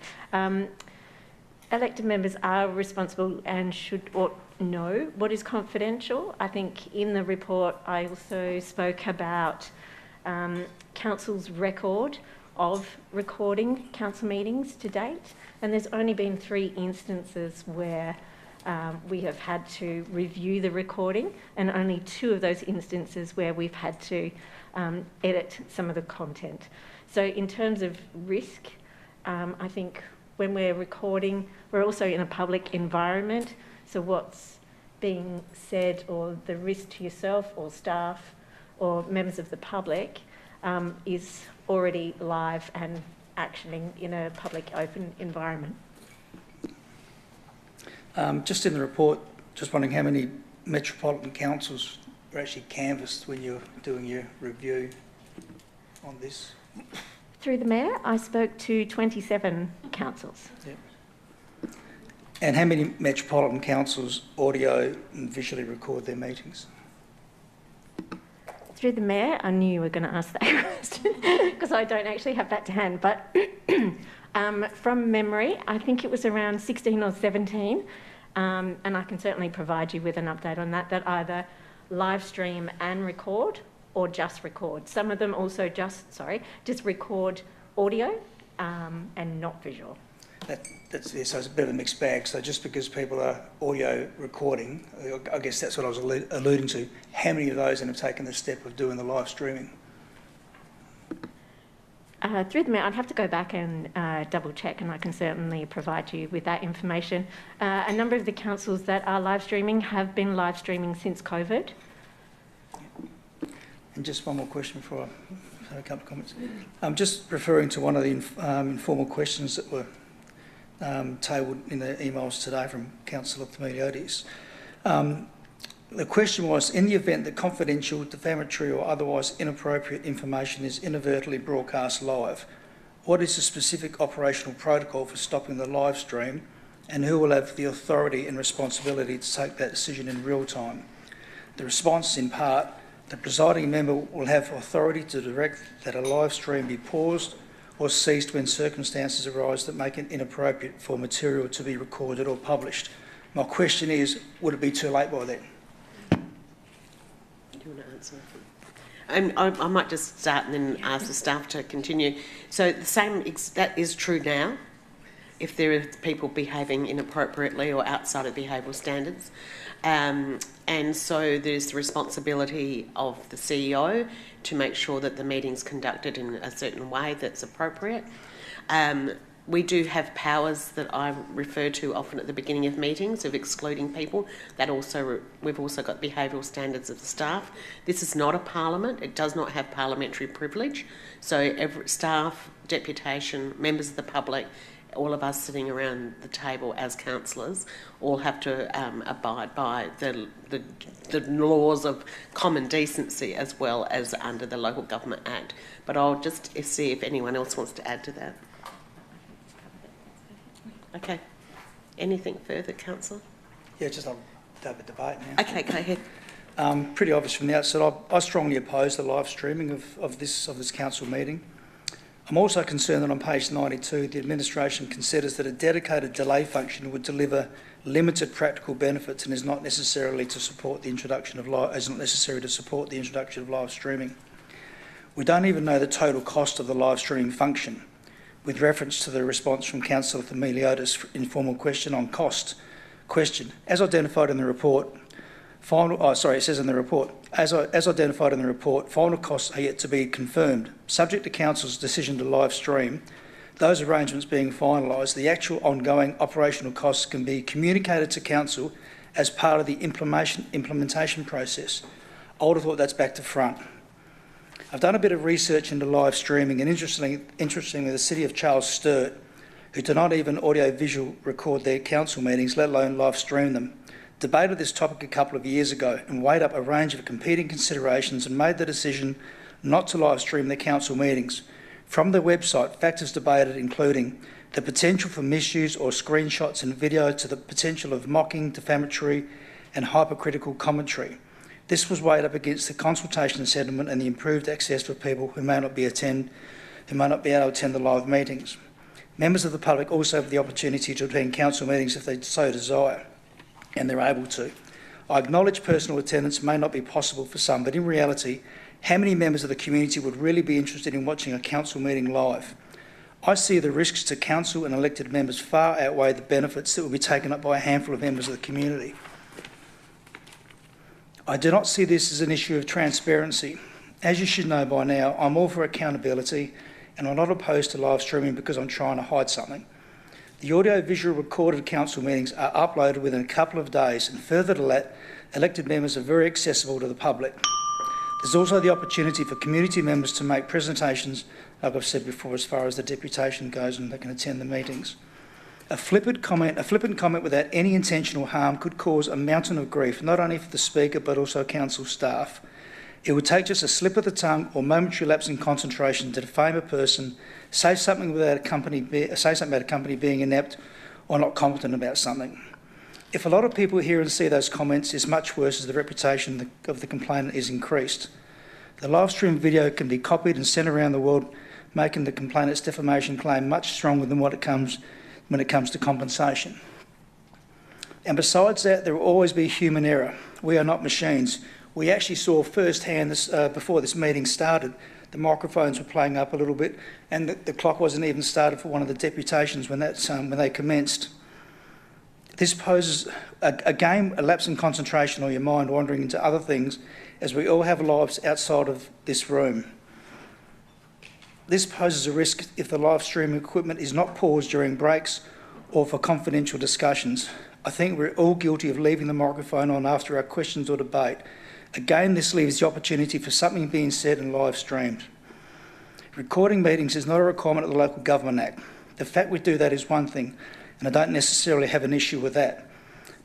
Elected members are responsible and ought know what is confidential. I think in the report I also spoke about Council's record of recording council meetings to date, and there's only been 3 instances where we have had to review the recording, and only 2 of those instances where we've had to edit some of the content. So in terms of risk, I think when we're recording, we're also in a public environment, so what's being said or the risk to yourself or staff or members of the public is already live and actioning in a public open environment. Just in the report, just wondering how many metropolitan councils were actually canvassed when you're doing your review on this? Through the Mayor, I spoke to 27 councils. Yep. And how many metropolitan councils audio and visually record their meetings? Through the Mayor, I knew you were going to ask that question because I don't actually have that to hand, but from memory, I think it was around 16 or 17, and I can certainly provide you with an update on that either live stream and record or just record. Some of them also just record audio and not visual. So it's a bit of a mixed bag. So just because people are audio recording, I guess that's what I was alluding to. How many of those have taken the step of doing the live streaming? Through the Mayor, I'd have to go back and double check, and I can certainly provide you with that information. A number of the councils that are live streaming have been live streaming since COVID. And just one more question before I have a couple of comments. I'm just referring to one of the informal questions that were tabled in the emails today from Councillor Themeliotis. The question was, in the event that confidential, defamatory or otherwise inappropriate information is inadvertently broadcast live, what is the specific operational protocol for stopping the live stream, and who will have the authority and responsibility to take that decision in real time? The response, in part, the presiding member will have authority to direct that a live stream be paused or ceased when circumstances arise that make it inappropriate for material to be recorded or published. My question is, would it be too late by then? Do you want to answer? I might just start and then ask the staff to continue. So the same, that is true now. If there are people behaving inappropriately or outside of behavioural standards. And so there's the responsibility of the CEO to make sure that the meeting's conducted in a certain way that's appropriate. We do have powers that I refer to often at the beginning of meetings of excluding people. That also, we've also got behavioural standards of the staff. This is not a parliament. It does not have parliamentary privilege. So every staff, deputation, members of the public, all of us sitting around the table as councillors all have to abide by the laws of common decency as well as under the Local Government Act. But I'll just see if anyone else wants to add to that. Okay. Anything further, Councillor? Yeah, just I'll have a debate now. Okay, go ahead. Pretty obvious from the outset, I strongly oppose the live streaming of this council meeting. I'm also concerned that on page 92, the administration considers that a dedicated delay function would deliver limited practical benefits and is not necessary to support the introduction of live streaming. We don't even know the total cost of the live streaming function. With reference to the response from Councillor Themeliotis' informal question on cost, as identified in the report, it says in the report, as identified in the report, final costs are yet to be confirmed. Subject to Council's decision to live stream, those arrangements being finalised, the actual ongoing operational costs can be communicated to Council as part of the implementation process. I would have thought that's back to front. I've done a bit of research into live streaming, and interestingly, the City of Charles Sturt, who do not even audio-visual record their council meetings, let alone live stream them, debated this topic a couple of years ago and weighed up a range of competing considerations and made the decision not to live stream their council meetings. From the website, factors debated including the potential for misuse or screenshots and video to the potential of mocking, defamatory and hypercritical commentary. This was weighed up against the consultation sentiment and the improved access for people who may not be able to attend the live meetings. Members of the public also have the opportunity to attend council meetings if they so desire, and they're able to. I acknowledge personal attendance may not be possible for some, but in reality, how many members of the community would really be interested in watching a council meeting live? I see the risks to council and elected members far outweigh the benefits that will be taken up by a handful of members of the community. I do not see this as an issue of transparency. As you should know by now, I'm all for accountability and I'm not opposed to live streaming because I'm trying to hide something. The audio-visual recorded council meetings are uploaded within a couple of days, and further to that, elected members are very accessible to the public. There's also the opportunity for community members to make presentations, like I've said before, as far as the deputation goes, and they can attend the meetings. A flippant comment without any intentional harm could cause a mountain of grief, not only for the speaker but also council staff. It would take just a slip of the tongue or momentary lapse in concentration to defame a person, say something about a company being inept or not competent about something. If a lot of people hear and see those comments, it's much worse as the reputation of the complainant is increased. The live stream video can be copied and sent around the world, making the complainant's defamation claim much stronger than when it comes to compensation. And besides that, there will always be human error. We are not machines. We actually saw firsthand before this meeting started, the microphones were playing up a little bit, and the clock wasn't even started for one of the deputations when they commenced. This poses a lapse in concentration or your mind wandering into other things, as we all have lives outside of this room. This poses a risk if the live streaming equipment is not paused during breaks or for confidential discussions. I think we're all guilty of leaving the microphone on after our questions or debate. Again, this leaves the opportunity for something being said and live streamed. Recording meetings is not a requirement of the Local Government Act. The fact we do that is one thing, and I don't necessarily have an issue with that.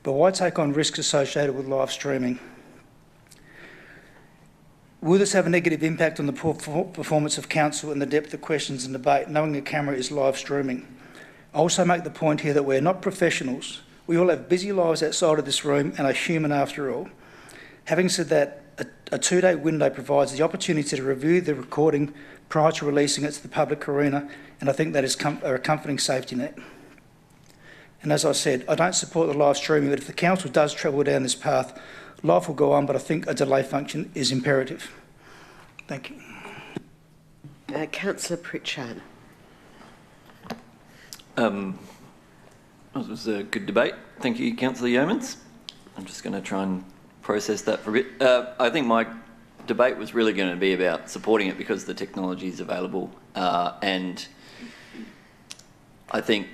But why take on risks associated with live streaming? Will this have a negative impact on the performance of council and the depth of questions and debate, knowing a camera is live streaming? I also make the point here that we're not professionals. We all have busy lives outside of this room and are human after all. Having said that, a 2-day window provides the opportunity to review the recording prior to releasing it to the public arena, and I think that is a comforting safety net. And as I said, I don't support the live streaming, but if the council does travel down this path, life will go on, but I think a delay function is imperative. Thank you. Councillor Pritchard. It was a good debate. Thank you, Councillor Yeomans. I'm just going to try and process that for a bit. I think my debate was really going to be about supporting it because the technology is available, and I think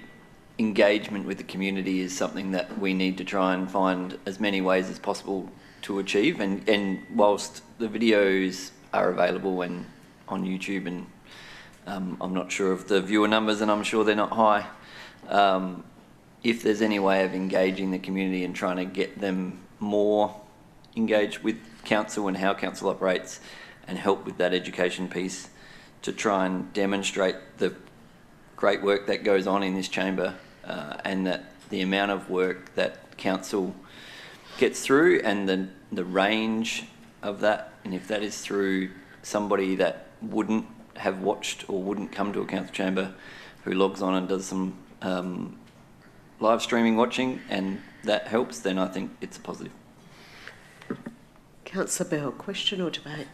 engagement with the community is something that we need to try and find as many ways as possible to achieve. And whilst the videos are available and on YouTube, and I'm not sure of the viewer numbers, and I'm sure they're not high, if there's any way of engaging the community and trying to get them more engaged with council and how council operates, and help with that education piece to try and demonstrate the great work that goes on in this chamber, and that the amount of work that council gets through and the range of that, and if that is through somebody that wouldn't have watched or wouldn't come to a council chamber, who logs on and does some live streaming watching, and that helps, then I think it's a positive. Councillor Bell, question or debate?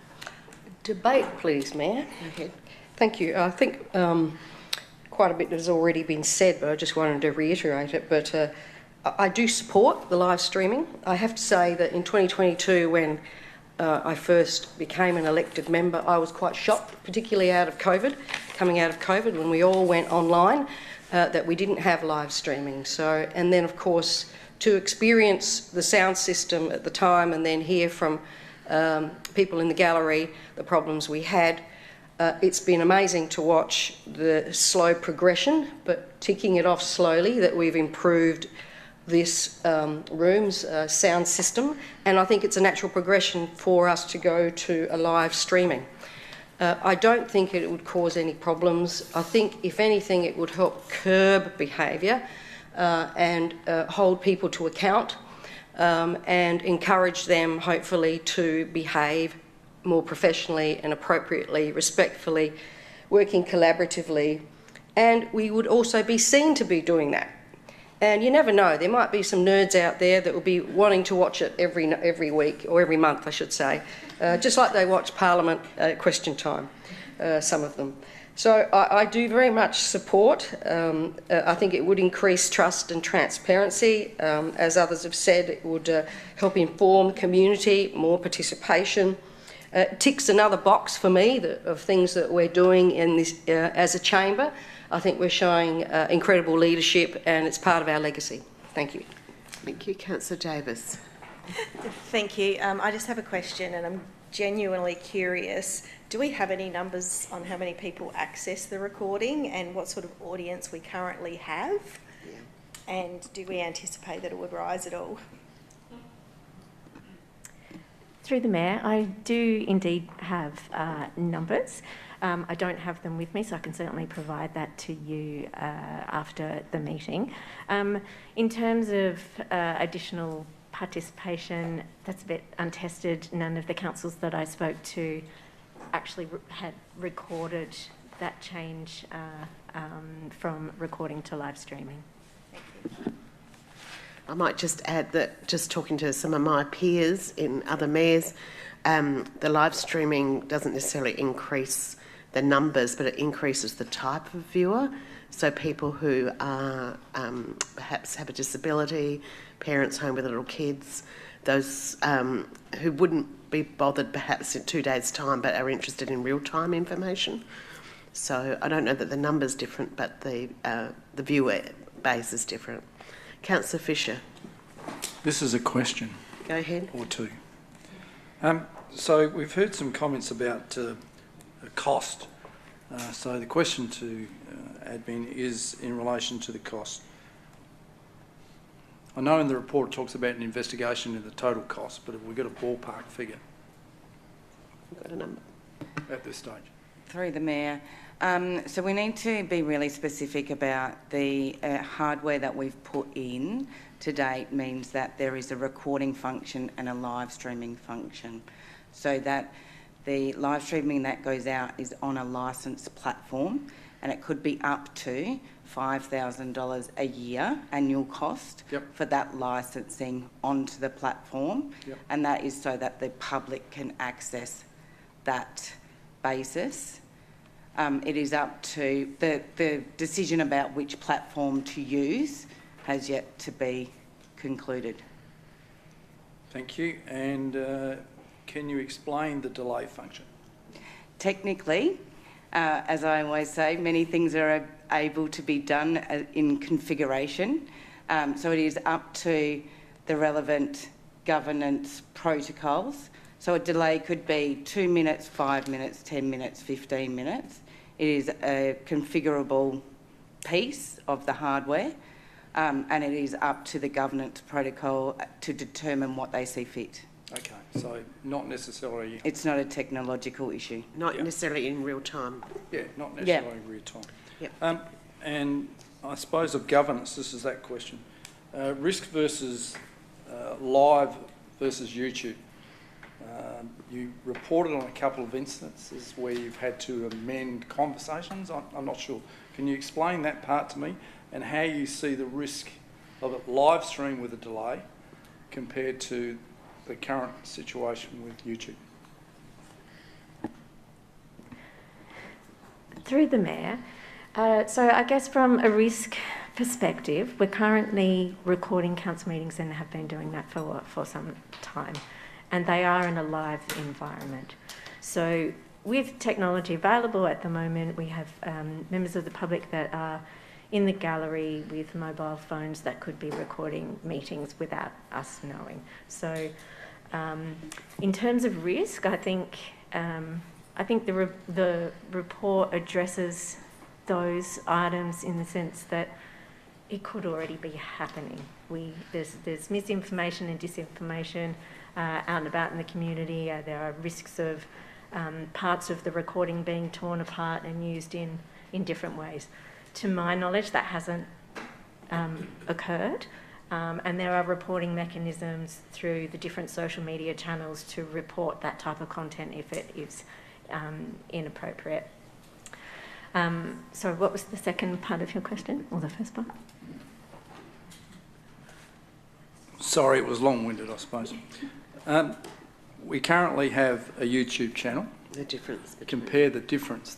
Debate, please, Mayor. Okay. Thank you. I think quite a bit has already been said, but I just wanted to reiterate it. But I do support the live streaming. I have to say that in 2022, when I first became an elected member, I was quite shocked, particularly coming out of COVID, when we all went online, that we didn't have live streaming. So, and then of course, to experience the sound system at the time and then hear from people in the gallery the problems we had, it's been amazing to watch the slow progression, but ticking it off slowly, that we've improved this room's sound system, and I think it's a natural progression for us to go to a live streaming. I don't think it would cause any problems. I think, if anything, it would help curb behaviour and hold people to account, and encourage them, hopefully, to behave more professionally and appropriately, respectfully, working collaboratively, and we would also be seen to be doing that. And you never know, there might be some nerds out there that will be wanting to watch it every week, or every month, I should say, just like they watch Parliament Question Time, some of them. So I do very much support. I think it would increase trust and transparency. As others have said, it would help inform community, more participation. Ticks another box for me of things that we're doing in this as a chamber. I think we're showing incredible leadership, and it's part of our legacy. Thank you. Thank you. Councillor Davis. Thank you. I just have a question, and I'm genuinely curious. Do we have any numbers on how many people access the recording and what sort of audience we currently have? Yeah. And do we anticipate that it would rise at all? Through the Mayor, I do indeed have numbers. I don't have them with me, so I can certainly provide that to you after the meeting. In terms of additional participation, that's a bit untested. None of the councils that I spoke to actually had recorded that change from recording to live streaming. Thank you. I might just add that, just talking to some of my peers in other mayors, the live streaming doesn't necessarily increase the numbers, but it increases the type of viewer. So people who are perhaps have a disability, parents home with little kids, those who wouldn't be bothered perhaps in 2 days' time but are interested in real-time information. So I don't know that the number's different, but the viewer base is different. Councillor Fisher. This is a question. Go ahead. Or two. So we've heard some comments about cost. So the question to admin is in relation to the cost. I know in the report it talks about an investigation into the total cost, but have we got a ballpark figure? We've got a number. At this stage. Through the Mayor. So we need to be really specific about the hardware that we've put in to date means that there is a recording function and a live streaming function, so that the live streaming that goes out is on a licensed platform, and it could be up to $5,000 a year annual cost for that licensing onto the platform, and that is so that the public can access that basis. It is up to the decision about which platform to use has yet to be concluded. Thank you. And can you explain the delay function? Technically, as I always say, many things are able to be done in configuration. So it is up to the relevant governance protocols. So a delay could be 2 minutes, 5 minutes, 10 minutes, 15 minutes. It is a configurable piece of the hardware, and it is up to the governance protocol to determine what they see fit. Okay, so not necessarily... It's not a technological issue. Not necessarily in real time. Yeah, not necessarily in real time. Yep. And I suppose of governance, this is that question. Risk versus live versus YouTube. You reported on a couple of instances where you've had to amend conversations. I'm not sure. Can you explain that part to me and how you see the risk of it live stream with a delay compared to the current situation with YouTube? Through the Mayor. So I guess from a risk perspective, we're currently recording council meetings and have been doing that for some time. And they are in a live environment. So with technology available at the moment, we have members of the public that are in the gallery with mobile phones that could be recording meetings without us knowing. So in terms of risk, I think the report addresses those items in the sense that it could already be happening. There's misinformation and disinformation out and about in the community. There are risks of parts of the recording being torn apart and used in different ways. To my knowledge, that hasn't occurred, and there are reporting mechanisms through the different social media channels to report that type of content if it is inappropriate. So what was the second part of your question, or the first part? Sorry, it was long-winded, I suppose. We currently have a YouTube channel. The difference. Compare the difference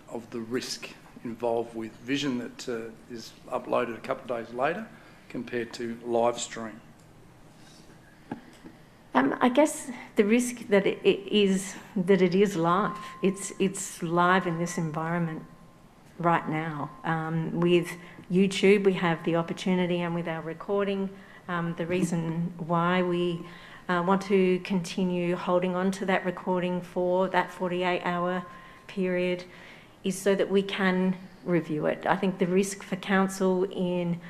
of the risk involved with vision that is uploaded a couple of days later compared to live stream. I guess the risk that it is live. It's live in this environment right now. With YouTube, we have the opportunity, and with our recording, the reason why we want to continue holding on to that recording for that 48-hour period is so that we can review it. I think the risk for council in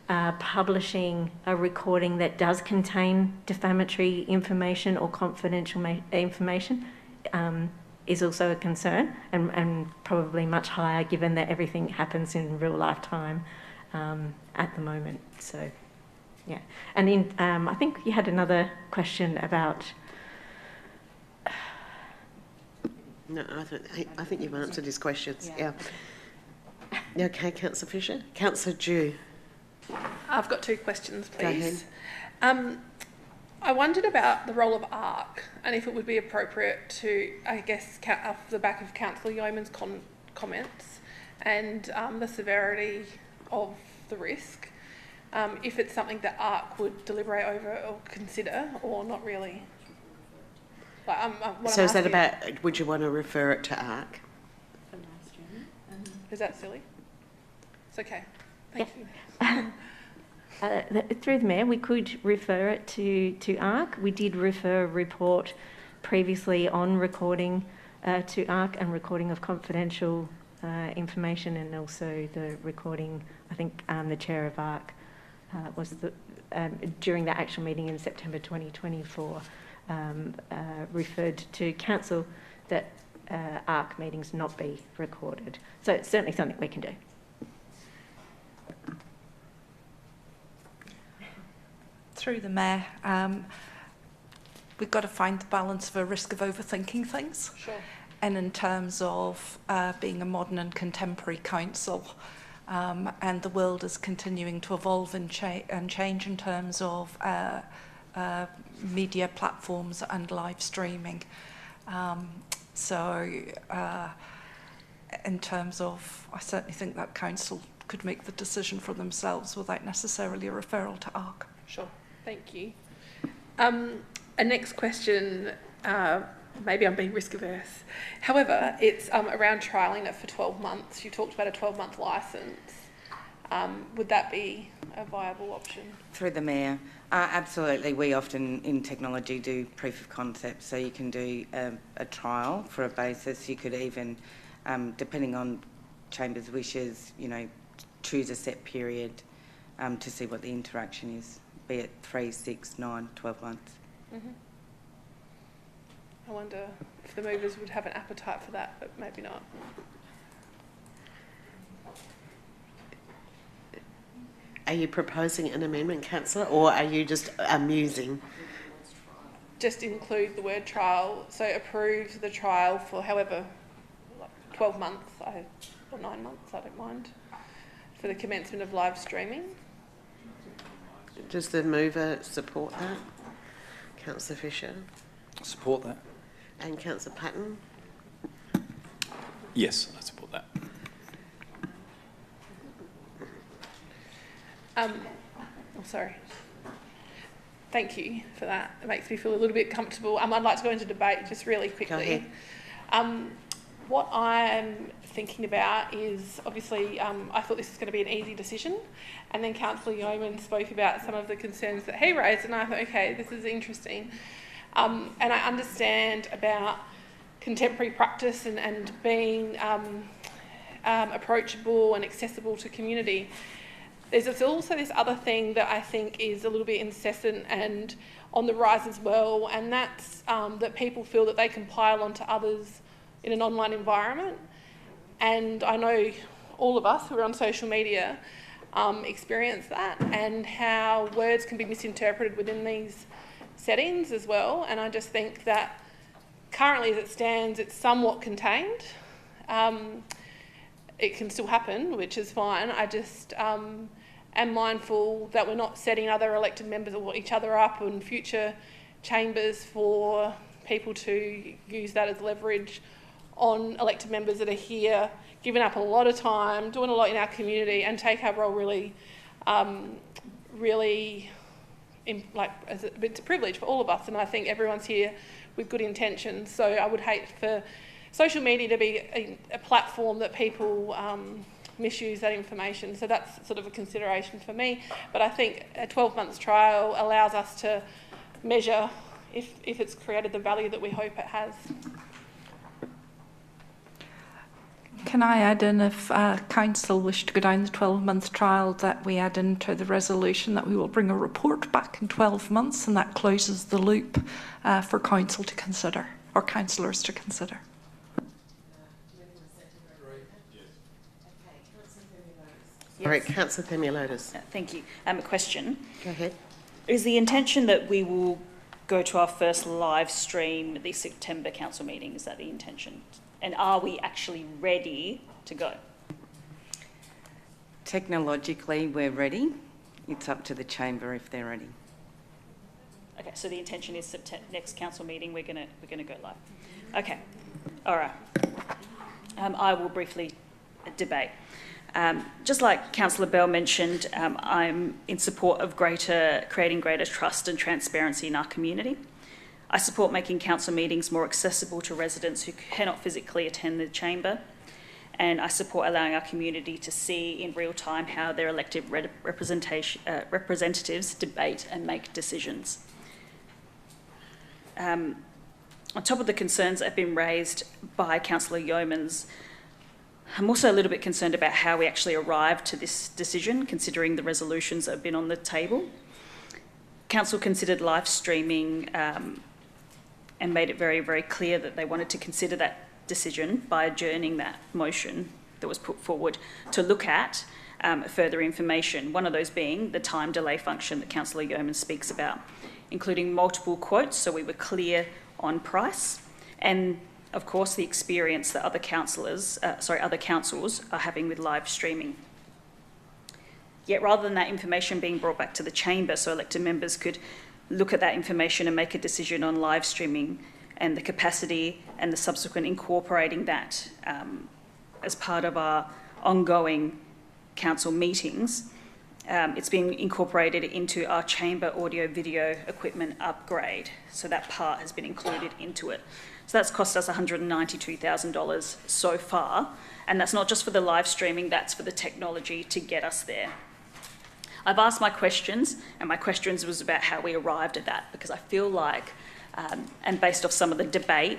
publishing a recording that does contain defamatory information or confidential information is also a concern, and probably much higher given that everything happens in real life time at the moment. So, yeah. And I think you had another question about... No, I think you've answered his questions. Yeah. Okay, Councillor Fisher. Councillor Dew. I've got two questions, please. Go ahead. I wondered about the role of ARC and if it would be appropriate to, I guess, off the back of Councillor Yeoman's comments and the severity of the risk, if it's something that ARC would deliberate over or consider, or not really. So is that about, would you want to refer it to ARC? Is that silly? It's okay. Thank you. Through the Mayor, we could refer it to ARC. We did refer a report previously on recording to ARC and recording of confidential information, and also the recording, I think the chair of ARC was during the actual meeting in September 2024 referred to council that ARC meetings not be recorded. So it's certainly something we can do. Through the Mayor, we've got to find the balance of a risk of overthinking things. Sure. And in terms of being a modern and contemporary council, and the world is continuing to evolve and change in terms of media platforms and live streaming. In terms of, I certainly think that council could make the decision for themselves without necessarily a referral to ARC. Sure, thank you. A next question, maybe I'm being risk averse. However, it's around trialling it for 12 months. You talked about a 12-month licence. Would that be a viable option? Through the Mayor, absolutely. We often in technology do proof of concept, so you can do a trial for a basis. You could even, depending on Chamber's wishes, choose a set period to see what the interaction is, be it 3, 6, 9, 12 months. Mm-hmm. I wonder if the movers would have an appetite for that, but maybe not. Are you proposing an amendment, Councillor, or are you just amusing? Just include the word trial, so approve the trial for however, 12 months or 9 months, I don't mind, for the commencement of live streaming. Does the mover support that? Councillor Fisher? Support that. And Councillor Patton? Yes, I support that. Sorry. Thank you for that. It makes me feel a little bit comfortable. I'd like to go into debate just really quickly. What I'm thinking about is, obviously, I thought this was going to be an easy decision, and then Councillor Yeoman spoke about some of the concerns that he raised, and I thought, okay, this is interesting. And I understand about contemporary practice and being approachable and accessible to community. There's also this other thing that I think is a little bit incessant and on the rise as well, and that's that people feel that they can pile onto others in an online environment. And I know all of us who are on social media experience that, and how words can be misinterpreted within these settings as well. And I just think that currently as it stands, it's somewhat contained. It can still happen, which is fine. I just am mindful that we're not setting other elected members or each other up in future chambers for people to use that as leverage on elected members that are here, giving up a lot of time, doing a lot in our community, and take our role really, it's a privilege for all of us, and I think everyone's here with good intentions. So I would hate for social media to be a platform that people misuse that information. So that's sort of a consideration for me. But I think a 12-month trial allows us to measure if it's created the value that we hope it has. Can I add in, if council wish to go down the 12-month trial, that we add into the resolution that we will bring a report back in 12 months, and that closes the loop for council to consider, or councillors to consider. All right, Councillor Themeliotis. Thank you. A question. Go ahead. Is the intention that we will go to our first live stream at the September council meeting? Is that the intention? And are we actually ready to go? Technologically, we're ready. It's up to the chamber if they're ready. Okay, so the intention is next council meeting we're gonna go live. Okay, all right. I will briefly debate. Just like Councillor Bell mentioned, I'm in support of creating greater trust and transparency in our community. I support making council meetings more accessible to residents who cannot physically attend the chamber, and I support allowing our community to see in real time how their elected representatives debate and make decisions. On top of the concerns that have been raised by Councillor Yeomans, I'm also a little bit concerned about how we actually arrived to this decision, considering the resolutions that have been on the table. Council considered live streaming and made it very, very clear that they wanted to consider that decision by adjourning that motion that was put forward to look at further information, one of those being the time delay function that Councillor Yeomans speaks about, including multiple quotes so we were clear on price, and of course the experience that other councils are having with live streaming. Yet rather than that information being brought back to the chamber so elected members could look at that information and make a decision on live streaming and the capacity and the subsequent incorporating that as part of our ongoing council meetings, it's been incorporated into our chamber audio video equipment upgrade. So that part has been included into it. So that's cost us $192,000 so far. And that's not just for the live streaming, that's for the technology to get us there. I've asked my questions, and my questions was about how we arrived at that, because I feel like, and based off some of the debate,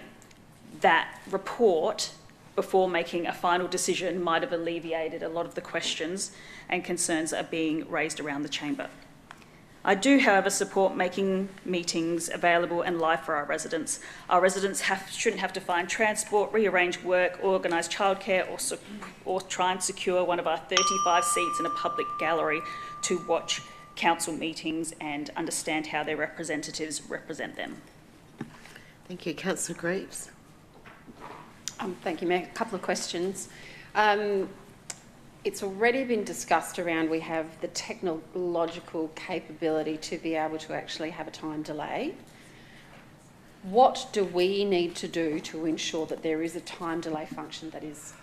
that report before making a final decision might have alleviated a lot of the questions and concerns that are being raised around the chamber. I do, however, support making meetings available and live for our residents. Our residents shouldn't have to find transport, rearrange work, organise childcare, or try and secure one of our 35 seats in a public gallery to watch council meetings and understand how their representatives represent them. Thank you. Councillor Greaves. Thank you, Mayor. A couple of questions. It's already been discussed around we have the technological capability to be able to actually have a time delay. What do we need to do to ensure that there is a time delay function that is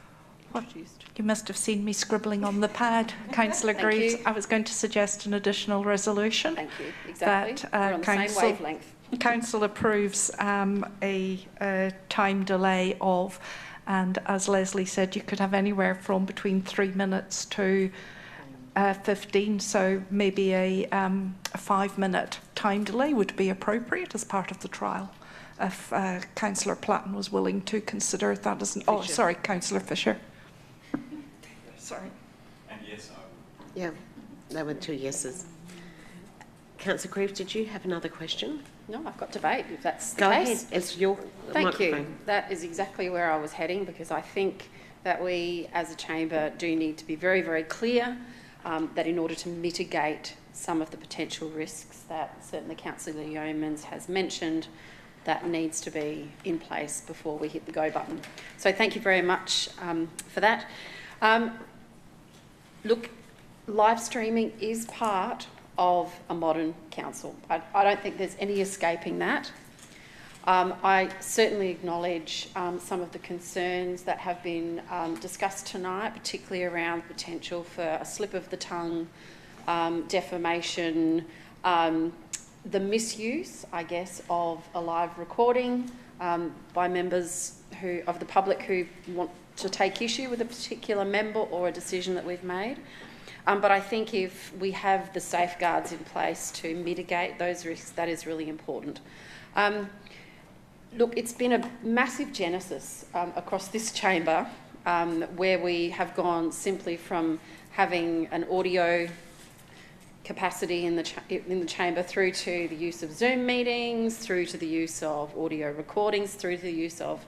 introduced? You must have seen me scribbling on the pad, Councillor Greaves. I was going to suggest an additional resolution. Thank you. Exactly. That We're on the same wavelength. Council approves a time delay of, and as Leslie said, you could have anywhere from between 3 minutes to 15, so maybe a 5-minute time delay would be appropriate as part of the trial if Councillor Platten was willing to consider that as an... Oh, sorry, Councillor Fisher. Sorry. And yes, I would. Yeah, there were 2 yeses. Councillor Greaves, did you have another question? No, I've got debate, if that's the Go case. ahead, it's your Thank you. microphone. That is exactly where I was heading, because I think that we as a chamber do need to be very, very clear that in order to mitigate some of the potential risks that certainly Councillor Yeomans has mentioned, that needs to be in place before we hit the go button. So thank you very much for that. Look, live streaming is part of a modern council. I don't think there's any escaping that. I certainly acknowledge some of the concerns that have been discussed tonight, particularly around potential for a slip of the tongue, defamation, the misuse, I guess, of a live recording by members of the public who want to take issue with a particular member or a decision that we've made. But I think if we have the safeguards in place to mitigate those risks, that is really important. Look, it's been a massive genesis across this chamber where we have gone simply from having an audio capacity in the chamber through to the use of Zoom meetings, through to the use of audio recordings, through to the use of,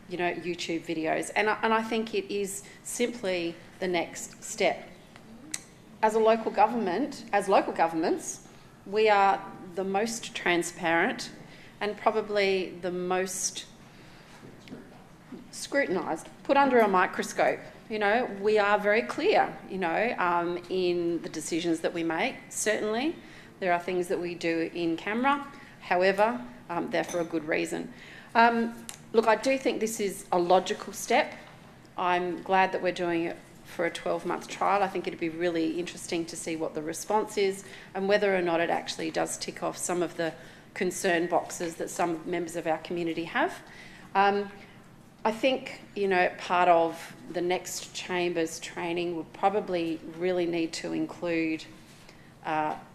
you know, YouTube videos. And I think it is simply the next step. As a local government, as local governments, we are the most transparent and probably the most scrutinised, put under a microscope. You know, we are very clear, you know, in the decisions that we make. Certainly, there are things that we do in camera. However, they're for a good reason. Look, I do think this is a logical step. I'm glad that we're doing it for a 12-month trial. I think it'd be really interesting to see what the response is and whether or not it actually does tick off some of the concern boxes that some members of our community have. I think, you know, part of the next Chamber's training would probably really need to include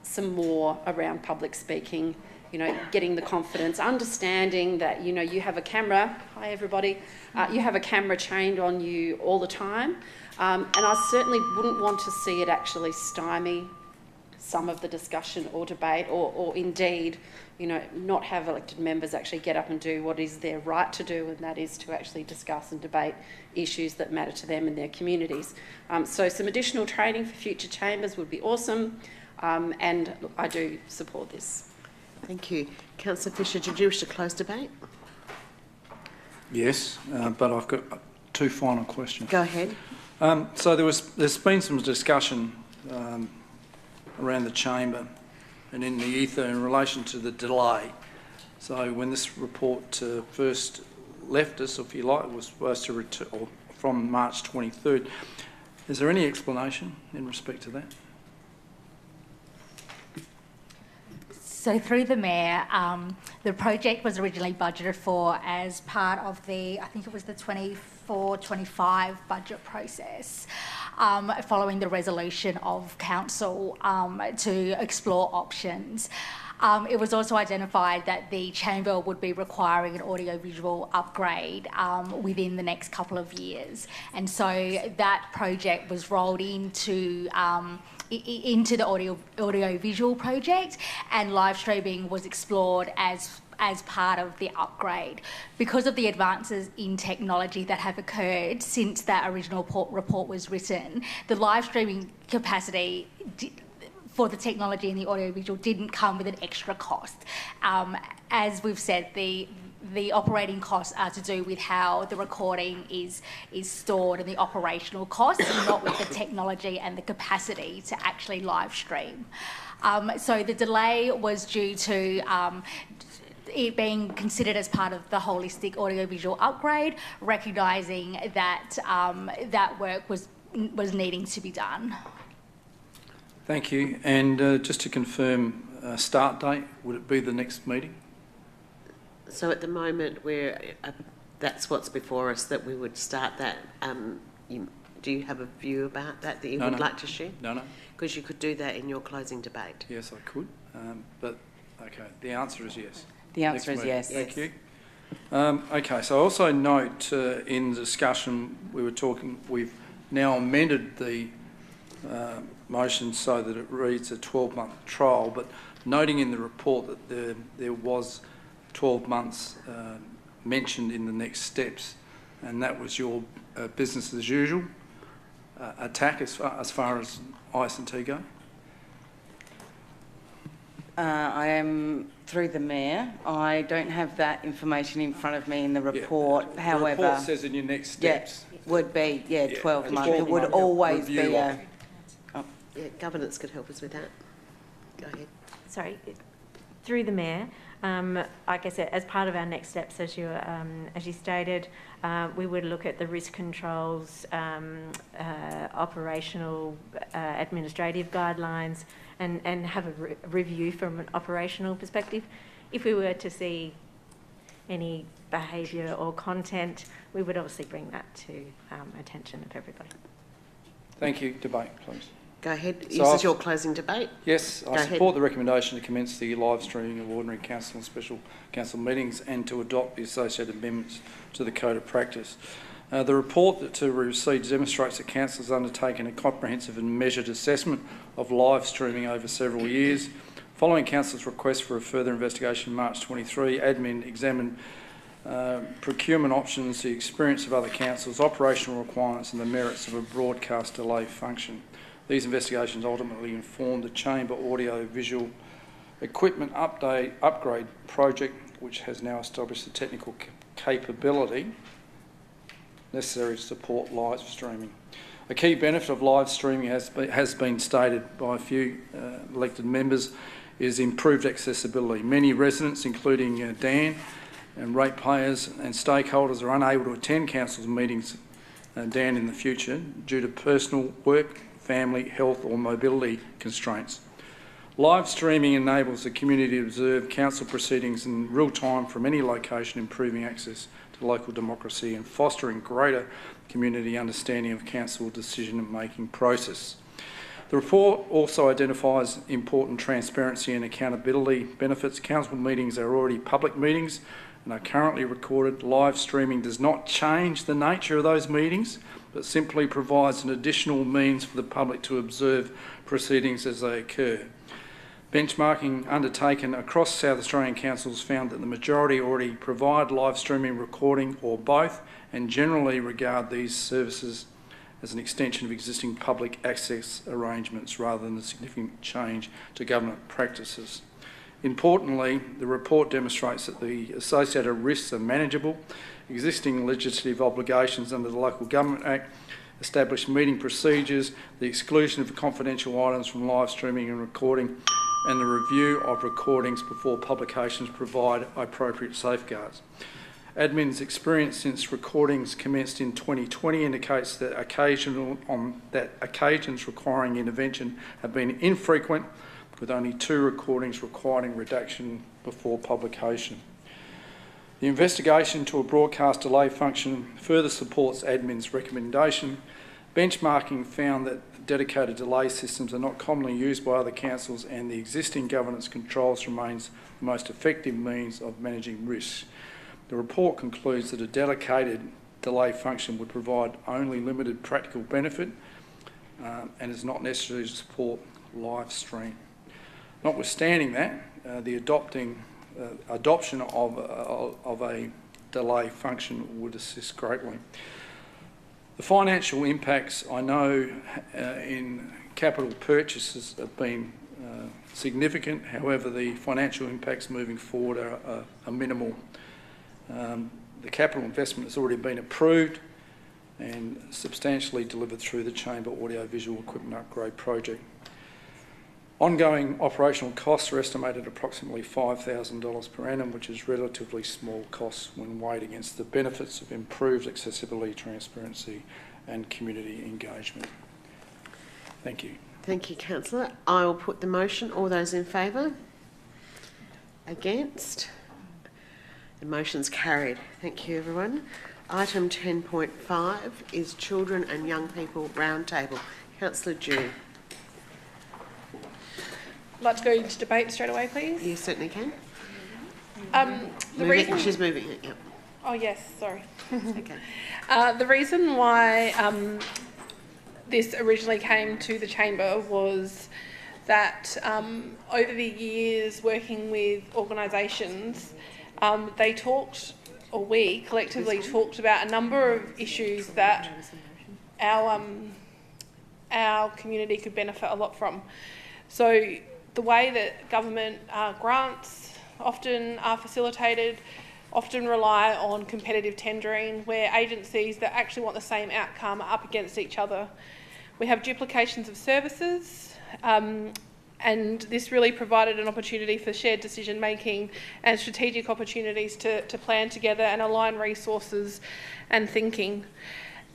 some more around public speaking, you know, getting the confidence, understanding that, you know, you have a camera, hi everybody, you have a camera trained on you all the time, and I certainly wouldn't want to see it actually stymie some of the discussion or debate, or indeed, you know, not have elected members actually get up and do what is their right to do, and that is to actually discuss and debate issues that matter to them and their communities. So some additional training for future chambers would be awesome, and look, I do support this. Thank you. Councillor Fisher, did you wish to close debate? Yes, but I've got two final questions. Go ahead. So there's been some discussion around the chamber and in the ether in relation to the delay. So when this report first left us, if you like, it was supposed to return from March 23rd. Is there any explanation in respect to that? So through the Mayor, the project was originally budgeted for as part of the, I think it was the 24-25 budget process, following the resolution of Council to explore options. It was also identified that the Chamber would be requiring an audiovisual upgrade within the next couple of years. And so that project was rolled into the audio-visual project, and live streaming was explored as part of the upgrade. Because of the advances in technology that have occurred since that original report was written, the live streaming capacity for the technology and the audiovisual didn't come with an extra cost. As we've said, the operating costs are to do with how the recording is stored and the operational costs, and not with the technology and the capacity to actually live stream. So the delay was due to it being considered as part of the holistic audiovisual upgrade, recognising that that work was needing to be done. Thank you. And just to confirm, start date, would it be the next meeting? So at the moment, that's what's before us, that we would start that. Do you have a view about that you would like to share? No. Because you could do that in your closing debate. Yes, I could. But, okay, the answer is yes. The answer is yes. Thank you. Okay, so I also note in the discussion we were talking, we've now amended the motion so that it reads a 12-month trial, but noting in the report that there was 12 months mentioned in the next steps, and that was your business as usual attack as far as IS&T go? I am, through the Mayor, I don't have that information in front of me in the report. Yeah. However, the report says in your next steps. Yeah, would be 12 months. It would always be a... Yeah, governance could help us with that. Go ahead. Sorry, through the Mayor, like I said, as part of our next steps, as you stated, we would look at the risk controls, operational, administrative guidelines, and have a review from an operational perspective. If we were to see any behaviour or content, we would obviously bring that to attention of everybody. Thank you. Debate, please. Go ahead. So this is your closing debate. Yes, I support the recommendation to commence the live streaming of ordinary council and special council meetings, and to adopt the associated amendments to the Code of Practice. The report that we received demonstrates that council has undertaken a comprehensive and measured assessment of live streaming over several years. Following council's request for a further investigation in March 23, admin examined procurement options, the experience of other councils, operational requirements and the merits of a broadcast delay function. These investigations ultimately informed the Chamber audio-visual equipment upgrade project, which has now established the technical capability necessary to support live streaming. A key benefit of live streaming has been stated by a few elected members is improved accessibility. Many residents, including Dan and ratepayers and stakeholders, are unable to attend council's meetings, Dan, in the future due to personal, work, family, health or mobility constraints. Live streaming enables the community to observe council proceedings in real time from any location, improving access to local democracy and fostering greater community understanding of council decision-making process. The report also identifies important transparency and accountability benefits. Council meetings are already public meetings and are currently recorded. Live streaming does not change the nature of those meetings, but simply provides an additional means for the public to observe proceedings as they occur. Benchmarking undertaken across South Australian councils found that the majority already provide live streaming, recording or both, and generally regard these services as an extension of existing public access arrangements rather than a significant change to government practices. Importantly, the report demonstrates that the associated risks are manageable. Existing legislative obligations under the Local Government Act establish meeting procedures, the exclusion of confidential items from live streaming and recording, and the review of recordings before publications provide appropriate safeguards. Admin's experience since recordings commenced in 2020 indicates that occasions requiring intervention have been infrequent, with only 2 recordings requiring redaction before publication. The investigation to a broadcast delay function further supports admin's recommendation. Benchmarking found that dedicated delay systems are not commonly used by other councils, and the existing governance controls remains the most effective means of managing risks. The report concludes that a dedicated delay function would provide only limited practical benefit and is not necessary to support live stream. Notwithstanding that, the adoption of a delay function would assist greatly. The financial impacts, I know, in capital purchases have been significant. However, the financial impacts moving forward are minimal. The capital investment has already been approved and substantially delivered through the Chamber Audio-Visual Equipment Upgrade Project. Ongoing operational costs are estimated at approximately $5,000 per annum, which is relatively small costs when weighed against the benefits of improved accessibility, transparency and community engagement. Thank you. Thank you, Councillor. I will put the motion. All those in favour? Against? The motion's carried. Thank you, everyone. Item 10.5 is Children and Young People Roundtable. Councillor Dew. I'd like to go into debate straight away, please. You certainly can. She's moving it, yep. Oh, yes, sorry. Okay. The reason why this originally came to the Chamber was that over the years working with organisations, they talked, or we collectively talked about a number of issues that our community could benefit a lot from. So the way that government grants often are facilitated often rely on competitive tendering, where agencies that actually want the same outcome are up against each other. We have duplications of services, and this really provided an opportunity for shared decision making and strategic opportunities to plan together and align resources and thinking.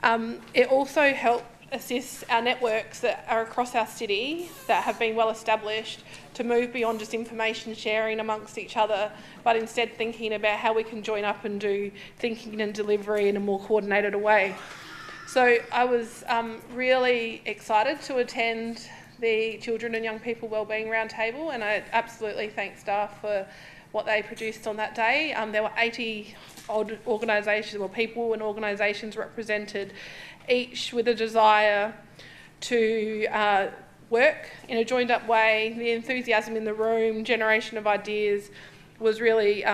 It also helped assist our networks that are across our city that have been well established to move beyond just information sharing amongst each other, but instead thinking about how we can join up and do thinking and delivery in a more coordinated way. So I was really excited to attend the Children and Young People Wellbeing Roundtable, and I absolutely thank staff for what they produced on that day. There were 80 odd organisations, or people and organisations represented, each with a desire to work in a joined up way. The enthusiasm in the room, generation of ideas was really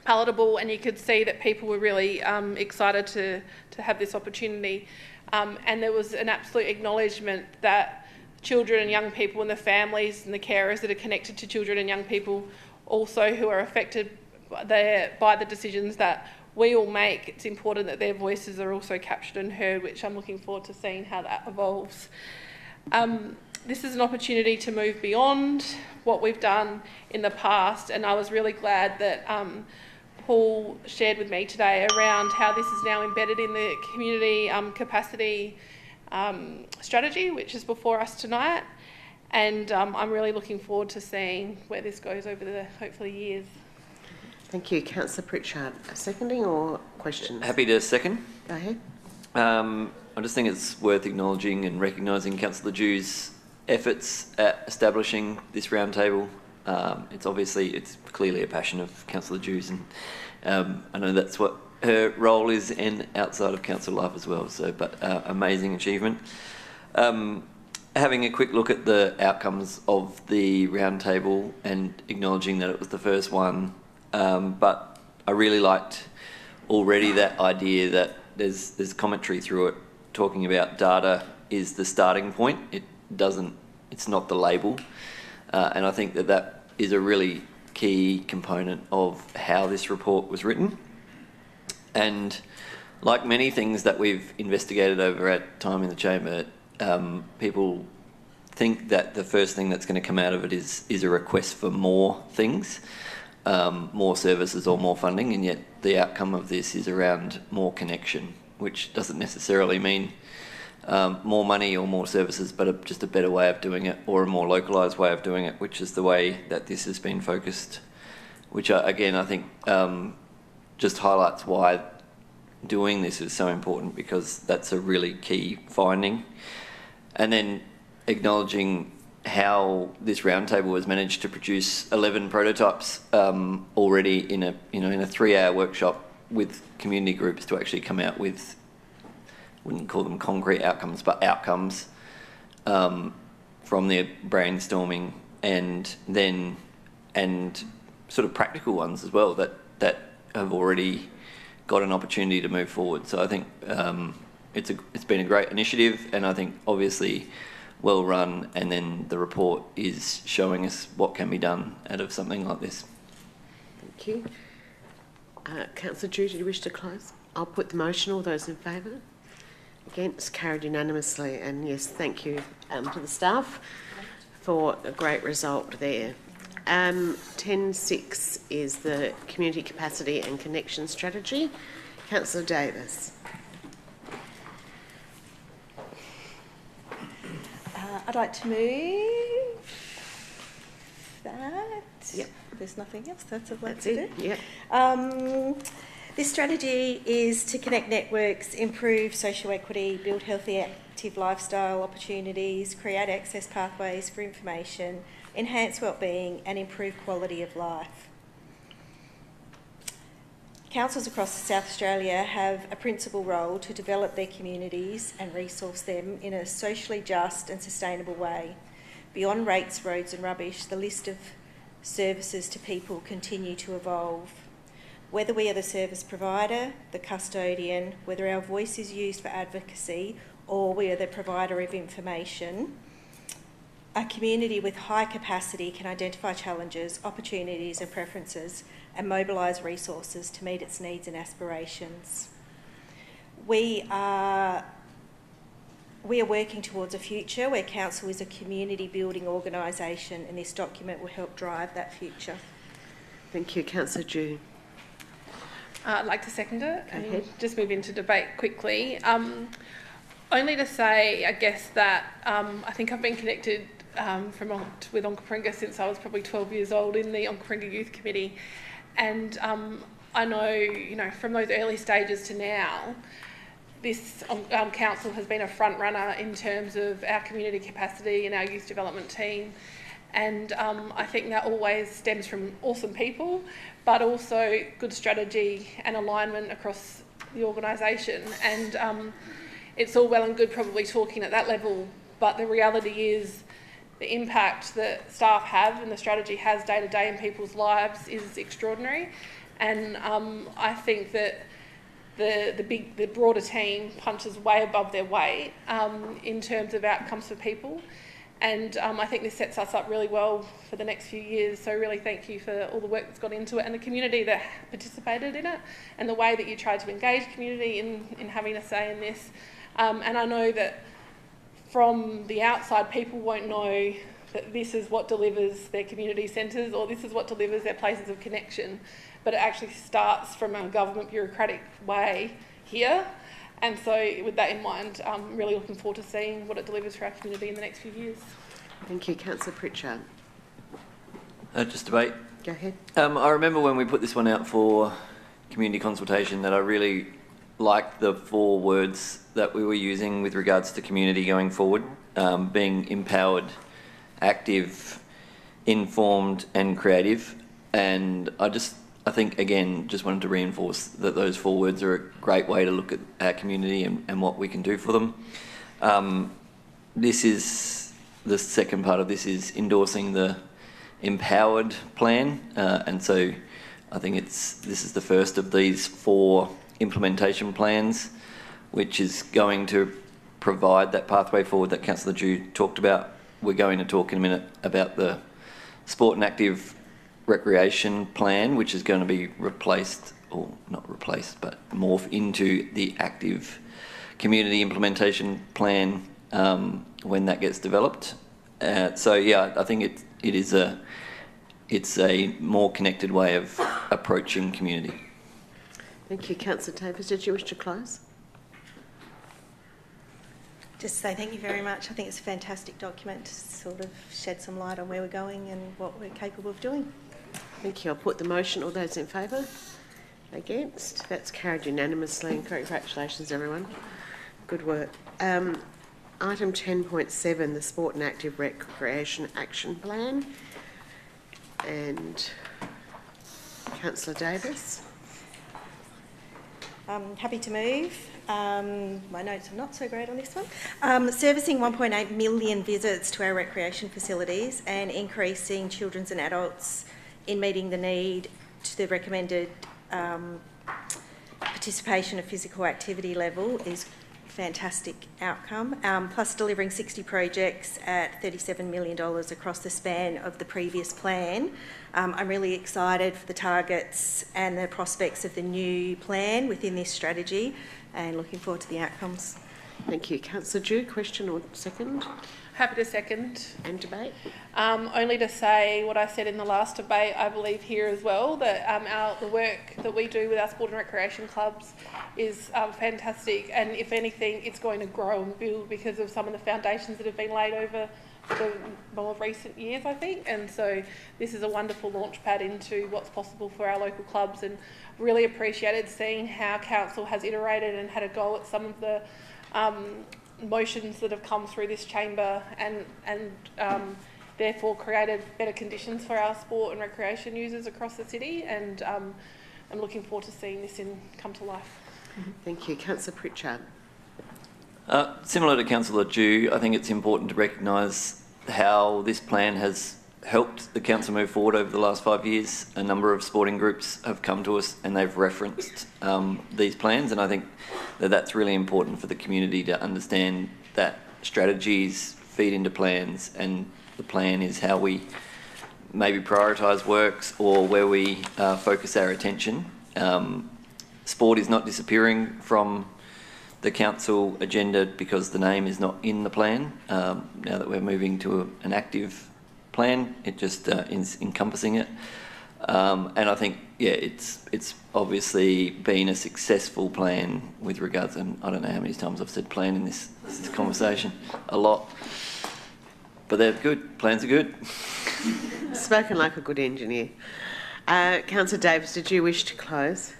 palatable, and you could see that people were really excited to have this opportunity. And there was an absolute acknowledgement that children and young people and the families and the carers that are connected to children and young people also who are affected by the decisions that we all make, it's important that their voices are also captured and heard, which I'm looking forward to seeing how that evolves. This is an opportunity to move beyond what we've done in the past, and I was really glad that Paul shared with me today around how this is now embedded in the community capacity strategy, which is before us tonight, and I'm really looking forward to seeing where this goes over the hopefully years. Thank you. Councillor Pritchard, seconding or questions? Happy to second. Go ahead. I just think it's worth acknowledging and recognising Councillor Dew's efforts at establishing this roundtable. It's clearly a passion of Councillor Dew's, and I know that's what her role is and outside of council life as well. So, but amazing achievement. Having a quick look at the outcomes of the roundtable and acknowledging that it was the first one, but I really liked already that idea that there's commentary through it talking about data is the starting point. It's not the label, and I think that is a really key component of how this report was written. And like many things that we've investigated over our time in the chamber, people think that the first thing that's going to come out of it is a request for more things, more services or more funding, and yet the outcome of this is around more connection, which doesn't necessarily mean more money or more services, but just a better way of doing it, or a more localised way of doing it, which is the way that this has been focused, which again I think just highlights why doing this is so important, because that's a really key finding. And then acknowledging how this roundtable has managed to produce 11 prototypes already in a 3-hour workshop with community groups to actually come out with, wouldn't call them concrete outcomes, but outcomes from their brainstorming, and sort of practical ones as well that have already got an opportunity to move forward. So I think it's been a great initiative, and I think obviously well run, and then the report is showing us what can be done out of something like this. Thank you. Councillor Drew, do you wish to close? I'll put the motion. All those in favour? Against? Carried unanimously. And yes, thank you to the staff for a great result there. 10.6 is the Community Capacity and Connection Strategy. Councillor Davis. I'd like to move that. Yep. There's nothing else. That's all to do. Yep. This strategy is to connect networks, improve social equity, build healthy, active lifestyle opportunities, create access pathways for information, enhance wellbeing and improve quality of life. Councils across South Australia have a principal role to develop their communities and resource them in a socially just and sustainable way. Beyond rates, roads and rubbish, the list of services to people continue to evolve. Whether we are the service provider, the custodian, whether our voice is used for advocacy, or we are the provider of information, a community with high capacity can identify challenges, opportunities and preferences and mobilise resources to meet its needs and aspirations. We are working towards a future where Council is a community building organisation, and this document will help drive that future. Thank you. Councillor Drew. I'd like to second it and just move into debate quickly. Only to say, I guess, that I think I've been connected with Onkaparinga since I was probably 12 years old in the Onkaparinga Youth Committee, and I know, from those early stages to now, this council has been a front runner in terms of our community capacity and our youth development team, and I think that always stems from awesome people, but also good strategy and alignment across the organisation. And it's all well and good probably talking at that level, but the reality is the impact that staff have and the strategy has day to day in people's lives is extraordinary. And I think that the broader team punches way above their weight in terms of outcomes for people. And I think this sets us up really well for the next few years. So really thank you for all the work that's gone into it and the community that participated in it and the way that you tried to engage community in having a say in this. And I know that from the outside, people won't know that this is what delivers their community centres or this is what delivers their places of connection. But it actually starts from a government bureaucratic way here. And so with that in mind, I'm really looking forward to seeing what it delivers for our community in the next few years. Thank you. Councillor Pritchard. Just debate. Go ahead. I remember when we put this one out for community consultation that I really liked the 4 words that we were using with regards to community going forward, being empowered, active, informed and creative. And I think, again, just wanted to reinforce that those 4 words are a great way to look at our community and what we can do for them. This is, the second part of this is endorsing the empowered plan, and so I think this is the first of these 4 implementation plans, which is going to provide that pathway forward that Councillor Dew talked about. We're going to talk in a minute about the sport and active recreation plan, which is going to be replaced, or not replaced, but morph into the active community implementation plan when that gets developed. So yeah, I think it's a more connected way of approaching community. Thank you. Councillor Davis, did you wish to close? Just to say thank you very much. I think it's a fantastic document to sort of shed some light on where we're going and what we're capable of doing. Thank you. I'll put the motion. All those in favour? Against? That's carried unanimously. And congratulations, everyone. Good work. Item 10.7, the Sport and Active Recreation Action Plan. And Councillor Davis. I'm happy to move. My notes are not so great on this one. Servicing 1.8 million visits to our recreation facilities and increasing children's and adults in meeting the need to the recommended participation of physical activity level is a fantastic outcome. Plus delivering 60 projects at $37 million across the span of the previous plan. I'm really excited for the targets and the prospects of the new plan within this strategy and looking forward to the outcomes. Thank you. Councillor Dew, question or second? Happy to second. And debate? Only to say what I said in the last debate, I believe here as well, that the work that we do with our sport and recreation clubs is fantastic, and if anything, it's going to grow and build because of some of the foundations that have been laid over the more recent years, I think, and so this is a wonderful launch pad into what's possible for our local clubs, and really appreciated seeing how council has iterated and had a go at some of the motions that have come through this chamber and therefore created better conditions for our sport and recreation users across the city, and I'm looking forward to seeing this come to life. Thank you. Councillor Pritchard. Similar to Councillor Dew, I think it's important to recognise how this plan has helped the council move forward over the last 5 years. A number of sporting groups have come to us and they've referenced these plans, and I think that that's really important for the community to understand that strategies feed into plans, and the plan is how we maybe prioritise works or where we focus our attention. Sport is not disappearing from the council agenda because the name is not in the plan. Now that we're moving to an active plan, it just is encompassing it. And I think, yeah, it's obviously been a successful plan with regards, and I don't know how many times I've said plan in this conversation, a lot. But they're good. Plans are good. Spoken like a good engineer. Councillor Davis, did you wish to close?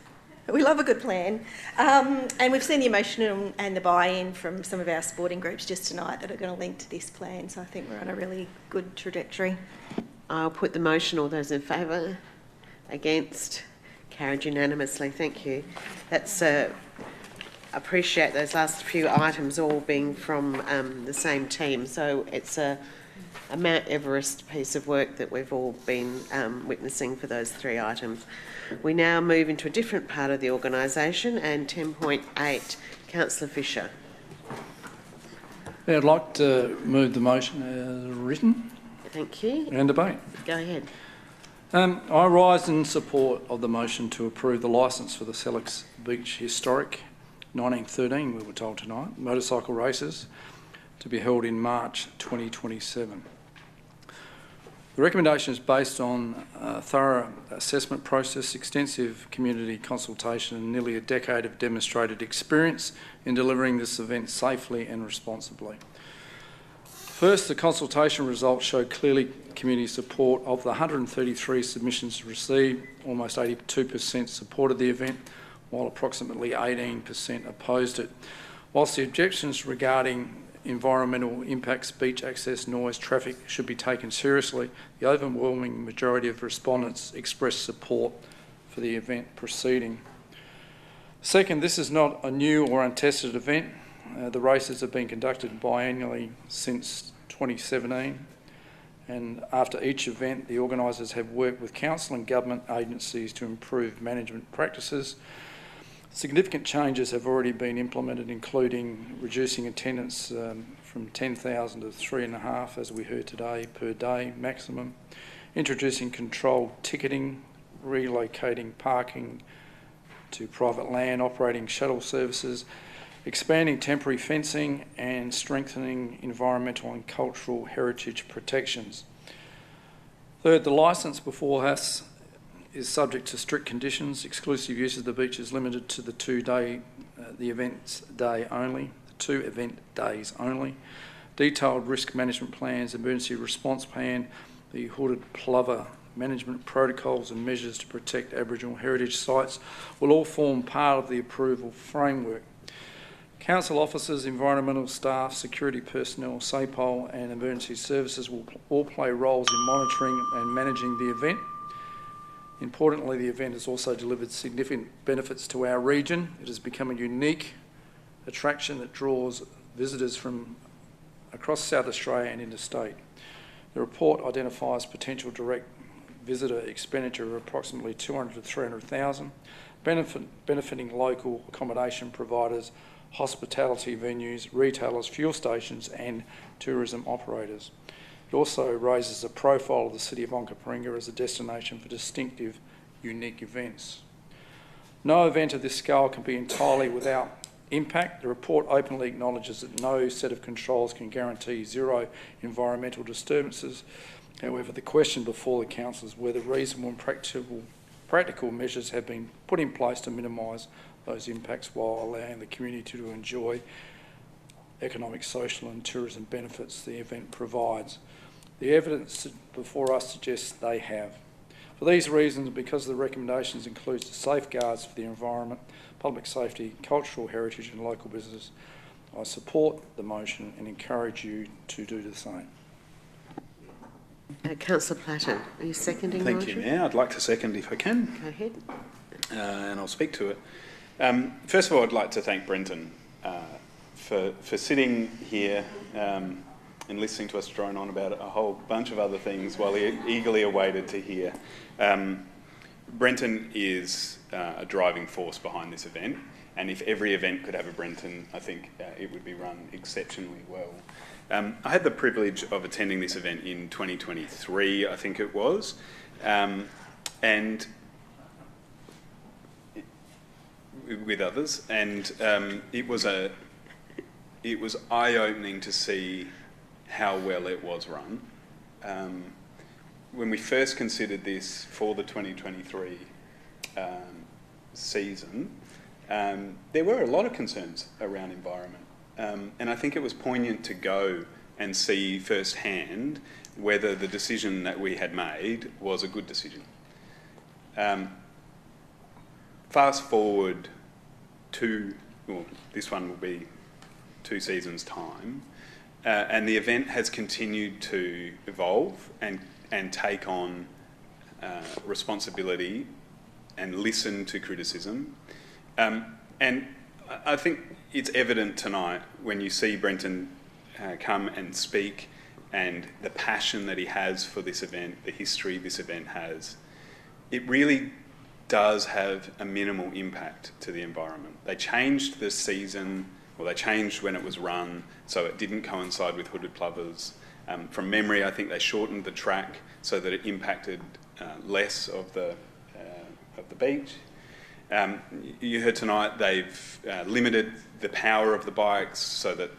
We love a good plan, and we've seen the emotion and the buy-in from some of our sporting groups just tonight that are going to link to this plan, so I think we're on a really good trajectory. I'll put the motion. All those in favour? Against? Carried unanimously. Thank you. That's appreciate those last few items all being from the same team, so it's a Mount Everest piece of work that we've all been witnessing for those 3 items. We now move into a different part of the organisation, and 10.8, Councillor Fisher. Yeah, I'd like to move the motion as written. Thank you. And debate. Go ahead. I rise in support of the motion to approve the licence for the Sellicks Beach Historic 1913, we were told tonight, motorcycle races to be held in March 2027. The recommendation is based on a thorough assessment process, extensive community consultation and nearly a decade of demonstrated experience in delivering this event safely and responsibly. First, the consultation results show clearly community support. Of the 133 submissions received, almost 82% supported the event, while approximately 18% opposed it. Whilst the objections regarding environmental impacts, beach access, noise, traffic should be taken seriously, the overwhelming majority of respondents expressed support for the event proceeding. Second, this is not a new or untested event. The races have been conducted biannually since 2017, and after each event the organisers have worked with council and government agencies to improve management practices. Significant changes have already been implemented, including reducing attendance from 10,000 to 3,500, as we heard today, per day maximum, introducing controlled ticketing, relocating parking to private land, operating shuttle services, expanding temporary fencing and strengthening environmental and cultural heritage protections. Third, the licence before us is subject to strict conditions. Exclusive use of the beach is limited to the 2 event days only. Detailed risk management plans, emergency response plan, the hooded plover management protocols and measures to protect Aboriginal heritage sites will all form part of the approval framework. Council officers, environmental staff, security personnel, SAPOL and emergency services will all play roles in monitoring and managing the event. Importantly, the event has also delivered significant benefits to our region. It has become a unique attraction that draws visitors from across South Australia and interstate. The report identifies potential direct visitor expenditure of approximately 200 to 300,000, benefiting local accommodation providers, hospitality venues, retailers, fuel stations and tourism operators. It also raises the profile of the city of Onkaparinga as a destination for distinctive, unique events. No event of this scale can be entirely without impact. The report openly acknowledges that no set of controls can guarantee zero environmental disturbances. However, the question before the council is whether reasonable and practical measures have been put in place to minimise those impacts while allowing the community to enjoy economic, social and tourism benefits the event provides. The evidence before us suggests they have. For these reasons, because the recommendations include the safeguards for the environment, public safety, cultural heritage and local business, I support the motion and encourage you to do the same. Councillor Platten, are you seconding the motion? Thank you, Mayor. I'd like to second if I can. Go ahead. And I'll speak to it. First of all, I'd like to thank Brenton for sitting here and listening to us drone on about a whole bunch of other things while he eagerly awaited to hear. Brenton is a driving force behind this event, and if every event could have a Brenton, I think it would be run exceptionally well. I had the privilege of attending this event in 2023, I think it was, and with others, and it was eye-opening to see how well it was run. When we first considered this for the 2023 season, there were a lot of concerns around environment. And I think it was poignant to go and see firsthand whether the decision that we had made was a good decision. Fast forward this one will be 2 seasons' time, and the event has continued to evolve and take on responsibility and listen to criticism. And I think it's evident tonight when you see Brenton come and speak and the passion that he has for this event, the history this event has. It really does have a minimal impact to the environment. They changed the season, or they changed when it was run, so it didn't coincide with hooded plovers. From memory, I think they shortened the track so that it impacted less of the beach. You heard tonight they've limited the power of the bikes so that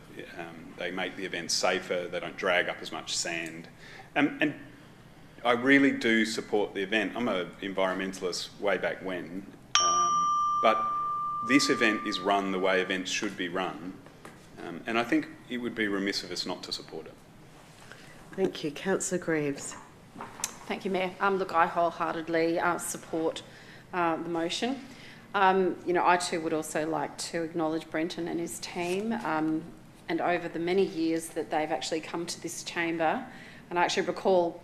they make the event safer, they don't drag up as much sand. And I really do support the event. I'm an environmentalist way back when, but this event is run the way events should be run, and I think it would be remiss of us not to support it. Thank you. Councillor Greaves. Thank you, Mayor. Look, I wholeheartedly support the motion. I too would also like to acknowledge Brenton and his team, and over the many years that they've actually come to this chamber. And I actually recall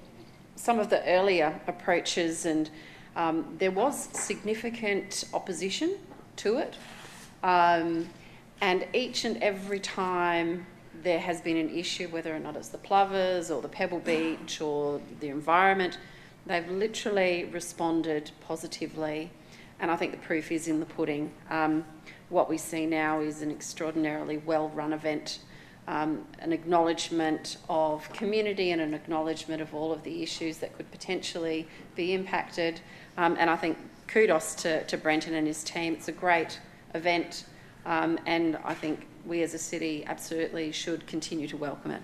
some of the earlier approaches, and there was significant opposition to it. And each and every time there has been an issue, whether or not it's the plovers or the Pebble Beach or the environment, they've literally responded positively. And I think the proof is in the pudding. What we see now is an extraordinarily well-run event, an acknowledgement of community and an acknowledgement of all of the issues that could potentially be impacted. And I think kudos to Brenton and his team. It's a great event, and I think we as a city absolutely should continue to welcome it.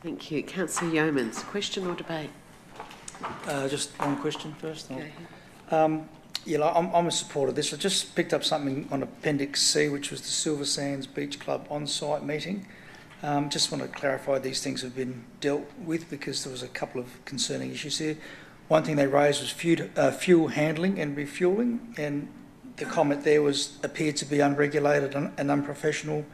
Thank you. Councillor Yeomans, question or debate? Just one question first. Go ahead. I'm a supporter of this. I just picked up something on Appendix C, which was the Silver Sands Beach Club on-site meeting. Just want to clarify these things have been dealt with, because there was a couple of concerning issues here. One thing they raised was fuel handling and refuelling, and the comment there appeared to be unregulated and unprofessional,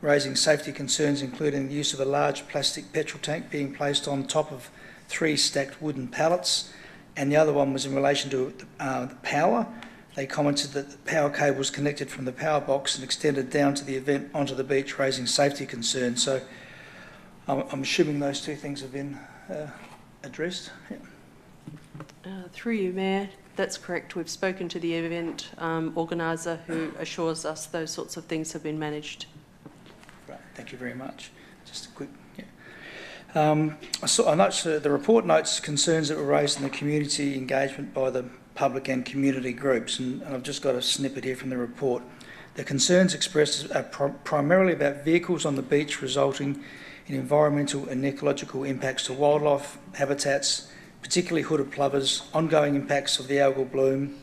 raising safety concerns, including the use of a large plastic petrol tank being placed on top of 3 stacked wooden pallets. And the other one was in relation to the power. They commented that the power cable was connected from the power box and extended down to the event onto the beach, raising safety concerns. So I'm assuming those two things have been addressed. Yeah. Through you, Mayor, that's correct. We've spoken to the event organiser, who assures us those sorts of things have been managed. Right, thank you very much. Just a quick... I note the report notes concerns that were raised in the community engagement by the public and community groups, and I've just got a snippet here from the report. The concerns expressed are primarily about vehicles on the beach, resulting in environmental and ecological impacts to wildlife habitats, particularly hooded plovers, ongoing impacts of the algal bloom,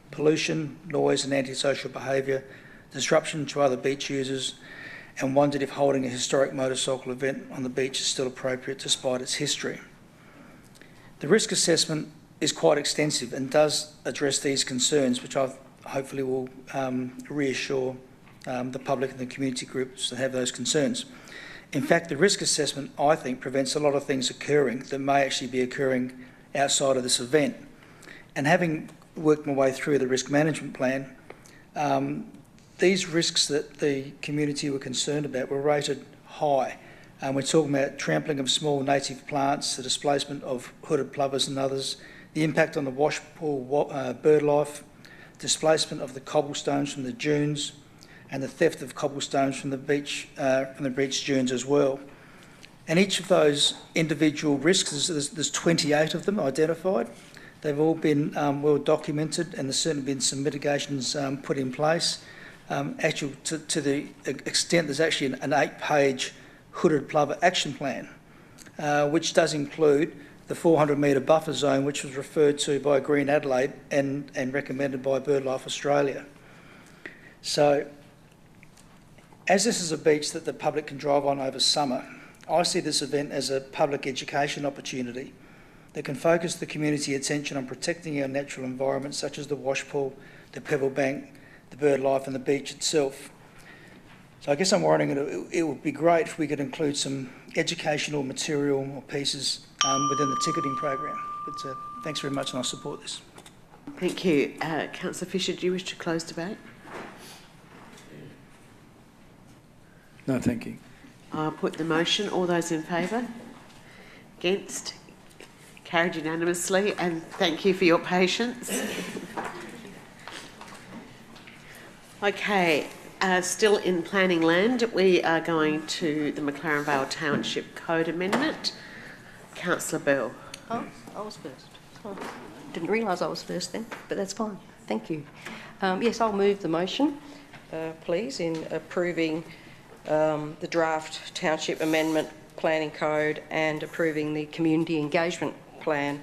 pollution, noise and antisocial behaviour, disruption to other beach users, and wondered if holding a historic motorcycle event on the beach is still appropriate despite its history. The risk assessment is quite extensive and does address these concerns, which I hopefully will reassure the public and the community groups that have those concerns. In fact, the risk assessment, I think, prevents a lot of things occurring that may actually be occurring outside of this event. And having worked my way through the risk management plan, these risks that the community were concerned about were rated high. We're talking about trampling of small native plants, the displacement of hooded plovers and others, the impact on the washpool bird life, displacement of the cobblestones from the dunes, and the theft of cobblestones from the beach dunes as well. And each of those individual risks, there's 28 of them identified. They've all been well documented, and there's certainly been some mitigations put in place. Actually, to the extent there's actually an 8-page hooded plover action plan, which does include the 400-metre buffer zone, which was referred to by Green Adelaide and recommended by BirdLife Australia. So, as this is a beach that the public can drive on over summer, I see this event as a public education opportunity that can focus the community attention on protecting our natural environment, such as the washpool, the pebble bank, the bird life and the beach itself. So I guess I'm worrying it would be great if we could include some educational material or pieces within the ticketing program. But thanks very much, and I support this. Thank you. Councillor Fisher, do you wish to close debate? No, thank you. I'll put the motion. All those in favour? Against? Carried unanimously, and thank you for your patience. Okay, still in planning land, we are going to the McLaren Vale Township Code Amendment. Councillor Bell. Oh, I was first. Oh, didn't realise I was first then, but that's fine. Thank you. Yes, I'll move the motion, please, in approving the draft Township Amendment Planning Code and approving the Community Engagement Plan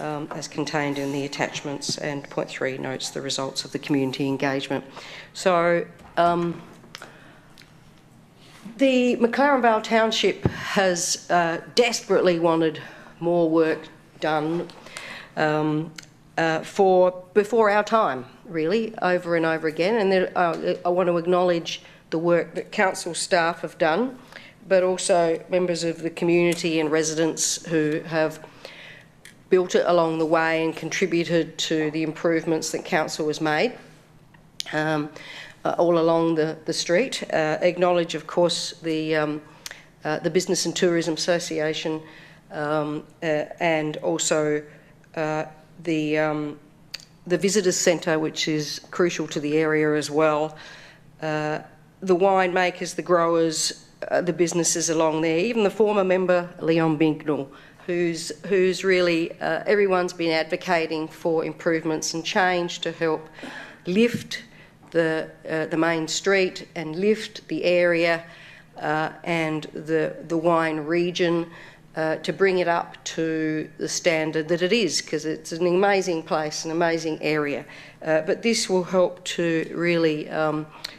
as contained in the attachments, and point 3 notes the results of the community engagement. So The McLaren Vale Township has desperately wanted more work done before our time, really, over and over again. And I want to acknowledge the work that council staff have done, but also members of the community and residents who have built it along the way and contributed to the improvements that council has made all along the street. Acknowledge, of course, the Business and Tourism Association and also the Visitors Centre, which is crucial to the area as well. The winemakers, the growers, the businesses along there, even the former member Leon Bignell, who's really, everyone's been advocating for improvements and change to help lift the main street and lift the area and the wine region to bring it up to the standard that it is, because it's an amazing place, an amazing area. But this will help to really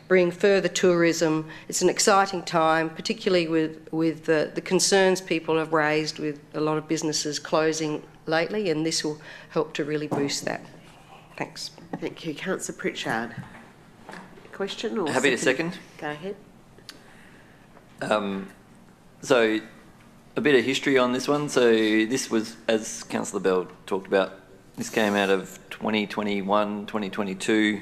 bring further tourism. It's an exciting time, particularly with the concerns people have raised with a lot of businesses closing lately, and this will help to really boost that. Thanks. Thank you. Councillor Pritchard. Question or Happy to second. Go ahead. So a bit of history on this one. So this was, as Councillor Bell talked about, this came out of 2021, 2022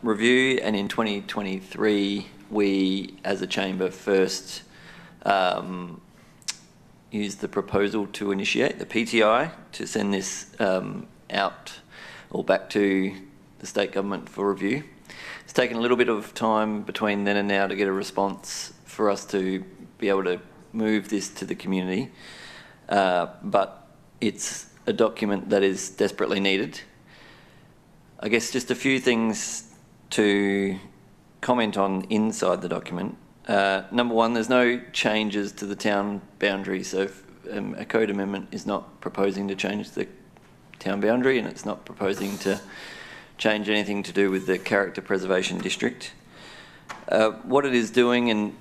review, and in 2023 we, as a chamber, first used the proposal to initiate the PTI to send this out or back to the state government for review. It's taken a little bit of time between then and now to get a response for us to be able to move this to the community, but it's a document that is desperately needed. I guess just a few things to comment on inside the document. Number one, there's no changes to the town boundary, so if, a code amendment is not proposing to change the town boundary, and it's not proposing to change anything to do with the character preservation district. What it is doing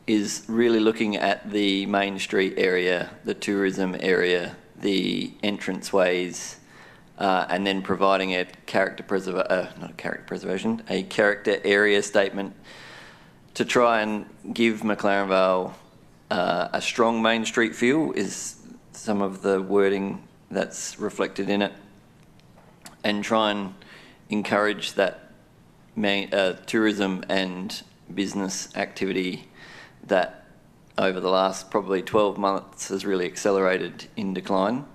is really looking at the main street area, the tourism area, the entranceways, and then providing a character area statement to try and give McLaren Vale a strong main street feel is some of the wording that's reflected in it, and try and encourage that tourism and business activity that over the last probably 12 months has really accelerated in decline.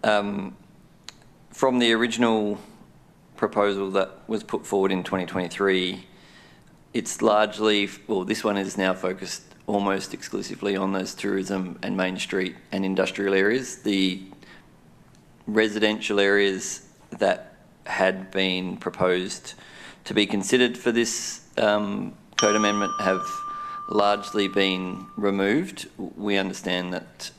From the original proposal that was put forward in 2023, it's largely, well, this one is now focused almost exclusively on those tourism and Main Street and industrial areas. The residential areas that had been proposed to be considered for this code amendment have largely been removed. We understand that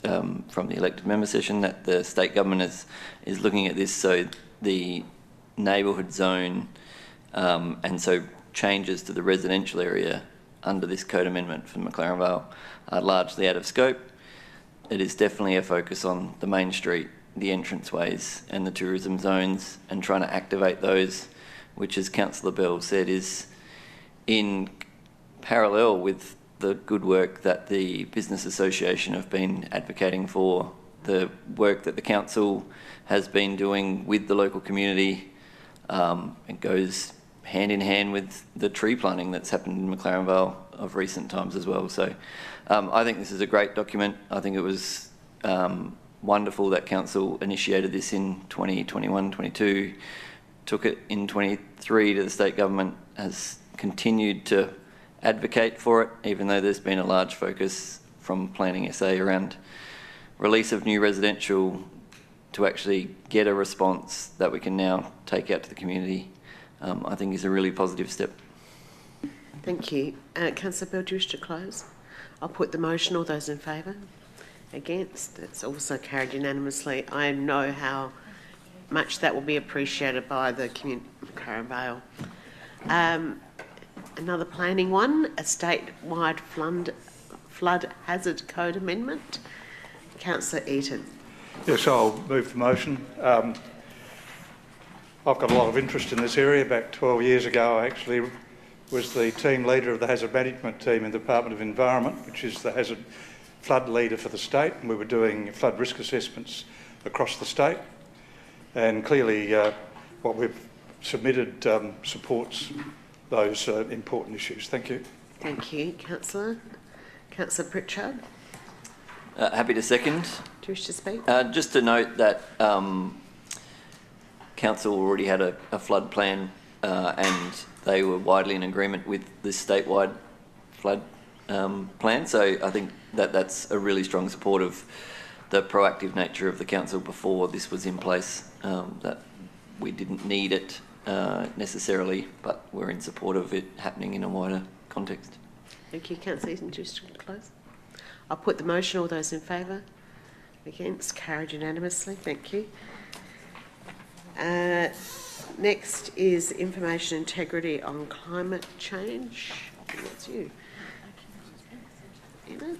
from the elected member session that the state government is looking at this, so the neighbourhood zone and so changes to the residential area under this code amendment for McLaren Vale are largely out of scope. It is definitely a focus on the main street, the entranceways and the tourism zones, and trying to activate those, which, as Councillor Bell said, is in parallel with the good work that the Business Association have been advocating for, the work that the council has been doing with the local community. It goes hand in hand with the tree planting that's happened in McLaren Vale of recent times as well. So I think this is a great document. I think it was wonderful that council initiated this in 2021-22, took it in 23 to the state government, has continued to advocate for it, even though there's been a large focus from Planning SA around release of new residential to actually get a response that we can now take out to the community. I think is a really positive step. Thank you. Councillor Bell, do you wish to close? I'll put the motion. All those in favour? Against? It's also carried unanimously. I know how much that will be appreciated by the community of McLaren Vale. Another planning one, a statewide flood hazard code amendment. Councillor Eaton. Yes, I'll move the motion. I've got a lot of interest in this area. Back 12 years ago, I actually was the team leader of the hazard management team in the Department of Environment, which is the hazard flood leader for the state, and we were doing flood risk assessments across the state. And clearly what we've submitted supports those important issues. Thank you. Thank you, Councillor. Councillor Pritchard. Happy to second. Do you wish to speak? Just to note that Council already had a flood plan and they were widely in agreement with this statewide flood plan. So I think that's a really strong support of the proactive nature of the Council before this was in place, that we didn't need it necessarily, but we're in support of it happening in a wider context. Thank you, Councillor Eaton. Just to close. I'll put the motion. All those in favour? Against? Carried unanimously. Thank you. Next is information integrity on climate change. I think that's you. Ines?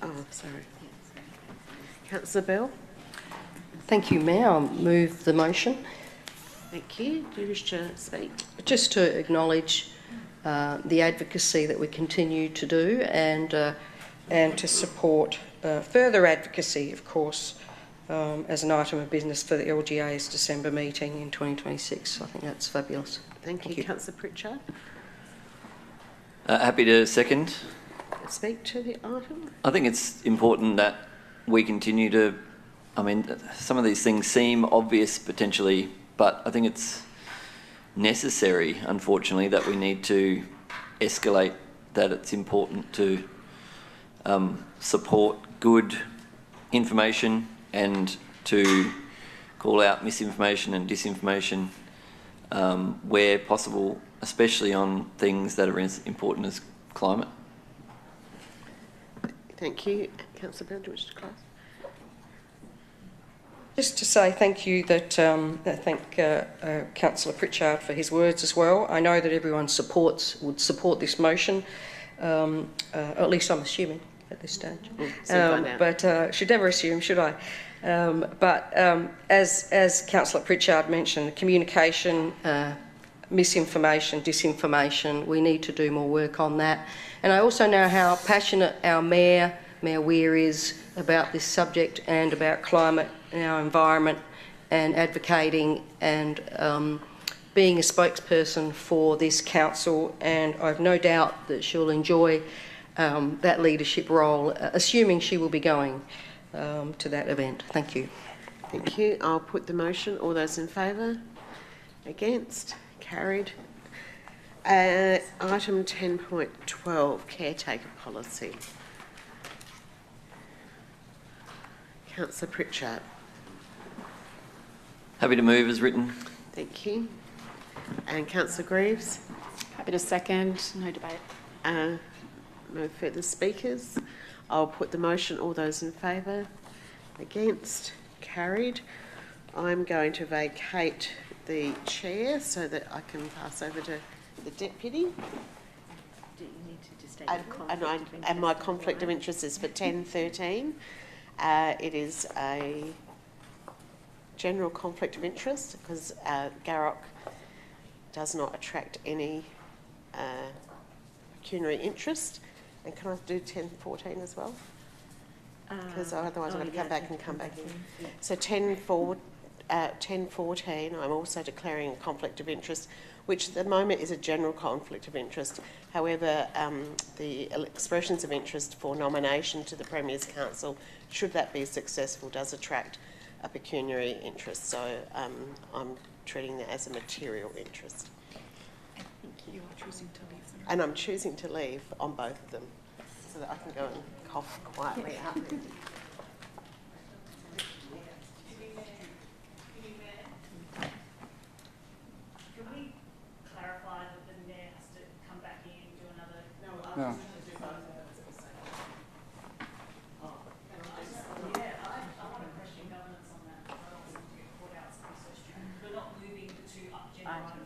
Oh, sorry. Councillor Bell. Thank you, Mayor. I'll move the motion. Thank you. Do you wish to speak? Just to acknowledge the advocacy that we continue to do and to support further advocacy, of course, as an item of business for the LGA's December meeting in 2026. I think that's fabulous. Thank you. Councillor Pritchard. Happy to second. Speak to the item. I think it's important that we continue to, I mean, some of these things seem obvious potentially, but I think it's necessary, unfortunately, that we need to escalate that it's important to support good information and to call out misinformation and disinformation where possible, especially on things that are as important as climate. Thank you. Councillor Bell, do you wish to close? Just to say thank you thank Councillor Pritchard for his words as well. I know that everyone would support this motion, or at least I'm assuming at this stage. But should never assume, should I? As Councillor Pritchard mentioned, communication, misinformation, disinformation, we need to do more work on that. And I also know how passionate our Mayor Weir is about this subject and about climate and our environment and advocating and being a spokesperson for this council, and I've no doubt that she'll enjoy that leadership role, assuming she will be going to that event. Thank you. Thank you. I'll put the motion. All those in favour? Against? Carried. Item 10.12, caretaker policy. Councillor Pritchard. Happy to move as written. Thank you. And Councillor Greaves. Happy to second. No debate. No further speakers. I'll put the motion. All those in favour? Against? Carried. I'm going to vacate the chair so that I can pass over to the deputy. Do you need to state your conflict of interest? And my conflict of interest is for 10.13. It is a general conflict of interest because GAROC does not attract any pecuniary interest. And can I do 10.14 as well? Because otherwise I'm going to come back and come back in. Yeah. So 10.14, I'm also declaring a conflict of interest, which at the moment is a general conflict of interest. However, the expressions of interest for nomination to the Premier's Council, should that be successful, does attract a pecuniary interest. So I'm treating that as a material interest. I think you are choosing to leave them. And I'm choosing to leave on both of them so that I can go and cough quietly out. No.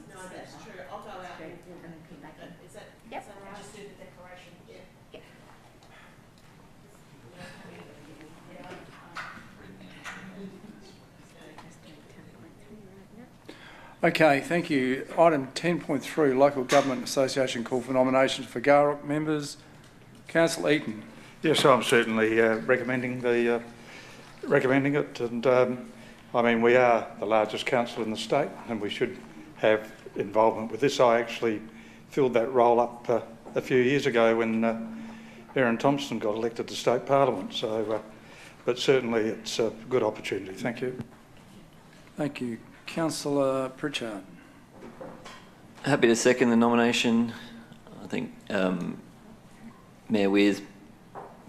No, that's true. I'll go out and Okay, thank you. Item 10.3, Local Government Association call for nominations for GAROC members. Councillor Eaton. Yes, I'm certainly recommending it, and I mean, we are the largest council in the state, and we should have involvement with this. I actually filled that role up a few years ago when Erin Thompson got elected to state parliament. So, but certainly it's a good opportunity. Thank you. Thank you. Councillor Pritchard. Happy to second the nomination. I think Mayor Weir's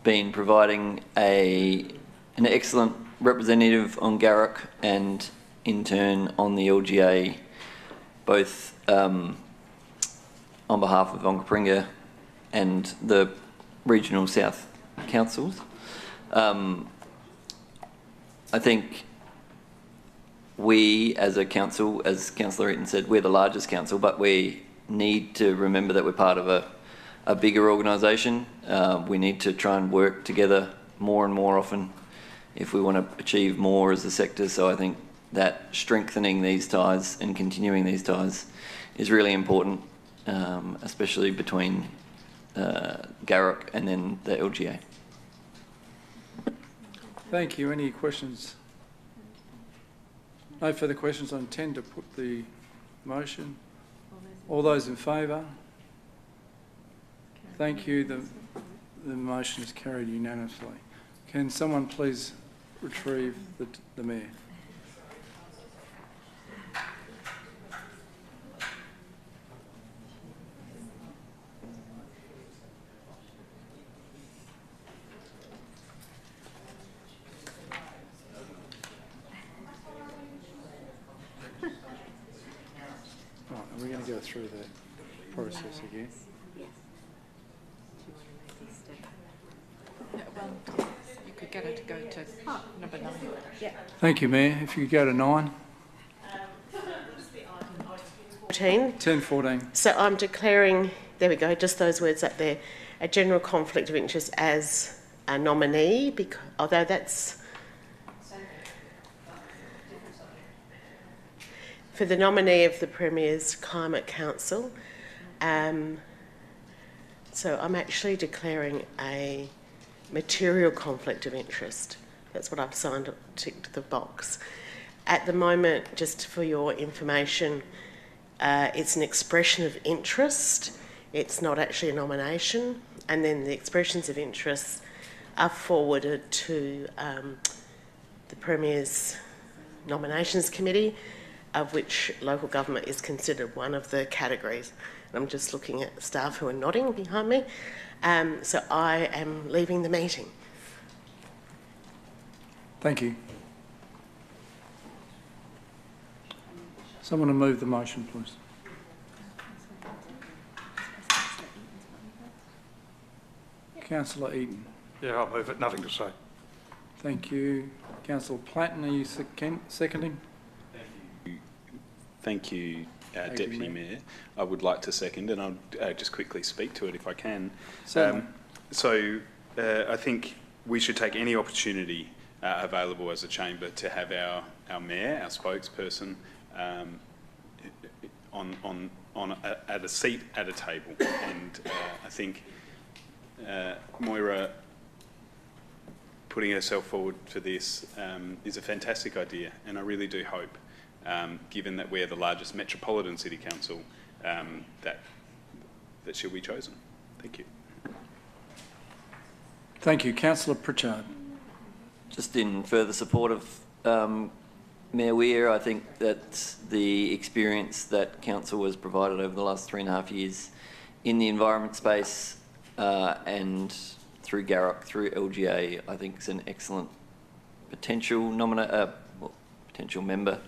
been providing an excellent representative on GAROC and in turn on the LGA, both on behalf of Onkaparinga and the regional south councils. I think we as a council, as Councillor Eaton said, we're the largest council, but we need to remember that we're part of a bigger organisation. We need to try and work together more and more often if we want to achieve more as a sector. So I think that strengthening these ties and continuing these ties is really important, especially between GAROC and then the LGA. Thank you. Any questions? No further questions. I intend to put the motion. All those in favour? Thank you. The motion is carried unanimously. Can someone please retrieve the mayor? Right, are we going to go through the process again? You could get her to go to number 9. Yeah. Thank you, Mayor. If you could go to 9. 10.14. So I'm declaring, there we go, just those words up there, a general conflict of interest as a nominee, because, although that's for the nominee of the Premier's Climate Council. So I'm actually declaring a material conflict of interest. That's what I've signed, ticked the box. At the moment, just for your information, it's an expression of interest. It's not actually a nomination. And then the expressions of interest are forwarded to the Premier's Nominations Committee, of which local government is considered one of the categories. And I'm just looking at the staff who are nodding behind me. So I am leaving the meeting. Thank you. Someone to move the motion, please. Councillor Eaton. Yeah, I'll move it. Nothing to say. Thank you. Councillor Platten, are you seconding? Thank you, Deputy Mayor. I would like to second, and I'll just quickly speak to it if I can. I think we should take any opportunity available as a chamber to have our mayor, our spokesperson, at a seat at a table. And I think Moira putting herself forward for this is a fantastic idea, and I really do hope, given that we're the largest metropolitan city council, that she'll be chosen. Thank you. Thank you. Councillor Pritchard. Just in further support of Mayor Weir, I think that the experience that council has provided over the last 3.5 years in the environment space and through GAROC, through LGA, I think is an excellent potential potential member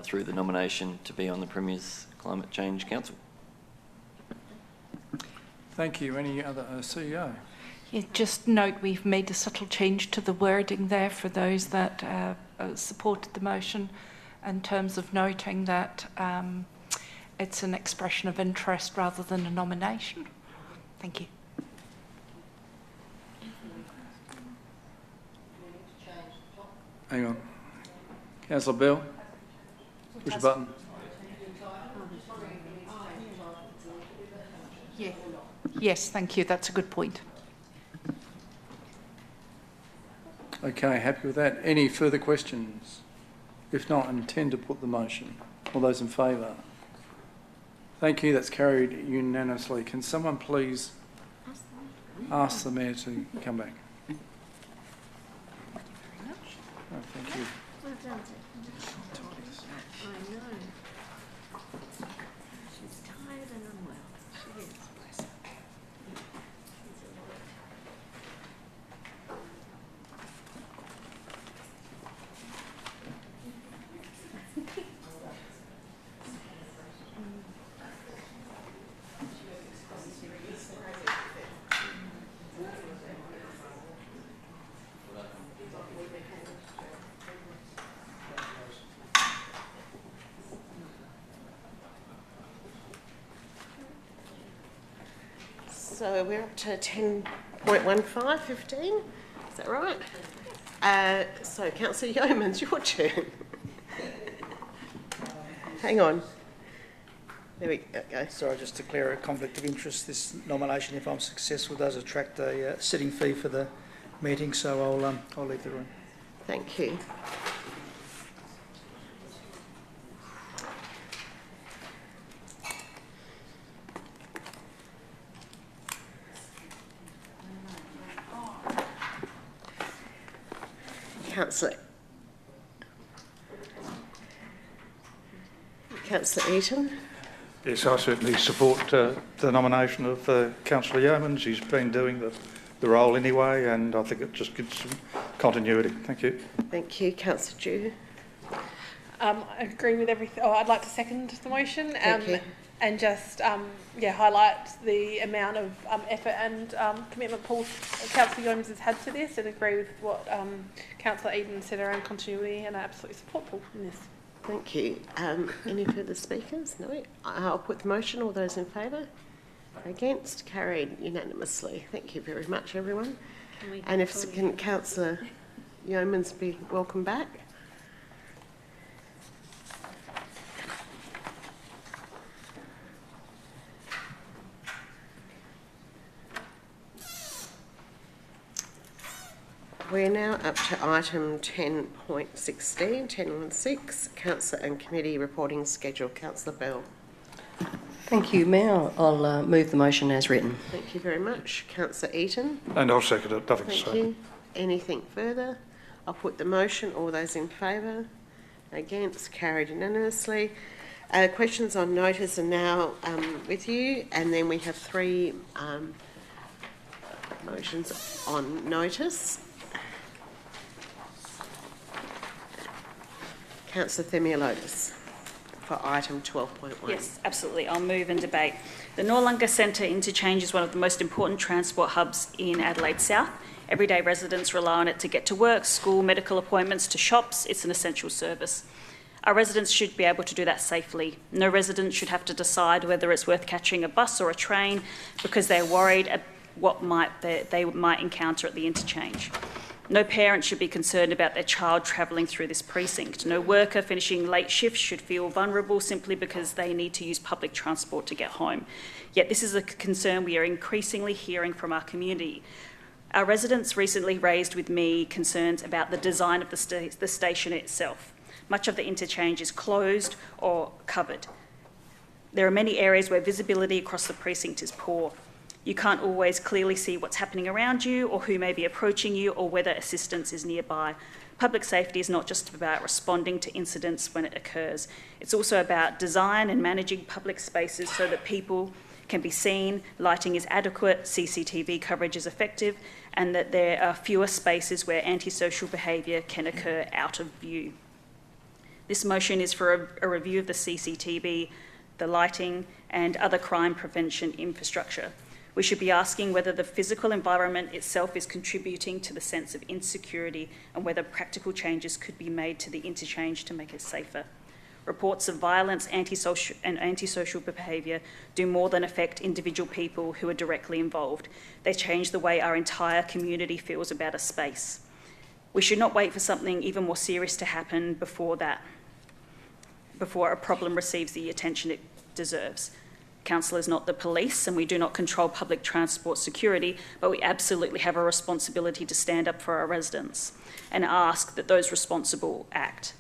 through the nomination to be on the Premier's Climate Change Council. Thank you. Any other CEO? Yeah, just note we've made a subtle change to the wording there for those that supported the motion, in terms of noting that it's an expression of interest rather than a nomination. Thank you. Hang on. Councillor Bell, push a button. Yeah. Yes, thank you. That's a good point. Okay, happy with that. Any further questions? If not, I intend to put the motion. All those in favour? Thank you. That's carried unanimously. Can someone please ask the Mayor to come back? Oh, thank you. Well done, I know. She's tired and unwell. She is, bless her. So we're up to 10.15, 15, is that right? So Councillor Yeomans, your turn. Hang on. There we go. Sorry, just to declare a conflict of interest. This nomination, if I'm successful, does attract a sitting fee for the meeting, so I'll leave the room. Thank you. Councillor Eaton. Yes, I certainly support the nomination of Councillor Yeomans. He's been doing the role anyway, and I think it just gives some continuity. Thank you. Thank you. Councillor Dew. I agree with everything. I'd like to second the motion. Thank you. And just highlight the amount of effort and commitment Councillor Yeomans has had to this, and agree with what Councillor Eden said around continuity, and I absolutely support Paul in this. Thank you. Any further speakers? No? I'll put the motion. All those in favour? Against? Carried unanimously. Thank you very much, everyone. And if can Councillor Yeomans be welcome back? We're now up to item 10.16, 10.16, Councillor and Committee reporting schedule. Councillor Bell. Thank you, Mayor. I'll move the motion as written. Thank you very much. Councillor Eaton. And I'll second it. Nothing to say. Thank you. Anything further? I'll put the motion. All those in favour? Against? Carried unanimously. Questions on notice are now with you, and then we have three motions on notice. Councillor Themeliotis for item 12.1. Yes, absolutely. I'll move and debate. The Noarlunga Centre Interchange is one of the most important transport hubs in Adelaide South. Everyday residents rely on it to get to work, school, medical appointments, to shops. It's an essential service. Our residents should be able to do that safely. No resident should have to decide whether it's worth catching a bus or a train because they're worried at what they might encounter at the interchange. No parent should be concerned about their child travelling through this precinct. No worker finishing late shifts should feel vulnerable simply because they need to use public transport to get home. Yet this is a concern we are increasingly hearing from our community. Our residents recently raised with me concerns about the design of the station itself. Much of the interchange is closed or covered. There are many areas where visibility across the precinct is poor. You can't always clearly see what's happening around you or who may be approaching you or whether assistance is nearby. Public safety is not just about responding to incidents when it occurs. It's also about design and managing public spaces so that people can be seen, lighting is adequate, CCTV coverage is effective, and that there are fewer spaces where antisocial behaviour can occur out of view. This motion is for a review of the CCTV, the lighting, and other crime prevention infrastructure. We should be asking whether the physical environment itself is contributing to the sense of insecurity and whether practical changes could be made to the interchange to make it safer. Reports of violence, antisocial behaviour do more than affect individual people who are directly involved. They change the way our entire community feels about a space. We should not wait for something even more serious to happen before a problem receives the attention it deserves. Council is not the police and we do not control public transport security, but we absolutely have a responsibility to stand up for our residents and ask that those responsible act.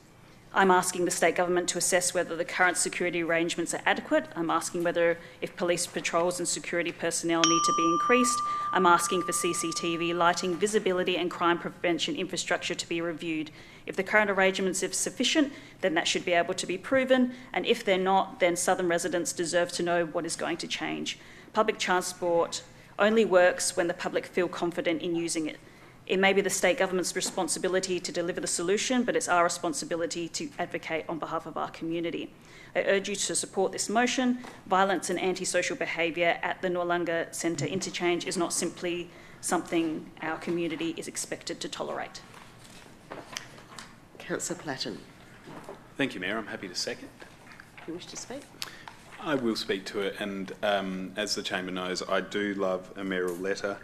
I'm asking the state government to assess whether the current security arrangements are adequate. I'm asking whether if police patrols and security personnel need to be increased. I'm asking for CCTV lighting, visibility and crime prevention infrastructure to be reviewed. If the current arrangements are sufficient, then that should be able to be proven. And if they're not, then Southern residents deserve to know what is going to change. Public transport only works when the public feel confident in using it. It may be the state government's responsibility to deliver the solution, but it's our responsibility to advocate on behalf of our community. I urge you to support this motion. Violence and antisocial behaviour at the Noarlunga Centre Interchange is not simply something our community is expected to tolerate. Councillor Platten. Thank you, Mayor. I'm happy to second. Do you wish to speak? I will speak to it, and as the Chamber knows, I do love a mayoral letter.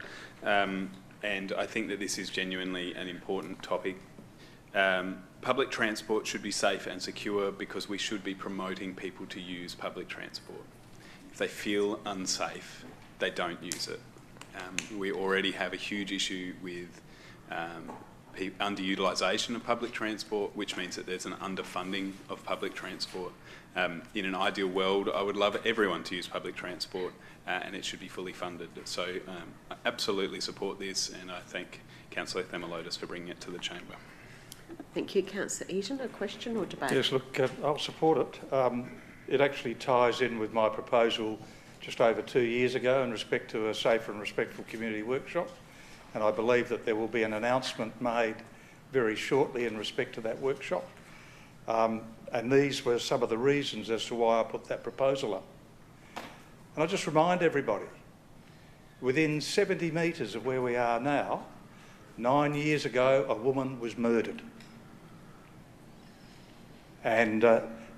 And I think that this is genuinely an important topic. Public transport should be safe and secure because we should be promoting people to use public transport. If they feel unsafe, they don't use it. We already have a huge issue with underutilisation of public transport, which means that there's an underfunding of public transport. In an ideal world, I would love everyone to use public transport and it should be fully funded. So I absolutely support this, and I thank Councillor Themeliotis for bringing it to the Chamber. Thank you. Councillor Eaton, a question or debate? Yes, look, I'll support it. It actually ties in with my proposal just over 2 years ago in respect to a safer and respectful community workshop, and I believe that there will be an announcement made very shortly in respect to that workshop. And these were some of the reasons as to why I put that proposal up. And I just remind everybody, within 70 metres of where we are now, 9 years ago, a woman was murdered. And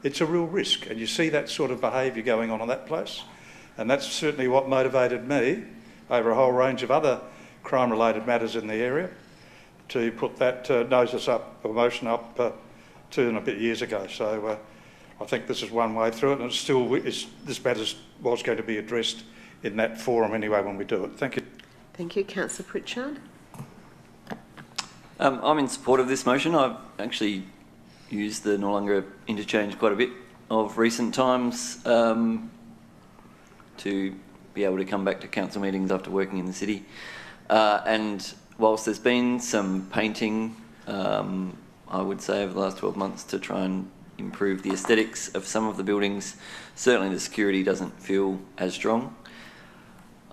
it's a real risk. And you see that sort of behaviour going on in that place. And that's certainly what motivated me, over a whole range of other crime-related matters in the area, to put that notice up, or motion up 2 and a bit years ago. So I think this is one way through it, and it's still, this matter was going to be addressed in that forum anyway when we do it. Thank you. Thank you. Councillor Pritchard. I'm in support of this motion. I've actually used the Noarlunga interchange quite a bit of recent times to be able to come back to council meetings after working in the city. And whilst there's been some painting, I would say over the last 12 months to try and improve the aesthetics of some of the buildings, certainly the security doesn't feel as strong.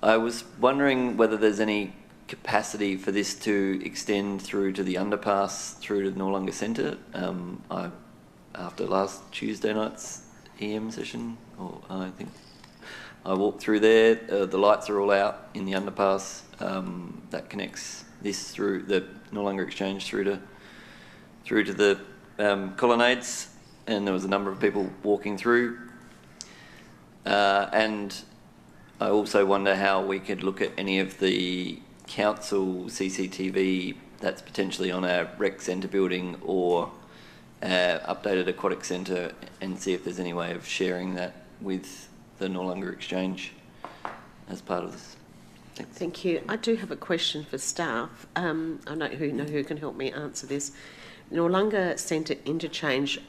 I was wondering whether there's any capacity for this to extend through to the underpass, through to the Noarlunga Centre. After last Tuesday night's EM session, I think I walked through there, the lights are all out in the underpass that connects this through the Noarlunga Exchange through to the colonnades, and there was a number of people walking through. And I also wonder how we could look at any of the council CCTV that's potentially on our rec centre building or updated aquatic centre, and see if there's any way of sharing that with the Noarlunga Exchange as part of this. Thanks. Thank you. I do have a question for staff. I don't know who can help me answer this. Noarlunga Centre Interchange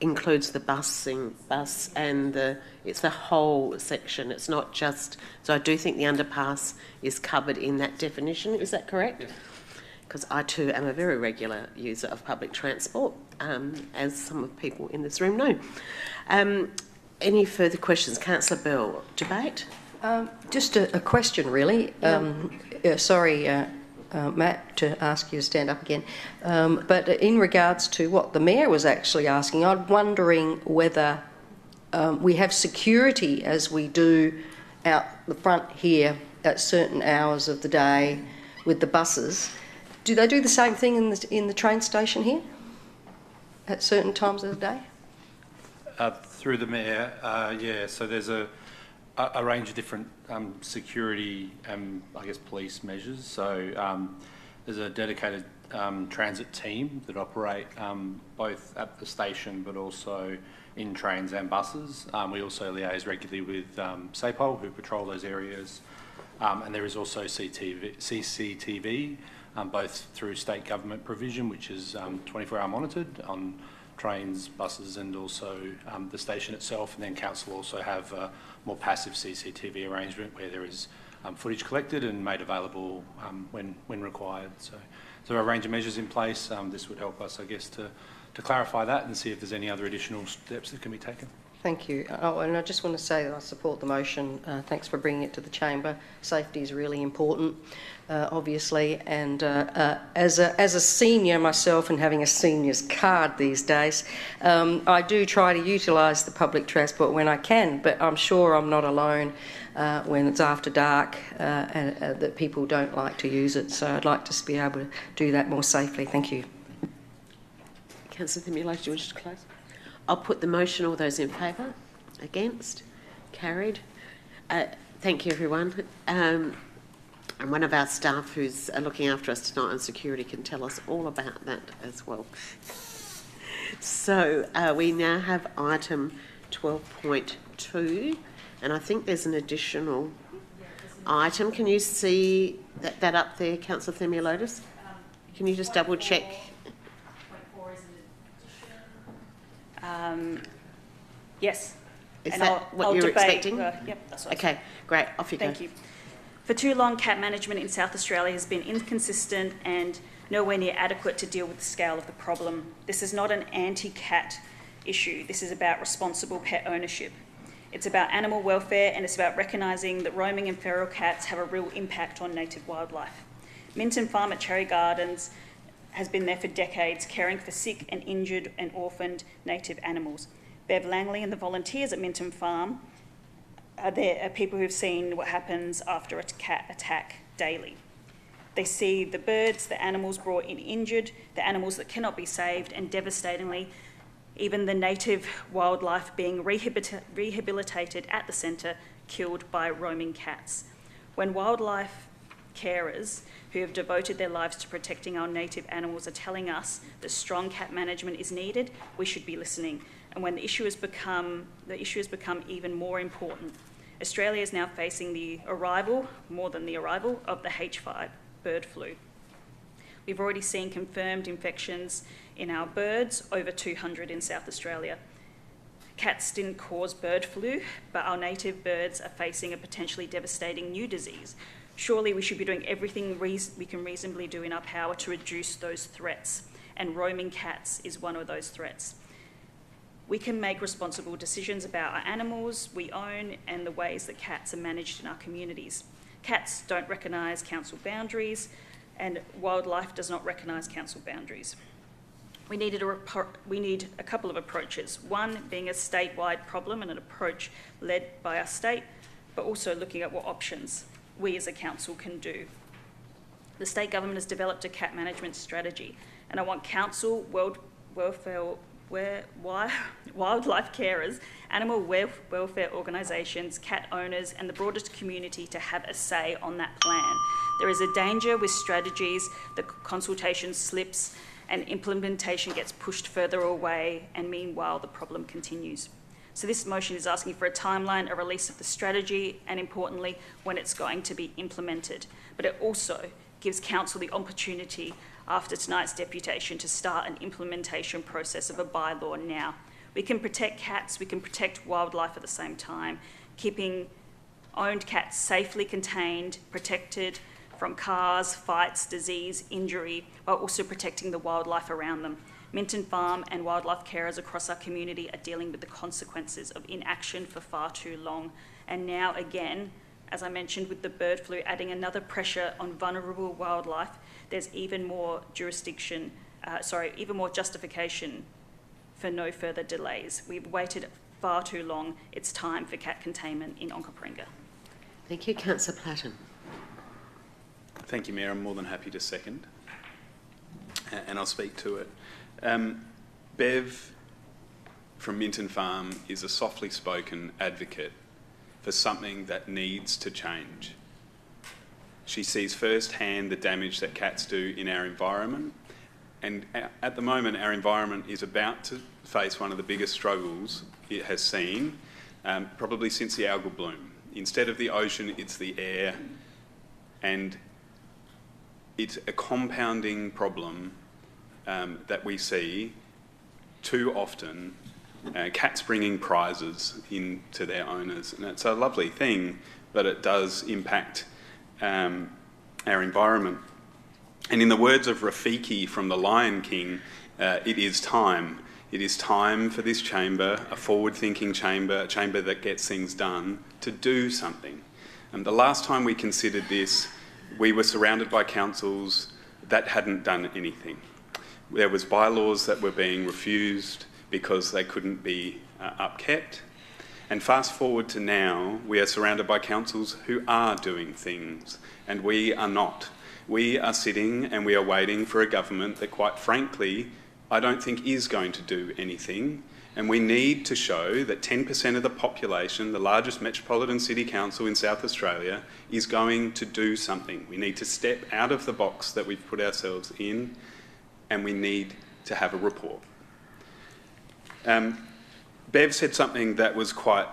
includes the bus and it's the whole section. It's not just, so I do think the underpass is covered in that definition. Is that correct? Yes. Because I too am a very regular user of public transport, as some of the people in this room know. Any further questions? Councillor Bell, debate? Just a question, really. Sorry, Matt, to ask you to stand up again. But in regards to what the Mayor was actually asking, I'm wondering whether we have security as we do out the front here at certain hours of the day with the buses. Do they do the same thing in the train station here at certain times of the day? Through the Mayor, yeah, so there's a range of different security and I guess police measures. So there's a dedicated transit team that operate both at the station but also in trains and buses. We also liaise regularly with SAPOL, who patrol those areas, and there is also CCTV, both through state government provision, which is 24-hour monitored on trains, buses, and also the station itself. And then council also have a more passive CCTV arrangement where there is footage collected and made available when required. So a range of measures in place. This would help us, I guess, to clarify that and see if there's any other additional steps that can be taken. Thank you. Oh, and I just want to say that I support the motion. Thanks for bringing it to the chamber. Safety is really important, obviously, and as a senior myself and having a senior's card these days, I do try to utilise the public transport when I can, but I'm sure I'm not alone when it's after dark and that people don't like to use it. So I'd like to be able to do that more safely. Thank you. Councillor Themeliotis, do you wish to close? I'll put the motion. All those in favour? Against? Carried. Thank you, everyone. And one of our staff who's looking after us tonight on security can tell us all about that as well. So we now have item 12.2, and I think there's an additional item. Can you see that up there, Councillor Themeliotis? Can you just double check? Yes. Is and that what you're expecting? Yep, that's what Okay, great. Off you go. Thank you. For too long, cat management in South Australia has been inconsistent and nowhere near adequate to deal with the scale of the problem. This is not an anti-cat issue. This is about responsible pet ownership. It's about animal welfare, and it's about recognising that roaming and feral cats have a real impact on native wildlife. Minton Farm at Cherry Gardens has been there for decades, caring for sick and injured and orphaned native animals. Beverley Langley and the volunteers at Minton Farm are people who've seen what happens after a cat attack daily. They see the birds, the animals brought in injured, the animals that cannot be saved, and devastatingly, even the native wildlife being rehabilitated at the centre, killed by roaming cats. When wildlife carers who have devoted their lives to protecting our native animals are telling us that strong cat management is needed, we should be listening. And when the issue has become even more important, Australia is now facing the arrival, more than the arrival, of the H5 bird flu. We've already seen confirmed infections in our birds, over 200 in South Australia. Cats didn't cause bird flu, but our native birds are facing a potentially devastating new disease. Surely we should be doing everything we can reasonably do in our power to reduce those threats, and roaming cats is one of those threats. We can make responsible decisions about our animals we own and the ways that cats are managed in our communities. Cats don't recognise council boundaries, and wildlife does not recognise council boundaries. We need a couple of approaches, one being a statewide problem and an approach led by our state, but also looking at what options we as a council can do. The state government has developed a cat management strategy, and I want council, wildlife carers, animal welfare organisations, cat owners and the broader community to have a say on that plan. There is a danger with strategies that consultation slips and implementation gets pushed further away, and meanwhile the problem continues. So this motion is asking for a timeline, a release of the strategy, and importantly, when it's going to be implemented. But it also gives council the opportunity after tonight's deputation to start an implementation process of a bylaw now. We can protect cats, we can protect wildlife at the same time, keeping owned cats safely contained, protected from cars, fights, disease, injury, while also protecting the wildlife around them. Minton Farm and wildlife carers across our community are dealing with the consequences of inaction for far too long. And now again, as I mentioned with the bird flu, adding another pressure on vulnerable wildlife, there's even more justification for no further delays. We've waited far too long. It's time for cat containment in Onkaparinga. Thank you, Councillor Platten. Thank you, Mayor. I'm more than happy to second, and I'll speak to it. Bev from Minton Farm is a softly spoken advocate for something that needs to change. She sees firsthand the damage that cats do in our environment. And at the moment, our environment is about to face one of the biggest struggles it has seen, probably since the algal bloom. Instead of the ocean, it's the air. And it's a compounding problem that we see too often. Cats bringing prizes into their owners. And it's a lovely thing, but it does impact our environment. And in the words of Rafiki from The Lion King, it is time. It is time for this chamber, a forward-thinking chamber, a chamber that gets things done, to do something. And the last time we considered this, we were surrounded by councils that hadn't done anything. There was bylaws that were being refused because they couldn't be upkept. And fast forward to now, we are surrounded by councils who are doing things, and we are not. We are sitting and we are waiting for a government that, quite frankly, I don't think is going to do anything. And we need to show that 10% of the population, the largest metropolitan city council in South Australia, is going to do something. We need to step out of the box that we've put ourselves in, and we need to have a report. Bev said something that was quite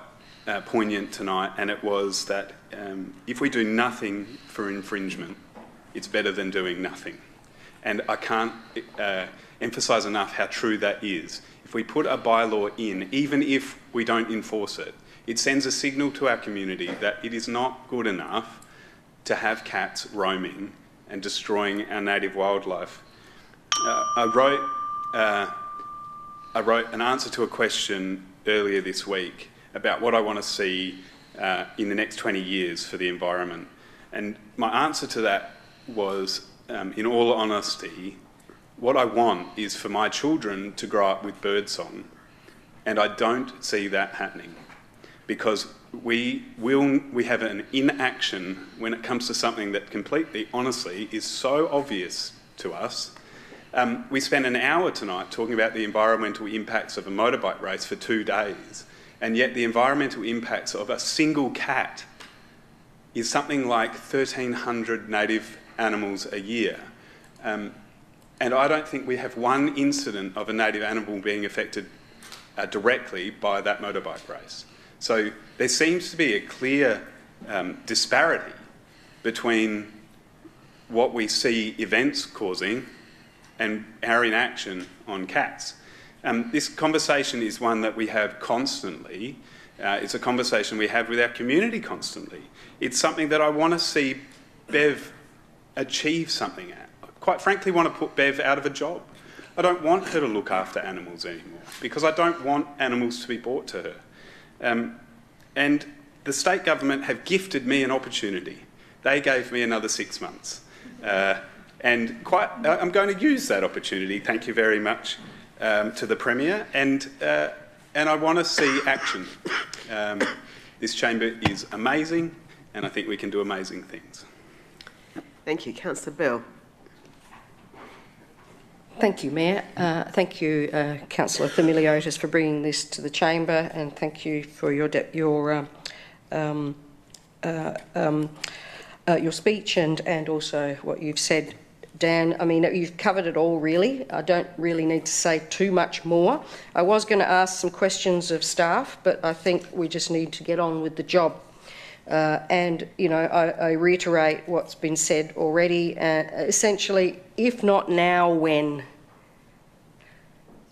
poignant tonight, and it was that if we do nothing for infringement, it's better than doing nothing. And I can't emphasise enough how true that is. If we put a bylaw in, even if we don't enforce it, it sends a signal to our community that it is not good enough to have cats roaming and destroying our native wildlife. I wrote an answer to a question earlier this week about what I want to see in the next 20 years for the environment. And my answer to that was, in all honesty, what I want is for my children to grow up with birdsong, and I don't see that happening because we have an inaction when it comes to something that completely, honestly, is so obvious to us. We spent an hour tonight talking about the environmental impacts of a motorbike race for 2 days, and yet the environmental impacts of a single cat is something like 1,300 native animals a year. And I don't think we have one incident of a native animal being affected directly by that motorbike race. So there seems to be a clear disparity between what we see events causing and our inaction on cats. This conversation is one that we have constantly. It's a conversation we have with our community constantly. It's something that I want to see Bev achieve something at. I quite frankly want to put Bev out of a job. I don't want her to look after animals anymore because I don't want animals to be brought to her. And the state government have gifted me an opportunity. They gave me another 6 months. And I'm going to use that opportunity, thank you very much, to the Premier, and I want to see action. This chamber is amazing, and I think we can do amazing things. Thank you. Councillor Bell. Thank you, Mayor. Thank you, Councillor Themeliotis, for bringing this to the chamber, and thank you for your speech and also what you've said, Dan. I mean, you've covered it all, really. I don't really need to say too much more. I was going to ask some questions of staff, but I think we just need to get on with the job. And, you know, I reiterate what's been said already. Essentially, if not now, when?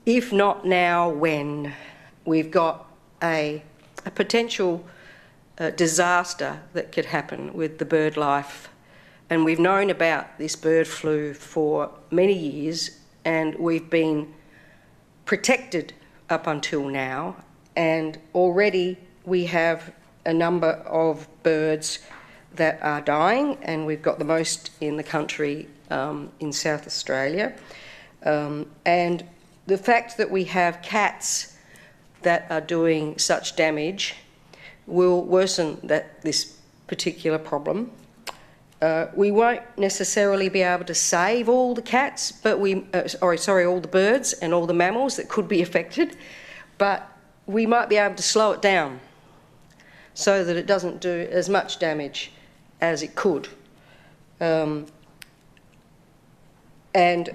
If not now, when? We've got a potential disaster that could happen with the bird life. And we've known about this bird flu for many years, and we've been protected up until now. And already we have a number of birds that are dying, and we've got the most in the country in South Australia. And the fact that we have cats that are doing such damage will worsen this particular problem. We won't necessarily be able to save all the cats, but all the birds and all the mammals that could be affected, but we might be able to slow it down so that it doesn't do as much damage as it could. And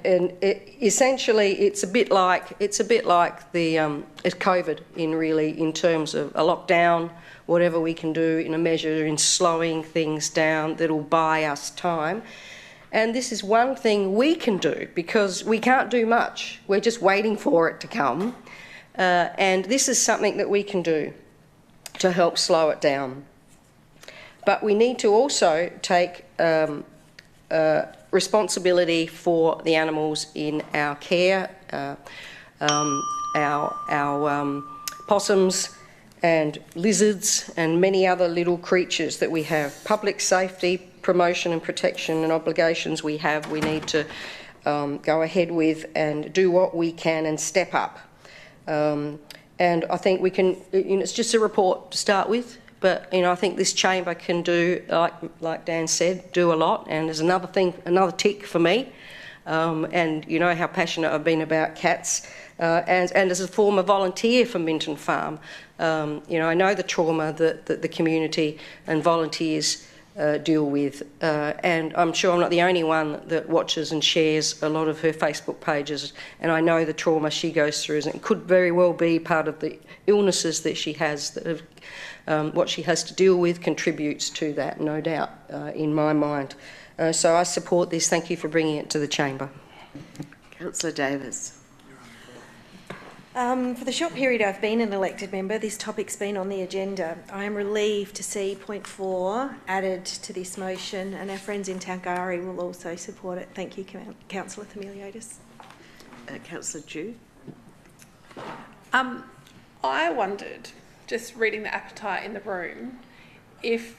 essentially, it's a bit like the COVID in terms of a lockdown, whatever we can do in a measure in slowing things down that'll buy us time. And this is one thing we can do because we can't do much. We're just waiting for it to come. And this is something that we can do to help slow it down. But we need to also take responsibility for the animals in our care, our possums and lizards and many other little creatures that we have. Public safety, promotion and protection and obligations we have, we need to go ahead with and do what we can and step up. And I think we can, it's just a report to start with, but I think this chamber can do, like Dan said, do a lot. And there's another tick for me. And you know how passionate I've been about cats. And as a former volunteer for Minton Farm, I know the trauma that the community and volunteers deal with. And I'm sure I'm not the only one that watches and shares a lot of her Facebook pages. And I know the trauma she goes through, and it could very well be part of the illnesses that she has that have what she has to deal with contributes to that, no doubt, in my mind. So I support this. Thank you for bringing it to the chamber. Councillor Davis. For the short period I've been an elected member, this topic's been on the agenda. I am relieved to see point 4 added to this motion, and our friends in Taungari will also support it. Thank you, Councillor Themeliotis. Councillor Dew. I wondered, just reading the appetite in the room, if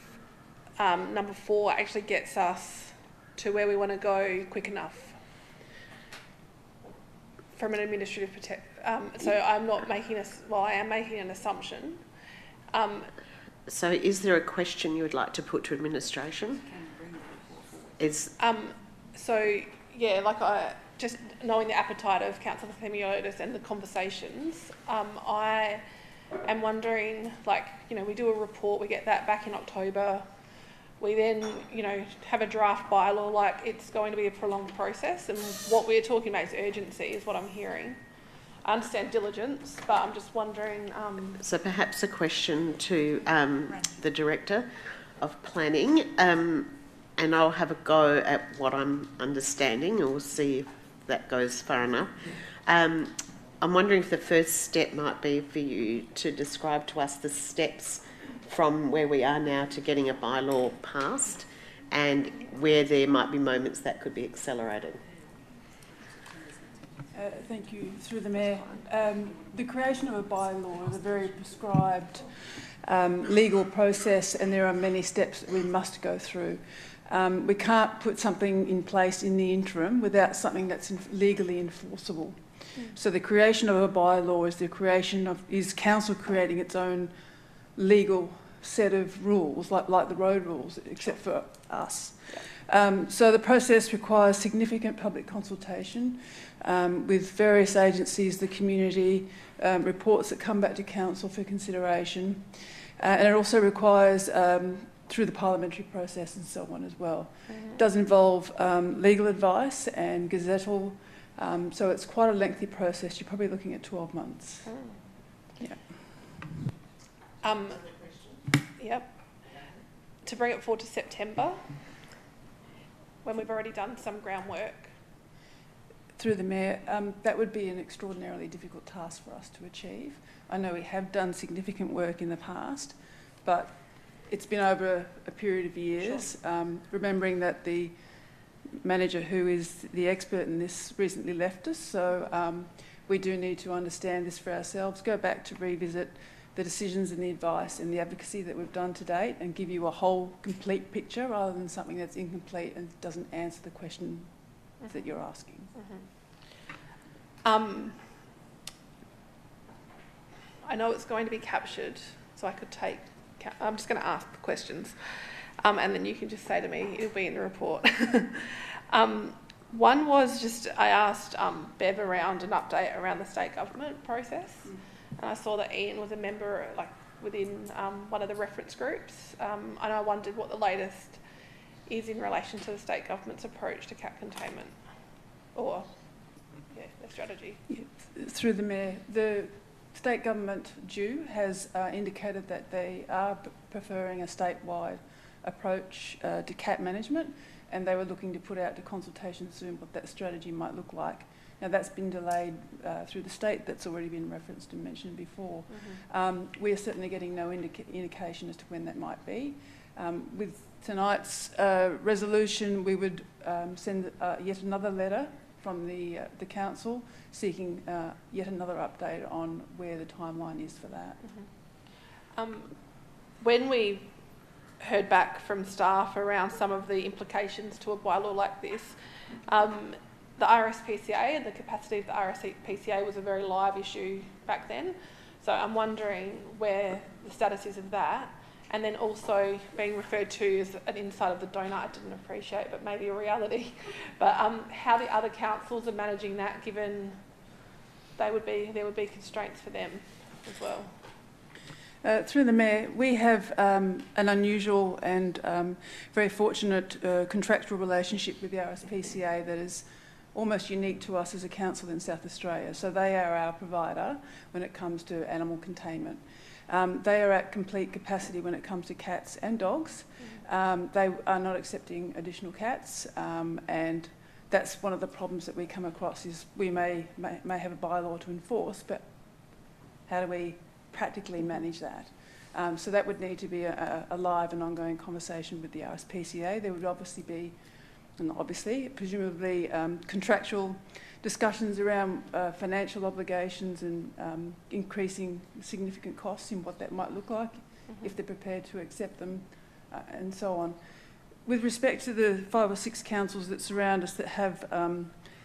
number 4 actually gets us to where we want to go quick enough from an administrative so I'm not making I am making an assumption. So is there a question you would like to put to administration? So yeah, just knowing the appetite of Councillor Themeliotis and the conversations, I am wondering, we do a report, we get that back in October, we then, have a draft bylaw, it's going to be a prolonged process, and what we're talking about is urgency, is what I'm hearing. I understand diligence, but I'm just wondering... So perhaps a question to the Director of Planning, and I'll have a go at what I'm understanding, and we'll see if that goes far enough. I'm wondering if the first step might be for you to describe to us the steps from where we are now to getting a bylaw passed, and where there might be moments that could be accelerated. Thank you. Through the Mayor. The creation of a bylaw is a very prescribed legal process, and there are many steps that we must go through. We can't put something in place in the interim without something that's legally enforceable. So the creation of a bylaw is council creating its own legal set of rules, like the road rules, except for us. So the process requires significant public consultation with various agencies, the community, reports that come back to council for consideration, and it also requires through the parliamentary process and so on as well. It does involve legal advice and gazettal, so it's quite a lengthy process. You're probably looking at 12 months. Yeah. Yep. To bring it forward to September, when we've already done some groundwork. Through the Mayor, that would be an extraordinarily difficult task for us to achieve. I know we have done significant work in the past, but it's been over a period of years. Sure. Remembering that the manager who is the expert in this recently left us, so we do need to understand this for ourselves, go back to revisit the decisions and the advice and the advocacy that we've done to date, and give you a whole complete picture rather than something that's incomplete and doesn't answer the question that you're asking. I know it's going to be captured, so I could take... I'm just going to ask the questions, and then you can just say to me, it'll be in the report. One was just, I asked Bev around an update around the state government process, and I saw that Ian was a member within one of the reference groups, and I wondered what the latest is in relation to the state government's approach to cat containment, or their strategy. Through the Mayor, the state government has indicated that they are preferring a statewide approach to cat management, and they were looking to put out to consultation soon what that strategy might look like. Now that's been delayed through the state, that's already been referenced and mentioned before. We are certainly getting no indication as to when that might be. With tonight's resolution, we would send yet another letter from the council seeking yet another update on where the timeline is for that. When we heard back from staff around some of the implications to a bylaw like this, the RSPCA and the capacity of the RSPCA was a very live issue back then. So I'm wondering where the status is of that. And then also being referred to as an inside of the donut, I didn't appreciate, but maybe a reality. But how the other councils are managing that, given there would be constraints for them as well. Through the Mayor, we have an unusual and very fortunate contractual relationship with the RSPCA that is almost unique to us as a council in South Australia. So they are our provider when it comes to animal containment. They are at complete capacity when it comes to cats and dogs. They are not accepting additional cats, and that's one of the problems that we come across is we may have a bylaw to enforce, but how do we practically manage that? So that would need to be a live and ongoing conversation with the RSPCA. There would obviously be, presumably contractual discussions around financial obligations and increasing significant costs in what that might look like if they're prepared to accept them and so on. With respect to the 5 or 6 councils that surround us that have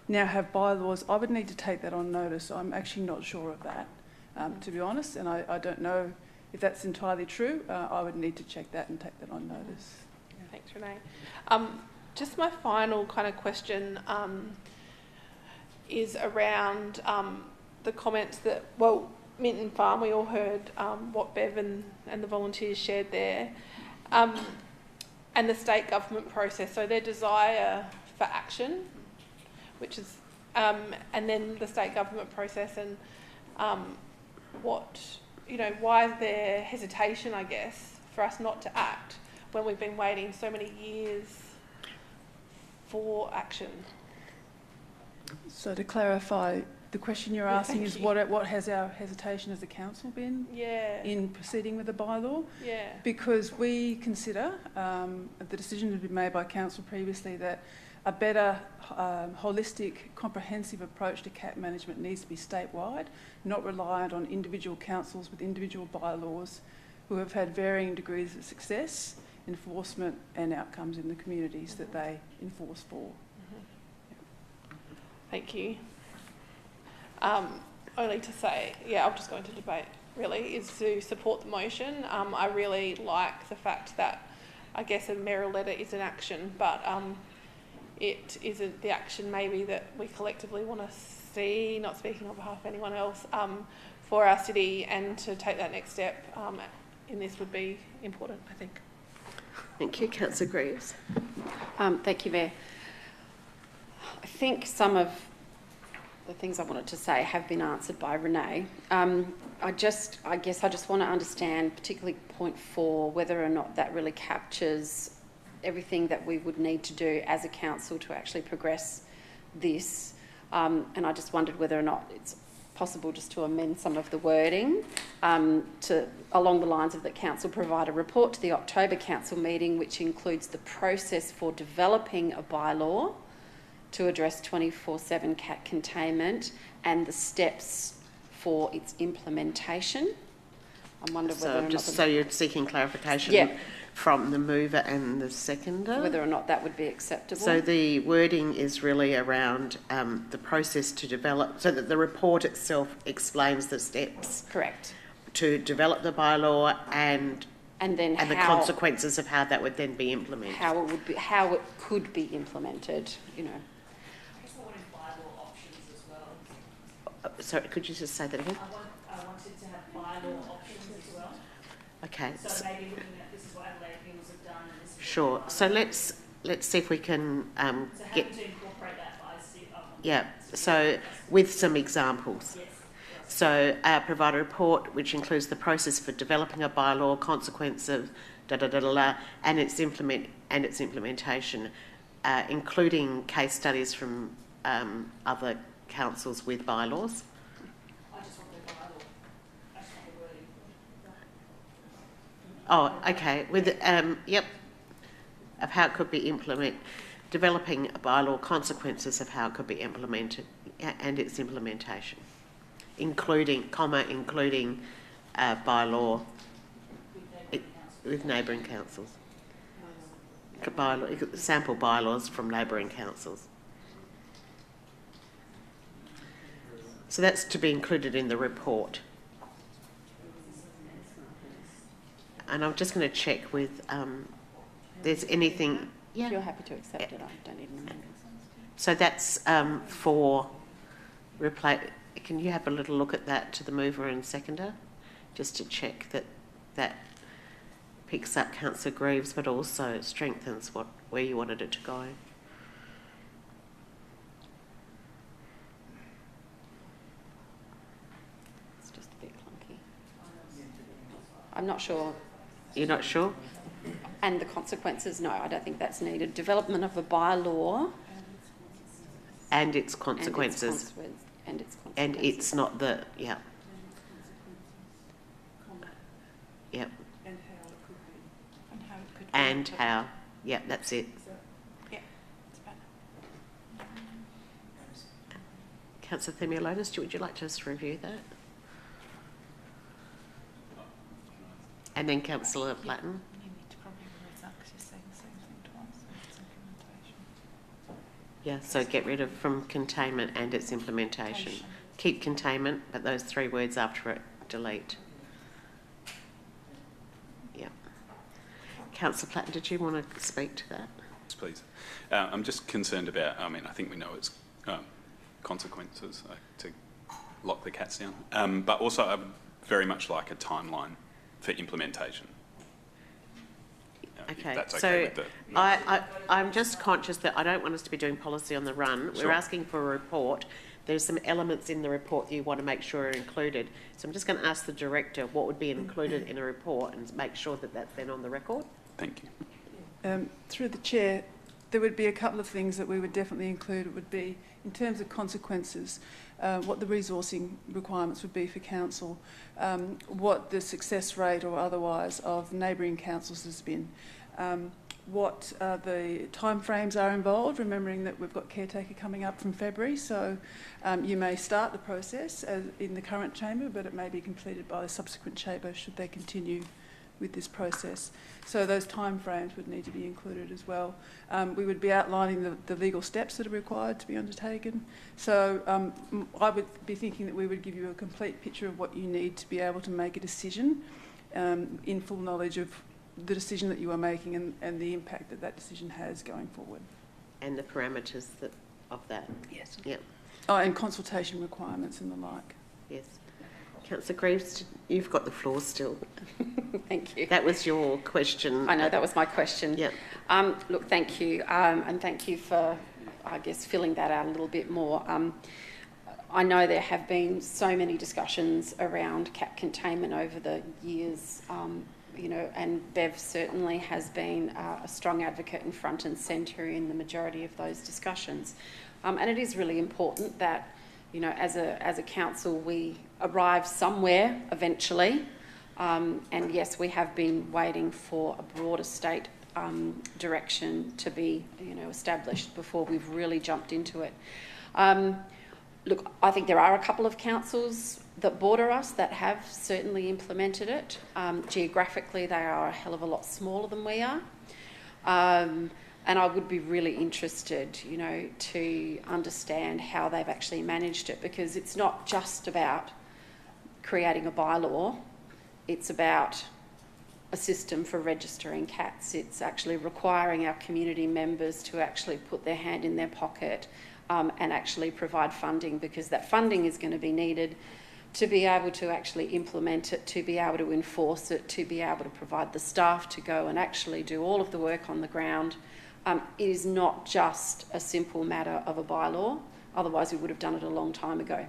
now have bylaws, I would need to take that on notice. I'm actually not sure of that, to be honest, and I don't know if that's entirely true. I would need to check that and take that on notice. Yeah. Thanks, Renee. Just my final kind of question is around the comments that, Minton Farm, we all heard what Bev and the volunteers shared there, and the state government process, so their desire for action, which is, and then the state government process and why is there hesitation, I guess, for us not to act when we've been waiting so many years for action? So to clarify, the question you're asking is what has our hesitation as a council been in proceeding with the bylaw? Yeah. Because we consider the decision had been made by council previously that a better holistic, comprehensive approach to cat management needs to be statewide, not reliant on individual councils with individual bylaws who have had varying degrees of success, enforcement and outcomes in the communities that they enforce for. Thank you. Only to say, I'm just going to debate, really, is to support the motion. I really like the fact that, I guess, a mayoral letter is an action, but it isn't the action maybe that we collectively want to see, not speaking on behalf of anyone else, for our city, and to take that next step in this would be important, I think. Thank you. Councillor Greaves. Thank you, Mayor. I think some of the things I wanted to say have been answered by Renee. I guess I just want to understand, particularly point 4, whether or not that really captures everything that we would need to do as a council to actually progress this. And I just wondered whether or not it's possible just to amend some of the wording along the lines of that council provide a report to the October council meeting, which includes the process for developing a bylaw to address 24/7 cat containment and the steps for its implementation. I wonder whether so you're seeking clarification from the mover and the seconder? Whether or not that would be acceptable. So the wording is really around the process to develop, so that the report itself explains the steps. Correct. To develop the bylaw and the consequences of how that would then be implemented. How it could be implemented, Sorry, could you just say that again? I wanted to have bylaw options as well. Okay. So maybe looking at this is what Adelaide Hills have done. And this is Sure. So let's see if we can So get... happy to incorporate that, but I see... Yeah, so with some examples. Yes. So provide a report which includes the process for developing a bylaw, consequence of and its implementation, including case studies from other councils with bylaws. I just want the bylaw. I just want the wording. Oh, okay. With yep, of how it could be implemented, developing a bylaw, consequences of how it could be implemented, and its implementation, including bylaw with neighbouring councils. Sample bylaws from neighbouring councils. So that's to be included in the report. And I'm just going to check with there's anything. Yeah. If you're happy to accept it, I don't need an amendment. So that's for replace. Can you have a little look at that to the mover and seconder, just to check that that picks up Councillor Greaves, but also strengthens where you wanted it to go. It's just a bit clunky. I'm not sure. You're not sure? And the consequences, no, I don't think that's needed. Development of a bylaw. And its consequences. And its consequences. And it's not the, yeah. Yep. And how it could be. And how it could be. And how. Yep, that's it. Yeah, it's better. Councillor Themeliotis, would you like to just review that? And then Councillor Platten. Yeah, so get rid of from containment and its implementation. Keep containment, but those 3 words after it, delete. Yeah. Councillor Platten, did you want to speak to that? Yes, please. I'm just concerned about, I think we know it's consequences to lock the cats down, but also I would very much like a timeline for implementation. Okay, that's okay so with the... I'm just conscious that I don't want us to be doing policy on the run. Sure. We're asking for a report. There's some elements in the report that you want to make sure are included. So I'm just going to ask the director what would be included in a report and make sure that that's then on the record. Thank you. Through the chair, there would be a couple of things that we would definitely include. It would be, in terms of consequences, what the resourcing requirements would be for council, what the success rate or otherwise of neighbouring councils has been, what the timeframes are involved, remembering that we've got Caretaker coming up from February, so you may start the process in the current chamber, but it may be completed by the subsequent chamber should they continue with this process. So those timeframes would need to be included as well. We would be outlining the legal steps that are required to be undertaken. So I would be thinking that we would give you a complete picture of what you need to be able to make a decision in full knowledge of the decision that you are making and the impact that that decision has going forward. And the parameters of that. Yes. Yep. Oh, and consultation requirements and the like. Yes. Councillor Greaves, you've got the floor still. Thank you. That was your question. I know, that was my question. Yeah. Look, thank you. And thank you for, I guess, filling that out a little bit more. I know there have been so many discussions around cat containment over the years, and Bev certainly has been a strong advocate and front and centre in the majority of those discussions. And it is really important that, as a council, we arrive somewhere eventually. And yes, we have been waiting for a broader state direction to be, established before we've really jumped into it. Look, I think there are a couple of councils that border us that have certainly implemented it. Geographically, they are a hell of a lot smaller than we are. And I would be really interested, to understand how they've actually managed it, because it's not just about creating a bylaw, it's about a system for registering cats. It's actually requiring our community members to actually put their hand in their pocket and actually provide funding, because that funding is going to be needed to be able to actually implement it, to be able to enforce it, to be able to provide the staff to go and actually do all of the work on the ground. It is not just a simple matter of a bylaw, otherwise we would have done it a long time ago.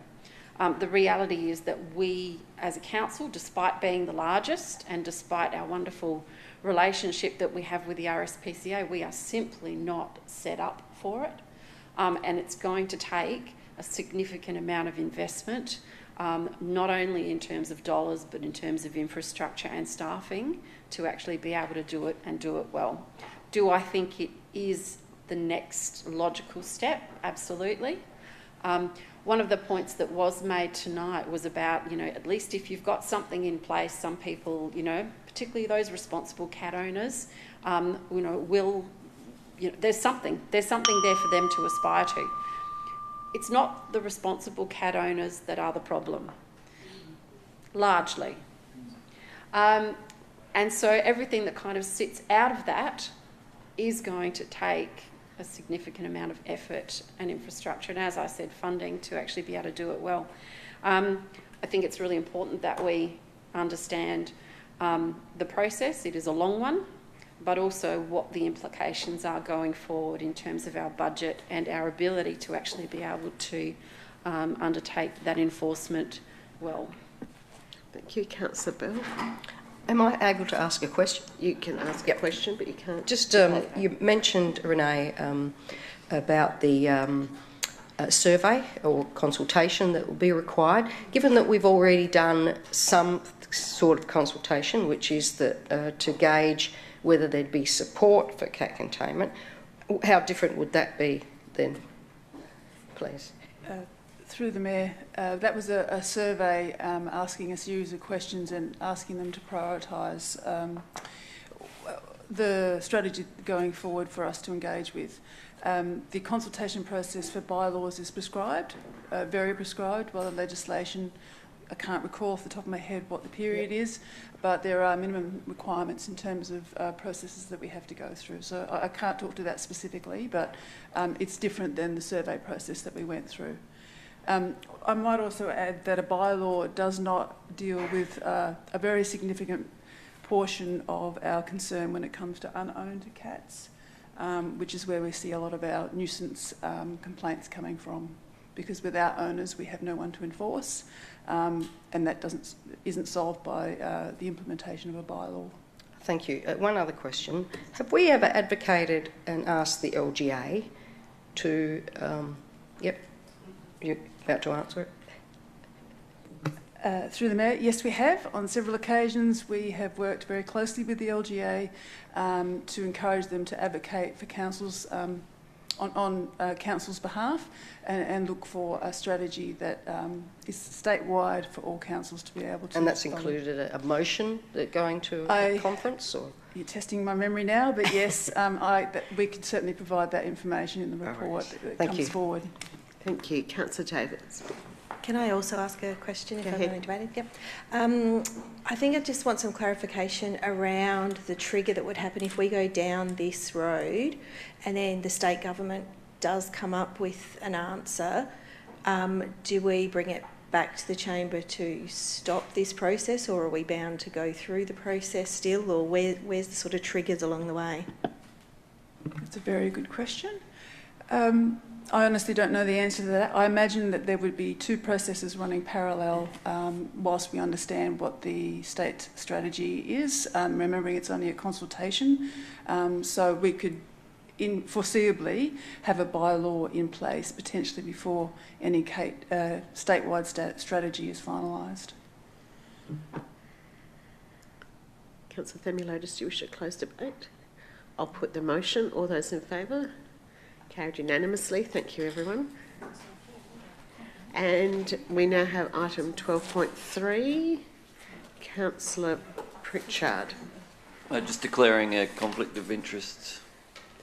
The reality is that we, as a council, despite being the largest and despite our wonderful relationship that we have with the RSPCA, we are simply not set up for it. And it's going to take a significant amount of investment, not only in terms of dollars, but in terms of infrastructure and staffing to actually be able to do it and do it well. Do I think it is the next logical step? Absolutely. One of the points that was made tonight was about, at least if you've got something in place, some people, particularly those responsible cat owners, will, there's something there for them to aspire to. It's not the responsible cat owners that are the problem, largely. And so everything that kind of sits out of that is going to take a significant amount of effort and infrastructure, and as I said, funding to actually be able to do it well. I think it's really important that we understand the process. It is a long one, but also what the implications are going forward in terms of our budget and our ability to actually be able to undertake that enforcement well. Thank you, Councillor Bell. Am I able to ask a question? You can ask a question, but you can't. Just, you mentioned, Renee, about the survey or consultation that will be required. Given that we've already done some sort of consultation, which is to gauge whether there'd be support for cat containment, how different would that be then, please? Through the Mayor, that was a survey asking a series of questions and asking them to prioritise the strategy going forward for us to engage with. The consultation process for bylaws is prescribed, very prescribed by the legislation. I can't recall off the top of my head what the period is, but there are minimum requirements in terms of processes that we have to go through. So I can't talk to that specifically, but it's different than the survey process that we went through. I might also add that a bylaw does not deal with a very significant portion of our concern when it comes to unowned cats, which is where we see a lot of our nuisance complaints coming from, because without owners we have no one to enforce, and that isn't solved by the implementation of a bylaw. Thank you. One other question. Have we ever advocated and asked the LGA to... yep, you're about to answer it. Through the Mayor, yes, we have. On several occasions, we have worked very closely with the LGA to encourage them to advocate for councils on council's behalf and look for a strategy that is statewide for all councils to be able to. And that's included a motion that going to a conference, or? You're testing my memory now, but yes, we can certainly provide that information in the report that comes forward. Thank you. Councillor Davids. Can I also ask a question if I'm invited? Yep. I think I just want some clarification around the trigger that would happen if we go down this road and then the state government does come up with an answer. Do we bring it back to the chamber to stop this process, or are we bound to go through the process still, or where's the sort of triggers along the way? That's a very good question. I honestly don't know the answer to that. I imagine that there would be two processes running parallel whilst we understand what the state strategy is, remembering it's only a consultation. So we could foreseeably have a bylaw in place potentially before any statewide strategy is finalised. Councillor Themeliotis, do you wish to close debate? I'll put the motion. All those in favour? Carried unanimously. Thank you, everyone. And we now have item 12.3. Councillor Pritchard. Just declaring a conflict of interest.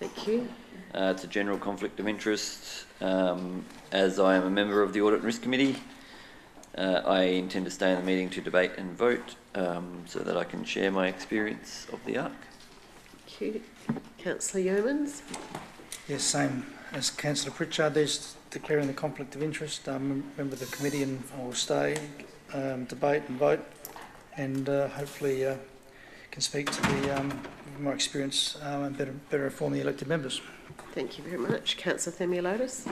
Thank you. It's a general conflict of interest. As I am a member of the Audit and Risk Committee, I intend to stay in the meeting to debate and vote so that I can share my experience of the ARC. Thank you. Councillor Yeomans. Yes, same as Councillor Pritchard. There's declaring the conflict of interest. I'm a member of the committee and I will stay, debate and vote, and hopefully can speak to the more experience and better inform the elected members. Thank you very much. Councillor Themeliotis.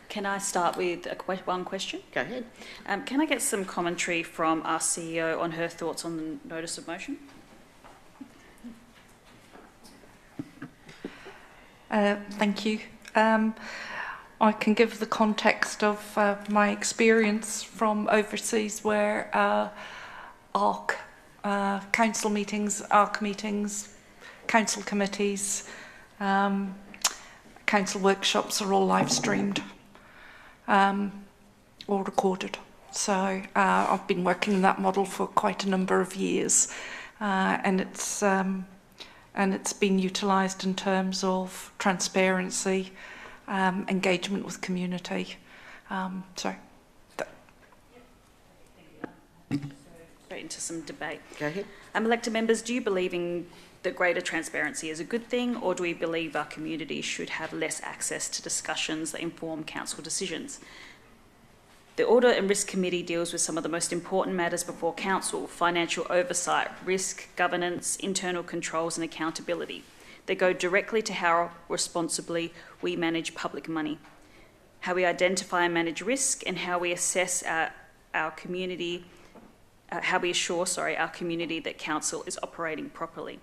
Can I start with one question? Go ahead. Can I get some commentary from our CEO on her thoughts on the notice of motion? Thank you. I can give the context of my experience from overseas where ARC council meetings, ARC meetings, council committees, council workshops are all live streamed or recorded. So I've been working in that model for quite a number of years, and it's been utilised in terms of transparency, engagement with community. Straight into some debate. Go ahead. Elected members, do you believe that greater transparency is a good thing, or do we believe our community should have less access to discussions that inform council decisions? The Audit and Risk Committee deals with some of the most important matters before council: financial oversight, risk, governance, internal controls and accountability. They go directly to how responsibly we manage public money, how we identify and manage risk, and how we assess our community, how we assure our community that council is operating properly.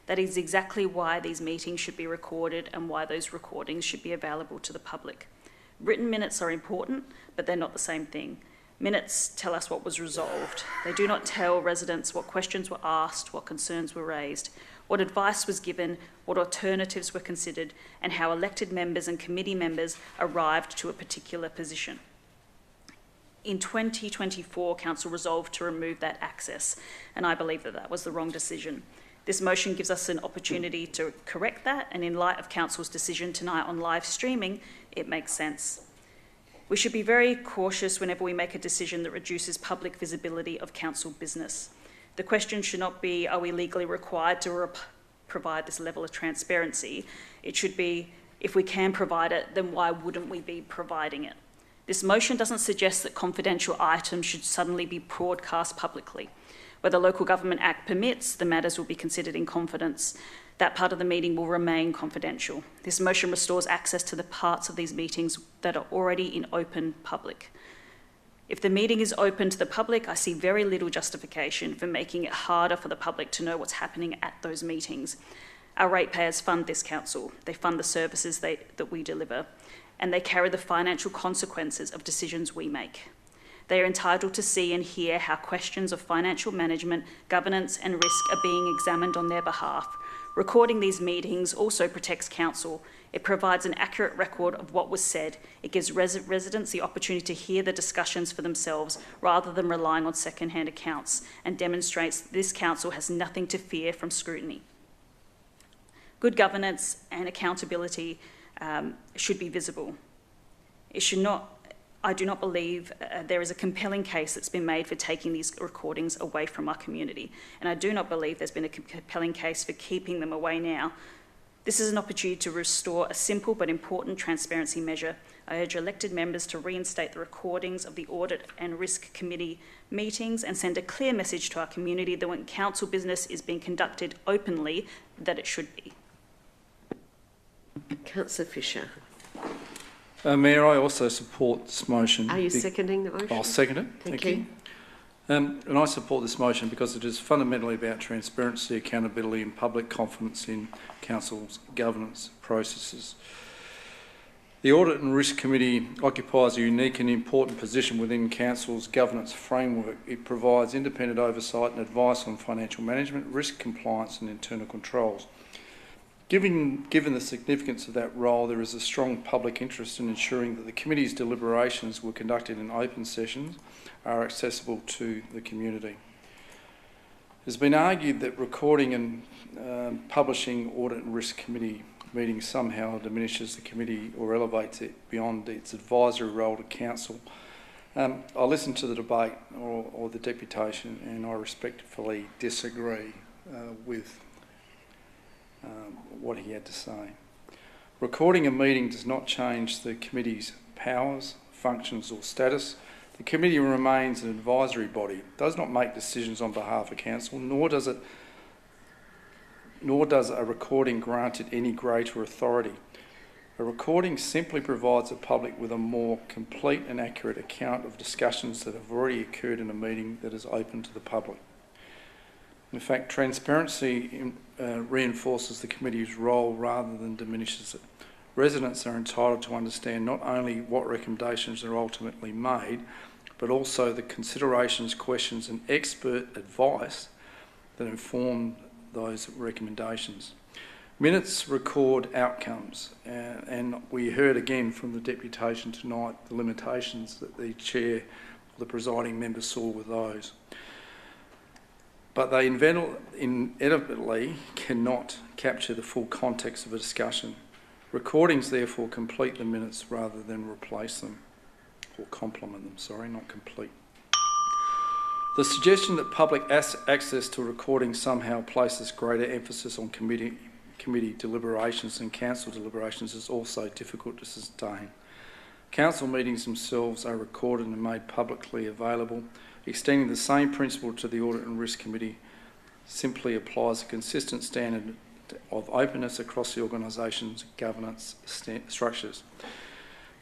That is exactly why these meetings should be recorded and why those recordings should be available to the public. Written minutes are important, but they're not the same thing. Minutes tell us what was resolved. They do not tell residents what questions were asked, what concerns were raised, what advice was given, what alternatives were considered, and how elected members and committee members arrived to a particular position. In 2024, Council resolved to remove that access, and I believe that that was the wrong decision. This motion gives us an opportunity to correct that, and in light of Council's decision tonight on live streaming, it makes sense. We should be very cautious whenever we make a decision that reduces public visibility of council business. The question should not be, are we legally required to provide this level of transparency? It should be, if we can provide it, then why wouldn't we be providing it? This motion doesn't suggest that confidential items should suddenly be broadcast publicly. Where the Local Government Act permits, the matters will be considered in confidence. That part of the meeting will remain confidential. This motion restores access to the parts of these meetings that are already in open public. If the meeting is open to the public, I see very little justification for making it harder for the public to know what's happening at those meetings. Our ratepayers fund this council. They fund the services that we deliver, and they carry the financial consequences of decisions we make. They are entitled to see and hear how questions of financial management, governance and risk are being examined on their behalf. Recording these meetings also protects council. It provides an accurate record of what was said. It gives residents the opportunity to hear the discussions for themselves rather than relying on second-hand accounts, and demonstrates this council has nothing to fear from scrutiny. Good governance and accountability should be visible. It should not. I do not believe there is a compelling case that's been made for taking these recordings away from our community, and I do not believe there's been a compelling case for keeping them away now. This is an opportunity to restore a simple but important transparency measure. I urge elected members to reinstate the recordings of the Audit and Risk Committee meetings and send a clear message to our community that when council business is being conducted openly, that it should be. Councillor Fisher. Mayor, I also support this motion. Are you seconding the motion? I'll second it. Thank you. And I support this motion because it is fundamentally about transparency, accountability and public confidence in council's governance processes. The Audit and Risk Committee occupies a unique and important position within council's governance framework. It provides independent oversight and advice on financial management, risk compliance and internal controls. Given the significance of that role, there is a strong public interest in ensuring that the committee's deliberations were conducted in open sessions are accessible to the community. It has been argued that recording and publishing Audit and Risk Committee meetings somehow diminishes the committee or elevates it beyond its advisory role to council. I listened to the debate or the deputation, and I respectfully disagree with what he had to say. Recording a meeting does not change the committee's powers, functions or status. The committee remains an advisory body. It does not make decisions on behalf of council, nor does nor does a recording grant it any greater authority. A recording simply provides the public with a more complete and accurate account of discussions that have already occurred in a meeting that is open to the public. In fact, transparency reinforces the committee's role rather than diminishes it. Residents are entitled to understand not only what recommendations are ultimately made, but also the considerations, questions and expert advice that inform those recommendations. Minutes record outcomes, and we heard again from the Deputation tonight the limitations that the Chair, the presiding member, saw with those. But they inevitably cannot capture the full context of a discussion. Recordings therefore complete the minutes rather than replace them, or complement them, sorry, not complete. The suggestion that public access to recordings somehow places greater emphasis on committee deliberations and council deliberations is also difficult to sustain. Council meetings themselves are recorded and made publicly available. Extending the same principle to the Audit and Risk Committee simply applies a consistent standard of openness across the organisation's governance structures.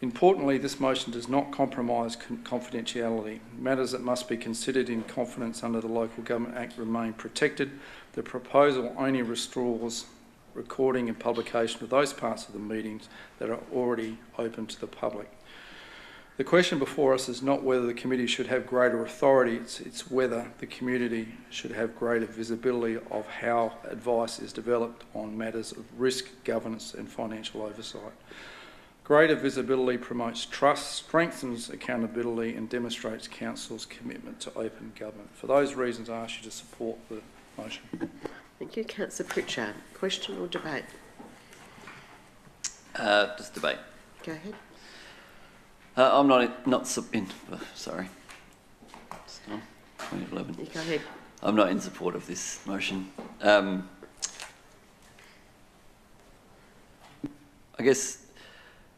Importantly, this motion does not compromise confidentiality. Matters that must be considered in confidence under the Local Government Act remain protected. The proposal only restores recording and publication of those parts of the meetings that are already open to the public. The question before us is not whether the committee should have greater authority, it's whether the community should have greater visibility of how advice is developed on matters of risk, governance and financial oversight. Greater visibility promotes trust, strengthens accountability and demonstrates Council's commitment to open government. For those reasons, I ask you to support the motion. Thank you. Councillor Pritchard. Question or debate? Just debate. Go ahead. I'm sorry. It's not 2011. You go ahead. I'm not in support of this motion. I guess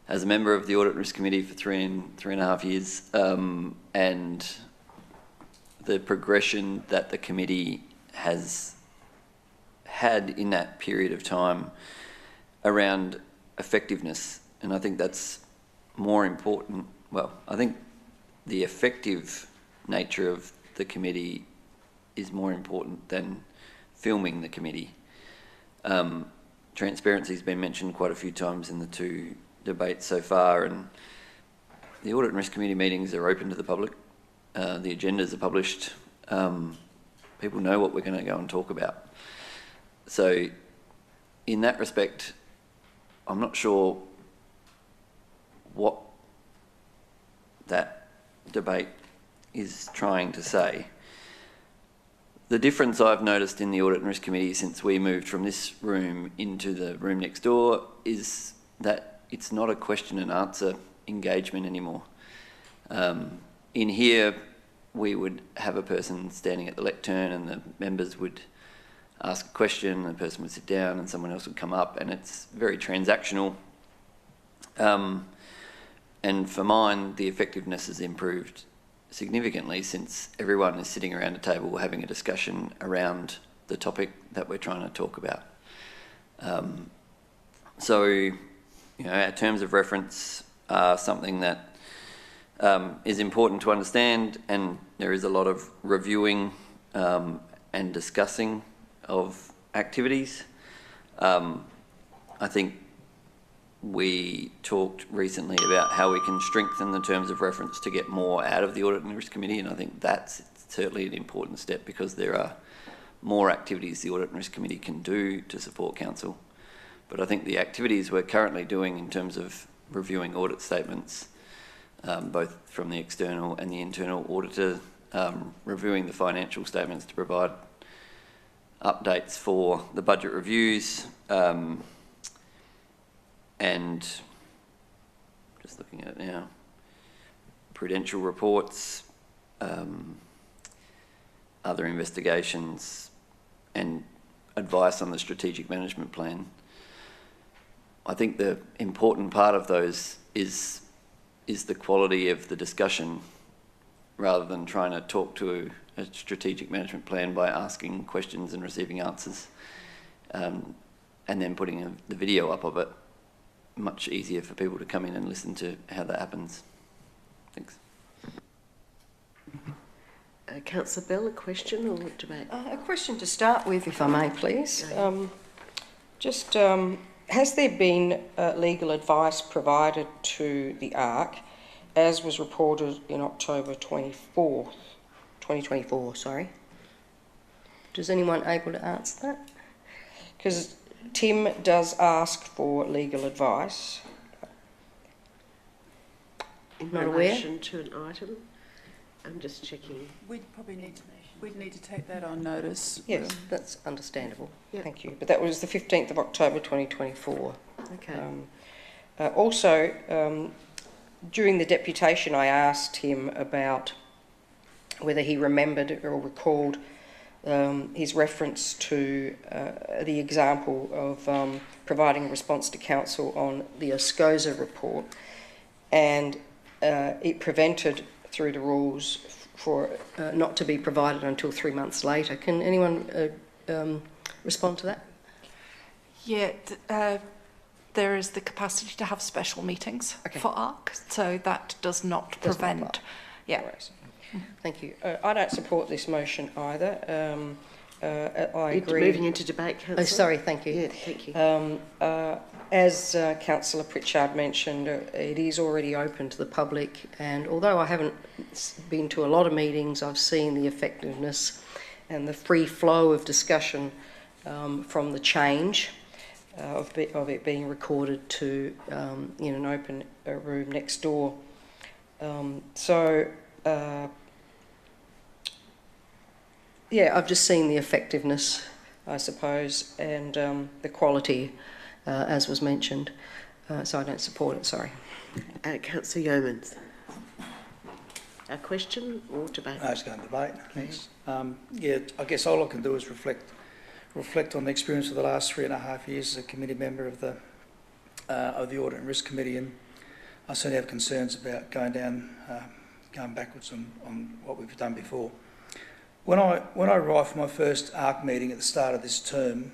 as a member of the Audit and Risk Committee for three and a half years, and the progression that the committee has had in that period of time around effectiveness, and I think that's more important. Well, I think the effective nature of the committee is more important than filming the committee. Transparency has been mentioned quite a few times in the two debates so far, and the Audit and Risk Committee meetings are open to the public. The agendas are published. People know what we're going to go and talk about. So in that respect, I'm not sure what that debate is trying to say. The difference I've noticed in the Audit and Risk Committee since we moved from this room into the room next door is that it's not a question and answer engagement anymore. In here, we would have a person standing at the lectern and the members would ask a question, the person would sit down and someone else would come up, and it's very transactional. And for mine, the effectiveness has improved significantly since everyone is sitting around a table having a discussion around the topic that we're trying to talk about. So, you know, our terms of reference are something that is important to understand, and there is a lot of reviewing and discussing of activities. I think we talked recently about how we can strengthen the terms of reference to get more out of the Audit and Risk Committee, and I think that's certainly an important step because there are more activities the Audit and Risk Committee can do to support Council. But I think the activities we're currently doing in terms of reviewing audit statements, both from the external and the internal auditor, reviewing the financial statements to provide updates for the budget reviews, and just looking at it now, prudential reports, other investigations, and advice on the strategic management plan. I think the important part of those is the quality of the discussion rather than trying to talk to a strategic management plan by asking questions and receiving answers. and then putting the video up of it, much easier for people to come in and listen to how that happens. Thanks. Councillor Bell, a question or debate? A question to start with, if I may, please. Has there been legal advice provided to the ARC, as was reported in October 2024, sorry? Does anyone able to answer that? Because Tim does ask for legal advice. In Not relation aware? to an item? I'm just checking. We'd need to take that on notice. Yes, that's understandable. Yep. Thank you. But that was the 15th of October 2024. Okay. Also, during the deputation, I asked him about whether he remembered or recalled his reference to the example of providing a response to council on the Oscosa report, and it prevented, through the rules, for not to be provided until 3 months later. Can anyone respond to that? Yeah, there is the capacity to have special meetings for ARC, so that does not prevent. Yeah. Thank you. I don't support this motion either. I agree. Moving into debate, Councillor. Oh, sorry, thank you. Yeah, thank you. As Councillor Pritchard mentioned, it is already open to the public, and although I haven't been to a lot of meetings, I've seen the effectiveness and the free flow of discussion from the change of it being recorded to in an open room next door. Yeah, I've just seen the effectiveness, I suppose, and the quality, as was mentioned. So I don't support it, sorry. Councillor Yeomans. A question or debate? No, it's going to debate. Thanks. Yeah, I guess all I can do is reflect on the experience of the last 3.5 years as a committee member of the Audit and Risk Committee, and I certainly have concerns about going backwards on what we've done before. When I arrived for my first ARC meeting at the start of this term,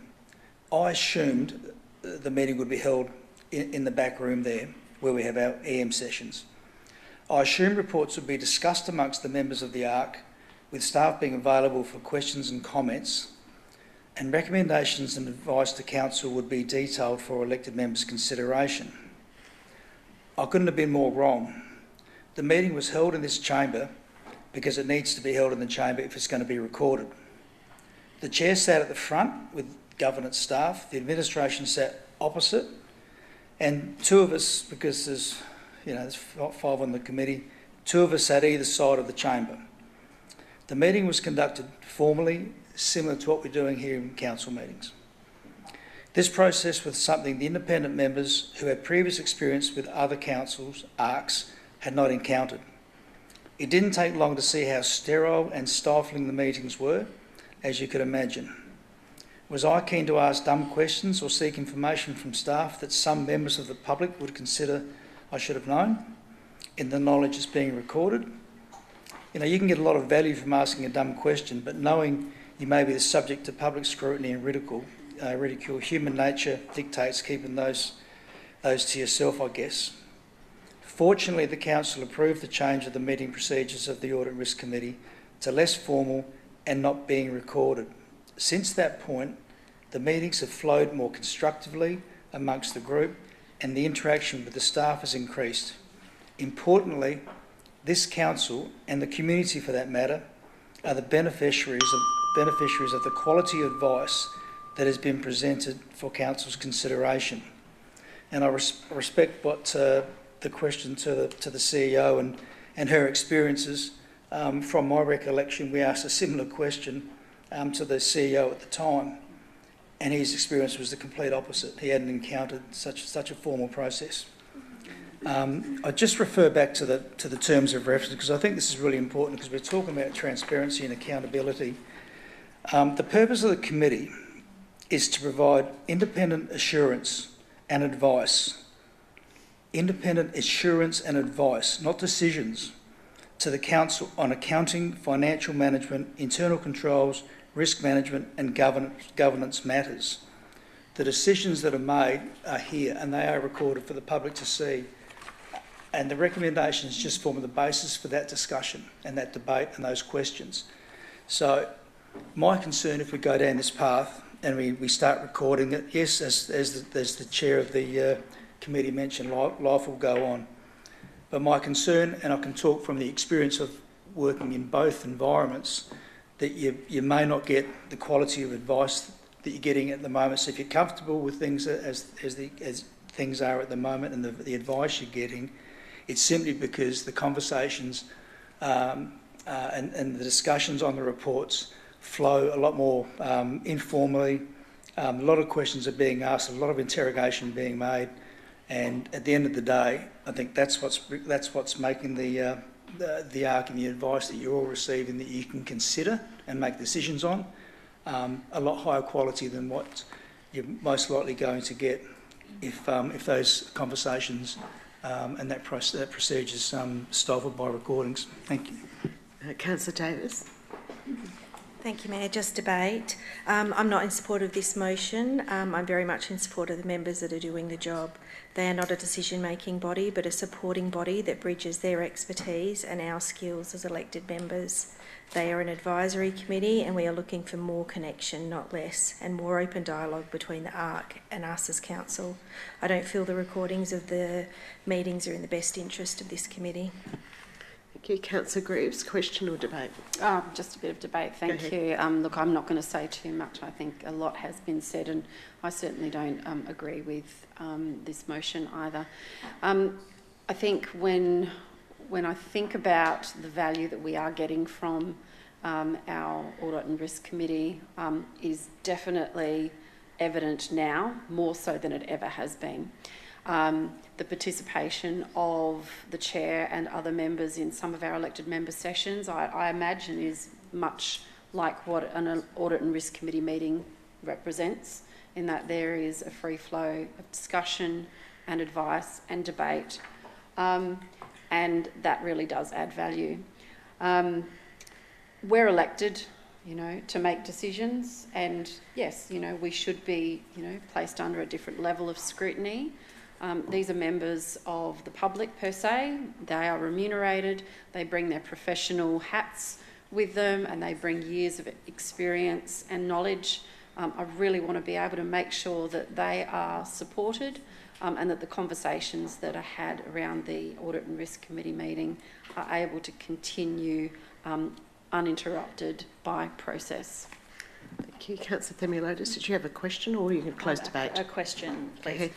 I assumed the meeting would be held in the back room there, where we have our EM sessions. I assumed reports would be discussed amongst the members of the ARC, with staff being available for questions and comments, and recommendations and advice to council would be detailed for elected members' consideration. I couldn't have been more wrong. The meeting was held in this chamber because it needs to be held in the chamber if it's going to be recorded. The chair sat at the front with governance staff, the administration sat opposite, and two of us, because there's 5 on the committee, 2 of us sat either side of the chamber. The meeting was conducted formally, similar to what we're doing here in council meetings. This process was something the independent members who had previous experience with other councils, ARCs, had not encountered. It didn't take long to see how sterile and stifling the meetings were, as you could imagine. Was I keen to ask dumb questions or seek information from staff that some members of the public would consider I should have known, in the knowledge it's being recorded? You can get a lot of value from asking a dumb question, but knowing you may be the subject of public scrutiny and ridicule, human nature dictates keeping those to yourself, I guess. Fortunately, the council approved the change of the meeting procedures of the Audit and Risk Committee to less formal and not being recorded. Since that point, the meetings have flowed more constructively amongst the group, and the interaction with the staff has increased. Importantly, this council, and the community for that matter, are the beneficiaries of the quality advice that has been presented for council's consideration. And I respect what the question to the CEO and her experiences. From my recollection, we asked a similar question to the CEO at the time, and his experience was the complete opposite. He hadn't encountered such a formal process. I just refer back to the terms of reference, because I think this is really important, because we're talking about transparency and accountability. The purpose of the committee is to provide independent assurance and advice. Independent assurance and advice, not decisions, to the council on accounting, financial management, internal controls, risk management and governance matters. The decisions that are made are here and they are recorded for the public to see. And the recommendations just form the basis for that discussion and that debate and those questions. So my concern, if we go down this path and we start recording it, yes, as the chair of the committee mentioned, life will go on. But my concern, and I can talk from the experience of working in both environments, that you may not get the quality of advice that you're getting at the moment. So if you're comfortable with things as things are at the moment and the advice you're getting, it's simply because the conversations and the discussions on the reports flow a lot more informally. A lot of questions are being asked, a lot of interrogation being made, and at the end of the day, I think that's what's making the ARC and the advice that you're all receiving that you can consider and make decisions on a lot higher quality than what you're most likely going to get if those conversations and that procedure is stifled by recordings. Thank you. Councillor Davis. Thank you, Mayor. Just debate. I'm not in support of this motion. I'm very much in support of the members that are doing the job. They are not a decision-making body, but a supporting body that bridges their expertise and our skills as elected members. They are an advisory committee and we are looking for more connection, not less, and more open dialogue between the ARC and us as council. I don't feel the recordings of the meetings are in the best interest of this committee. Thank you. Councillor Greaves, question or debate? Just a bit of debate, thank you. Look, I'm not going to say too much. I think a lot has been said and I certainly don't agree with this motion either. I think when I think about the value that we are getting from our Audit and Risk Committee is definitely evident now, more so than it ever has been. The participation of the chair and other members in some of our elected member sessions, I imagine, is much like what an Audit and Risk Committee meeting represents, in that there is a free flow of discussion and advice and debate, and that really does add value. We're elected, to make decisions, and yes, we should be, placed under a different level of scrutiny. These are members of the public per se. They are remunerated. They bring their professional hats with them and they bring years of experience and knowledge. I really want to be able to make sure that they are supported and that the conversations that are had around the Audit and Risk Committee meeting are able to continue uninterrupted by process. Thank you. Councillor Themeliotis, did you have a question or you can close debate? A question, please.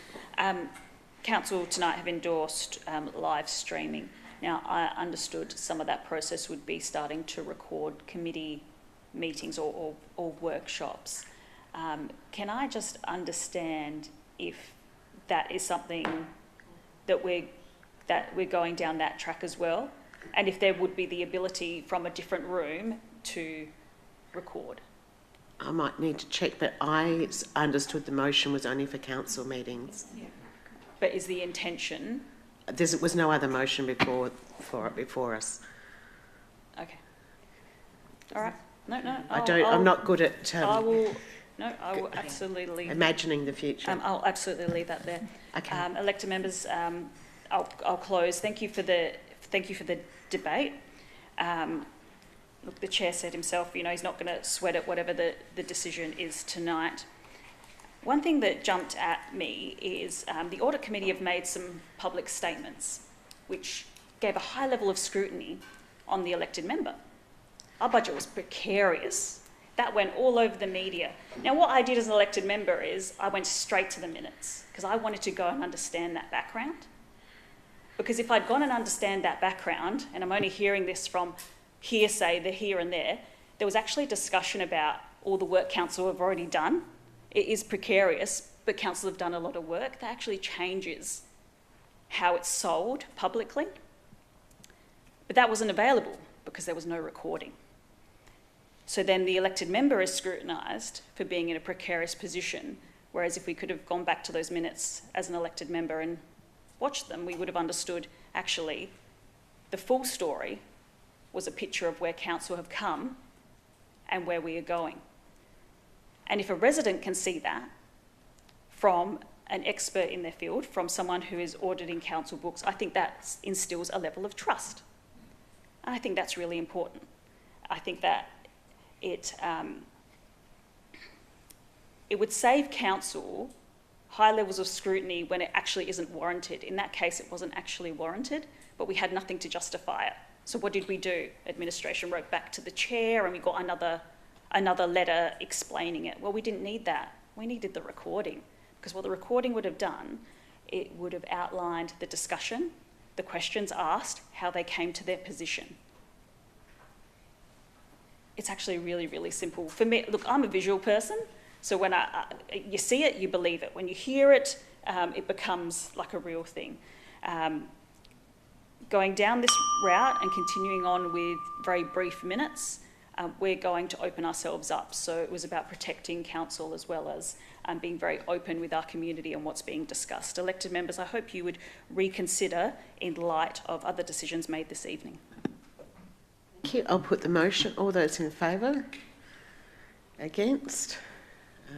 Council tonight have endorsed live streaming. Now, I understood some of that process would be starting to record committee meetings or workshops. Can I just understand if that is something that we're going down that track as well, and if there would be the ability from a different room to record? I might need to check, but I understood the motion was only for council meetings. Yeah. But is the intention? There was no other motion before us. Okay. All right. No. I'm not good at. I will absolutely. Imagining the future. I'll absolutely leave that there. Okay. Elected members, I'll close. Thank you for the debate. Look, the chair said himself, he's not going to sweat it, whatever the decision is tonight. One thing that jumped at me is the Audit Committee have made some public statements which gave a high level of scrutiny on the elected member. Our budget was precarious. That went all over the media. Now, what I did as an elected member is I went straight to the minutes because I wanted to go and understand that background. Because if I'd gone and understand that background, and I'm only hearing this from hearsay, the here and there was actually discussion about all the work council have already done. It is precarious, but council have done a lot of work. That actually changes how it's sold publicly. But that wasn't available because there was no recording. So then the elected member is scrutinised for being in a precarious position, whereas if we could have gone back to those minutes as an elected member and watched them, we would have understood actually the full story was a picture of where council have come and where we are going. And if a resident can see that, from an expert in their field, from someone who is auditing council books, I think that instills a level of trust. And I think that's really important. I think that it would save council high levels of scrutiny when it actually isn't warranted. In that case, it wasn't actually warranted, but we had nothing to justify it. So what did we do? Administration wrote back to the chair and we got another letter explaining it. Well, we didn't need that. We needed the recording, because what the recording would have done, it would have outlined the discussion, the questions asked, how they came to their position. It's actually really, really simple. For me, look, I'm a visual person, so when you see it, you believe it. When you hear it, it becomes like a real thing. Going down this route and continuing on with very brief minutes, we're going to open ourselves up. So it was about protecting council as well as being very open with our community on what's being discussed. Elected members, I hope you would reconsider in light of other decisions made this evening. Thank you. I'll put the motion. All those in favour? Against?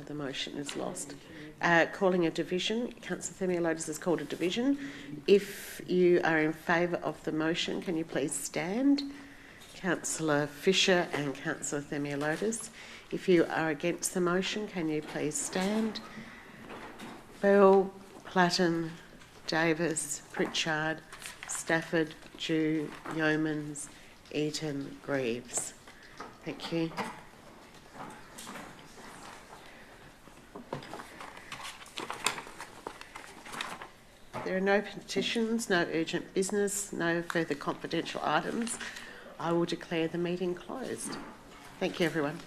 The motion is lost. Calling a division. Councillor Themeliotis has called a division. If you are in favour of the motion, can you please stand? Councillor Fisher and Councillor Themeliotis. If you are against the motion, can you please stand? Bell, Platten, Davis, Pritchard, Stafford, Dew, Yeomans, Eaton, Greaves. Thank you. There are no petitions, no urgent business, no further confidential items. I will declare the meeting closed. Thank you, everyone.